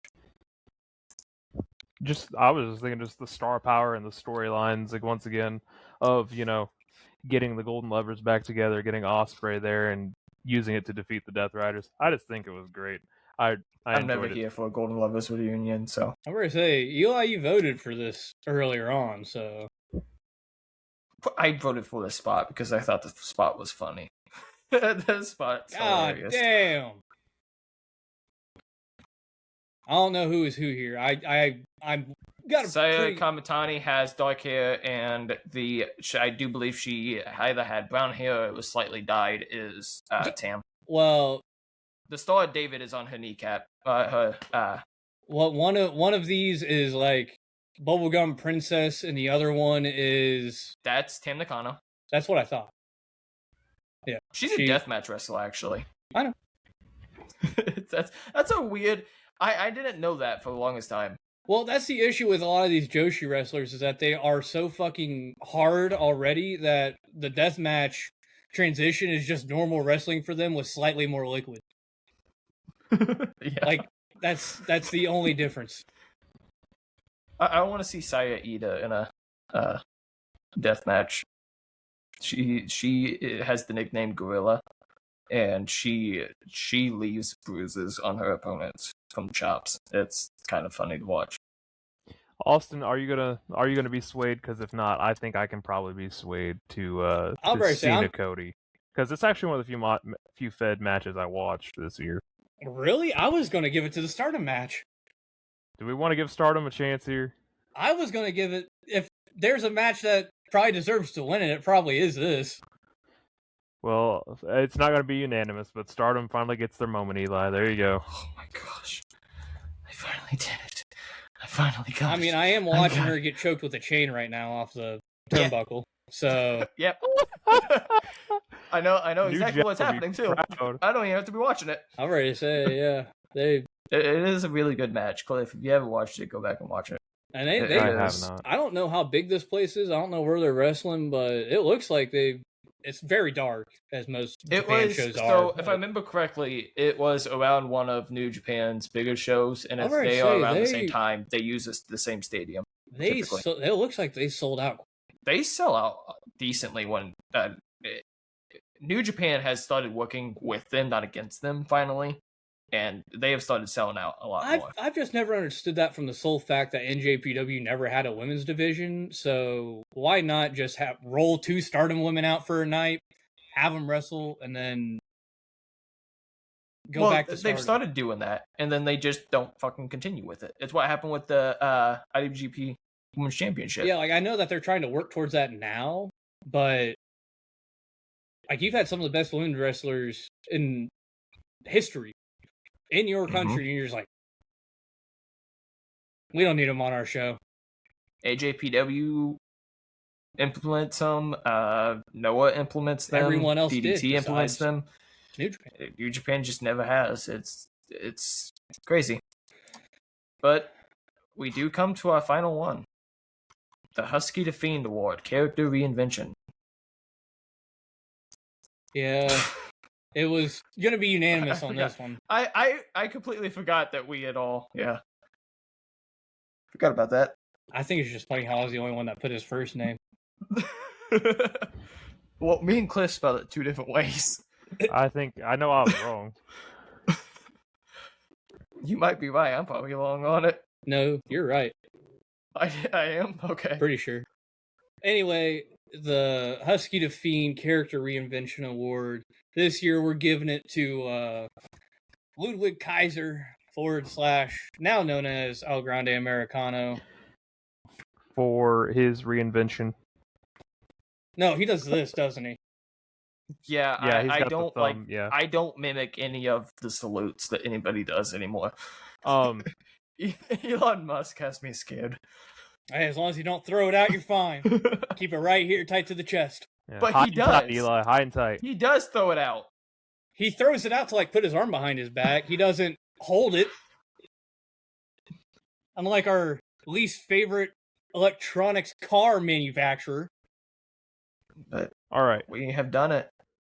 I was just thinking, just the star power and the storylines, like once again, of getting the Golden Lovers back together, getting Ospreay there, and using it to defeat the Death Riders. I just think it was great. I'm never here for a Golden Lovers reunion, so I'm gonna say, Eli, you voted for this earlier on, so I voted for this spot because I thought the spot was funny. The spot's hilarious. Damn. I don't know who is who here. I'm got a Saya Kamatani has dark hair, and I do believe she either had brown hair or it was slightly dyed. Is Tam? Well, the Star of David is on her kneecap. Well, one of these is like Bubblegum Princess, and the other one is that's Tam Nakano. That's what I thought. Yeah, she's a deathmatch wrestler, actually. I know. that's a weird. I didn't know that for the longest time. Well, that's the issue with a lot of these Joshi wrestlers is that they are so fucking hard already that the deathmatch transition is just normal wrestling for them with slightly more liquid. Yeah. Like that's the only difference. I want to see Saya Ida in a death match. She has the nickname Gorilla, and she leaves bruises on her opponents from chops. It's kind of funny to watch. Austin, are you gonna be swayed? Because if not, I think I can probably be swayed to Cena Cody, because it's actually one of the few Fed matches I watched this year. Really? I was going to give it to the Stardom match. Do we want to give Stardom a chance here? I was going to give it... If there's a match that probably deserves to win it probably is this. Well, it's not going to be unanimous, but Stardom finally gets their moment, Eli. There you go. Oh my gosh. I finally did it. I finally got it. I mean, I am watching her get choked with a chain right now off the turnbuckle. So... Yep. I know exactly what's happening too. I don't even have to be watching it. I'm ready to say, yeah, it is a really good match. Cliff, if you haven't watched it, go back and watch it. And I have not. I don't know how big this place is. I don't know where they're wrestling, but it looks like it's very dark, as most Japan shows are. So, if I remember correctly, it was around one of New Japan's bigger shows, and if they are around the same time, they use the same stadium. It looks like they sold out. They sell out decently when New Japan has started working with them, not against them, finally, and they have started selling out a lot more. I've just never understood that from the sole fact that NJPW never had a women's division, so why not just roll 2 Stardom women out for a night, have them wrestle, and then go back to Stardom? They've started doing that, and then they just don't fucking continue with it. It's what happened with the IWGP Women's Championship. Yeah, like I know that they're trying to work towards that now, but like you've had some of the best women's wrestlers in history in your country, and you're just like, we don't need them on our show. AJPW implements them. Noah implements them. Everyone else DDT did implements besides them. New Japan. New Japan just never has. It's crazy. But we do come to our final one. The Husky to Fiend Award, Character Reinvention. Yeah. It was going to be unanimous on this one. I completely forgot that we had all... Yeah. Forgot about that. I think it's just funny how I was the only one that put his first name. Well, me and Cliff spelled it 2 different ways. I know I was wrong. You might be right. I'm probably wrong on it. No, you're right. I am? Okay. Pretty sure. Anyway, the Husky to Fiend Character Reinvention Award. This year we're giving it to Ludwig Kaiser / now known as El Grande Americano. For his reinvention. No, he does this, doesn't he? Yeah, he's I got don't the thumb, yeah. I don't mimic any of the salutes that anybody does anymore. Elon Musk has me scared. Hey, as long as you don't throw it out, you're fine. Keep it right here, tight to the chest. Yeah, But high he and tight, does. Eli, high and tight. He does throw it out. He throws it out to put his arm behind his back. He doesn't hold it. Unlike our least favorite electronics car manufacturer. But All right. we have done it.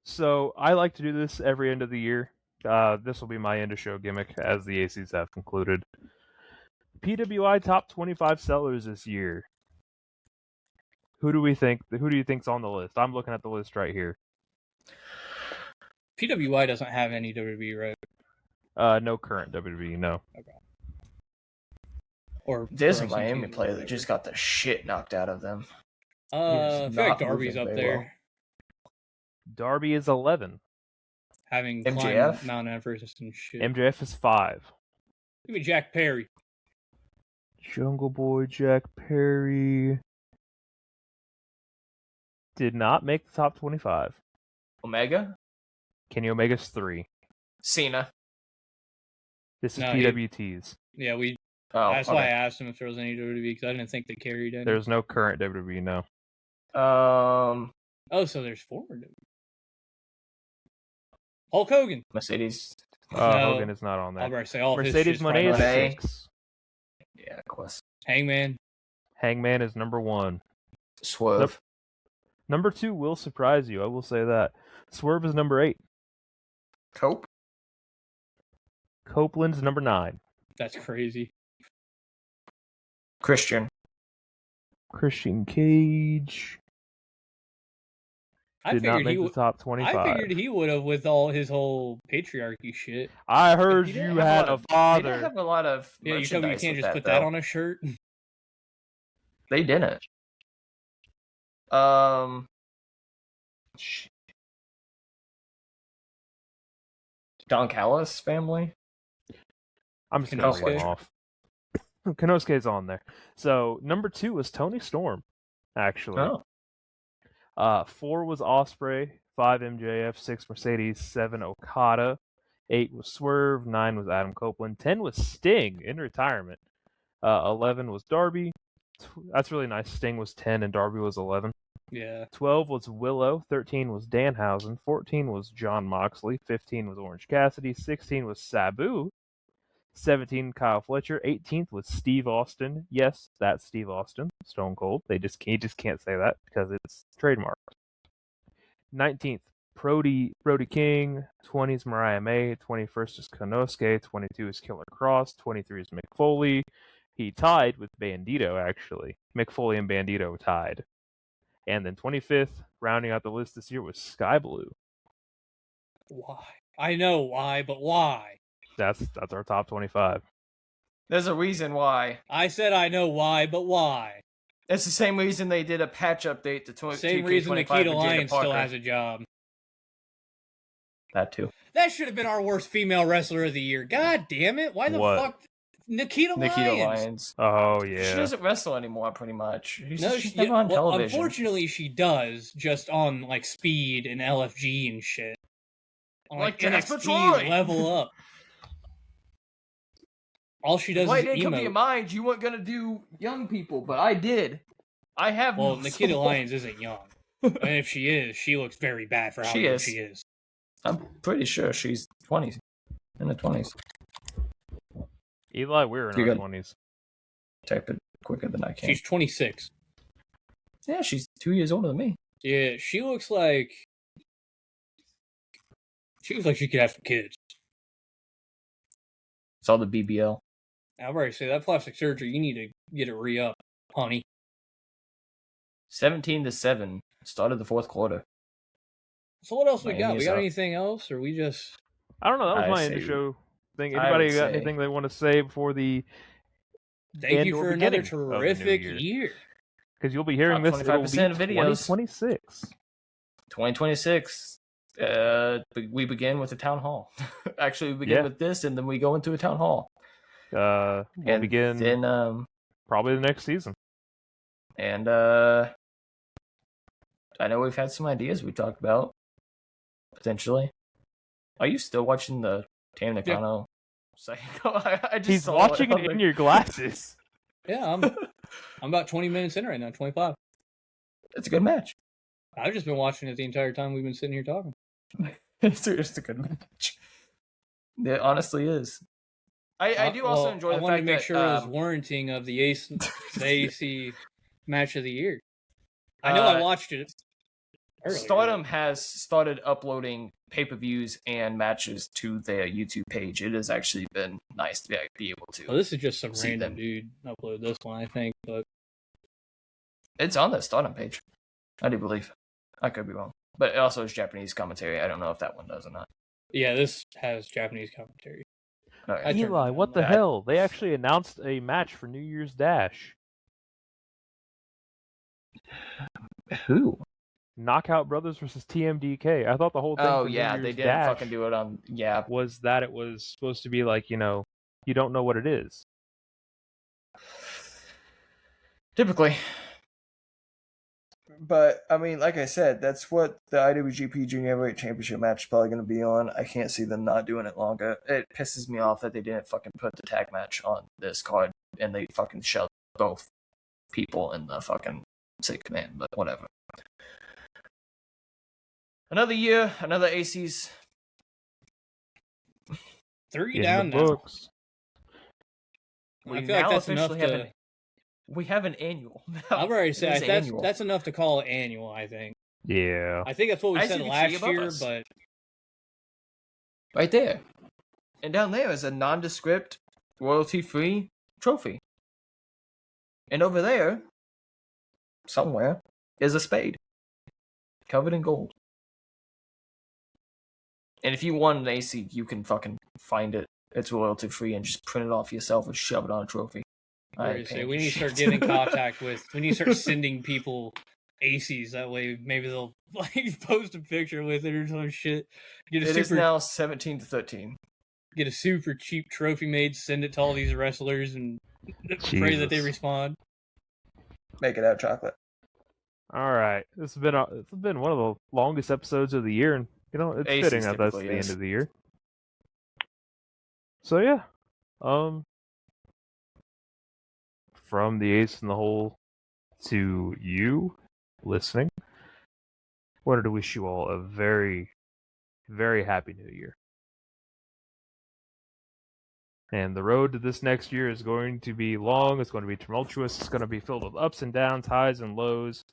So I like to do this every end of the year. This will be my end of show gimmick, as the ACs have concluded. PWI top 25 sellers this year. Who do you think's on the list? I'm looking at the list right here. PWI doesn't have any WWE, right? No current WWE, no. Okay. Or There's a wrestling Miami team, player that whatever. just got the shit knocked out of them. I feel like Darby's up there, well. Darby is 11. having MJF? climbed Mount Everest and shit. MJF is 5. Give me Jack Perry. Jungle Boy Jack Perry did not make the top 25. Omega? Kenny Omega's 3. Cena. This is No, PWTs. Yeah, Oh, that's why I okay. asked him if there was any WWE because I didn't think they carried any. There's no current WWE, no. Oh, so there's former WWE. Hulk Hogan. Mercedes. No. Hogan is not on I'll there. better say all Mercedes his Moné is Moné. 6. Yeah, of course. Hangman. Hangman is number 1. Swerve. Number 2 will surprise you, I will say that. Swerve is number 8. Cope. Copeland's number 9. That's crazy. Christian. Christian Cage I did not figured make he the would. top 25. I figured he would have with all his whole patriarchy shit. I heard He didn't you have had a They father. didn't have a lot of Yeah, you tell me you merchandise can't with just put that though. on a shirt. They didn't. Don Callis family. I'm just going to Kenosuke. read them off. Kenosuke's on there. So, number 2 was Tony Storm, actually. Oh. 4 was Ospreay, 5 MJF, 6 Mercedes, 7 Okada, 8 was Swerve, 9 was Adam Copeland, 10 was Sting in retirement, 11 was Darby. That's really nice. Sting was 10 and Darby was 11. Yeah. 12 was Willow, 13 was Danhausen, 14 was John Moxley, 15 was Orange Cassidy, 16 was Sabu, 17 Kyle Fletcher, 18th was Steve Austin. Yes, that's Steve Austin, Stone Cold. He just can't say that because it's trademarked. 19th, Brody King, 20th Mariah May, 21st is Konosuke, 22 is Killer Cross, 23 is Mick Foley. He tied with Bandito, actually. Mick Foley and Bandito tied. And then 25th, rounding out the list this year, was Sky Blue. Why? I know why, but why? That's our top 25. There's a reason why. I said I know why, but why? It's the same reason they did a patch update to Same 2K25 reason with Nikita Jada Lyons still Parker. has a job. That too. That should have been our worst female wrestler of the year. God damn it! Why the What? fuck? Nikita Nikita Lyons. Lyons. Oh, She yeah. doesn't wrestle anymore, pretty much. She's She's never on television. Unfortunately, she does just on Speed and LFG and shit. On Like Jasper NXT Troy. level up. All she does Why is it didn't come to your emote. mind you weren't gonna do young people, but I did. I have. Well, no Nikita soul. Lyons isn't young. And if she is, she looks very bad for how She young is. she is. I'm pretty sure she's 20s, in the 20s. Eli, we're in You our got- 20s. Type it quicker than I can. She's 26. Yeah, she's 2 years older than me. Yeah, she looks like she could have some kids. It's all the BBL. I've already said that plastic surgery. You need to get it re-up, honey. 17-7. Started the fourth quarter. So what else we Man, got? he's We got up. anything else, or we just? I don't know. That was I my say- end of show thing. I Anybody would got say- anything they want to say before the Thank end you or for another beginning of the new terrific year? year. Because you'll be hearing Top this, it'll be 25% of videos. 2026. 2026. We begin with a town hall. Actually, we begin Yeah. with this, and then we go into a town hall. We'll And begin then, probably the next season. and I know we've had some ideas we talked about potentially. Are you still watching the Tam Nakano? I just He's saw watching on it in the- your glasses. Yeah, I'm about 20 minutes in right now. 25. It's a good match. I've just been watching it the entire time we've been sitting here talking. It's a good match. It honestly is. I do also enjoy the I wanted fact to make that sure it was warranting of the ACEY match of the year. I know I watched it earlier. Stardom has started uploading pay-per-views and matches to their YouTube page. It has actually been nice to be able to. Well, this is just some See random them. dude uploaded this one, I think. But It's on the Stardom page. I do believe. I could be wrong. But it also has Japanese commentary. I don't know if that one does or not. yeah, this has Japanese commentary. Okay. I turned it Eli, down, what the though. hell? They actually announced a match for New Year's Dash. Who? Knockout Brothers versus TMDK. I thought the whole thing Oh for New yeah, Year's they didn't Dash fucking do it on. Yeah, was that it was supposed to be like, you don't know what it is. typically. But I mean, like I said, that's what the IWGP Junior Heavyweight Championship match is probably going to be on. I can't see them not doing it longer. It pisses me off that they didn't fucking put the tag match on this card and they fucking shoved both people in the fucking sixth man. But whatever. Another year, another ACEY's. 3 In down the now. books. We I feel like now that's enough officially have to. we have an annual. Now. I've already It said is that's annual. that's enough to call it annual. I think. Yeah. I think that's what we As said you can see last above year, us. but Right there. And down there is a nondescript, royalty-free trophy. And over there, somewhere, is a spade. Covered in gold. And if you want an AC, you can fucking find it. It's royalty-free and just print it off yourself and shove it on a trophy. I ain't say paying we for need to shit. start getting in contact with. We need to start sending people ACs. That way, maybe they'll like post a picture with it or some shit. Get a It is super now 17-13. get a super cheap trophy made. Send it to all these wrestlers and pray that they Jesus. respond. Make it out chocolate. All right. This has been one of the longest episodes of the year, and it's ACEY's fitting that that's the typically end is. of the year. So yeah, from the Ace in the Hole to you listening, wanted to wish you all a very, very happy New Year. And the road to this next year is going to be long. It's going to be tumultuous. It's going to be filled with ups and downs, highs and lows.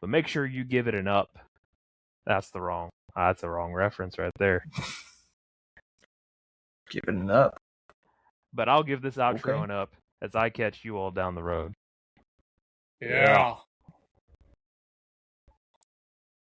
But make sure you give it an up. That's the wrong reference right there. Giving it up. But I'll give this outro Okay. an up as I catch you all down the road. Yeah.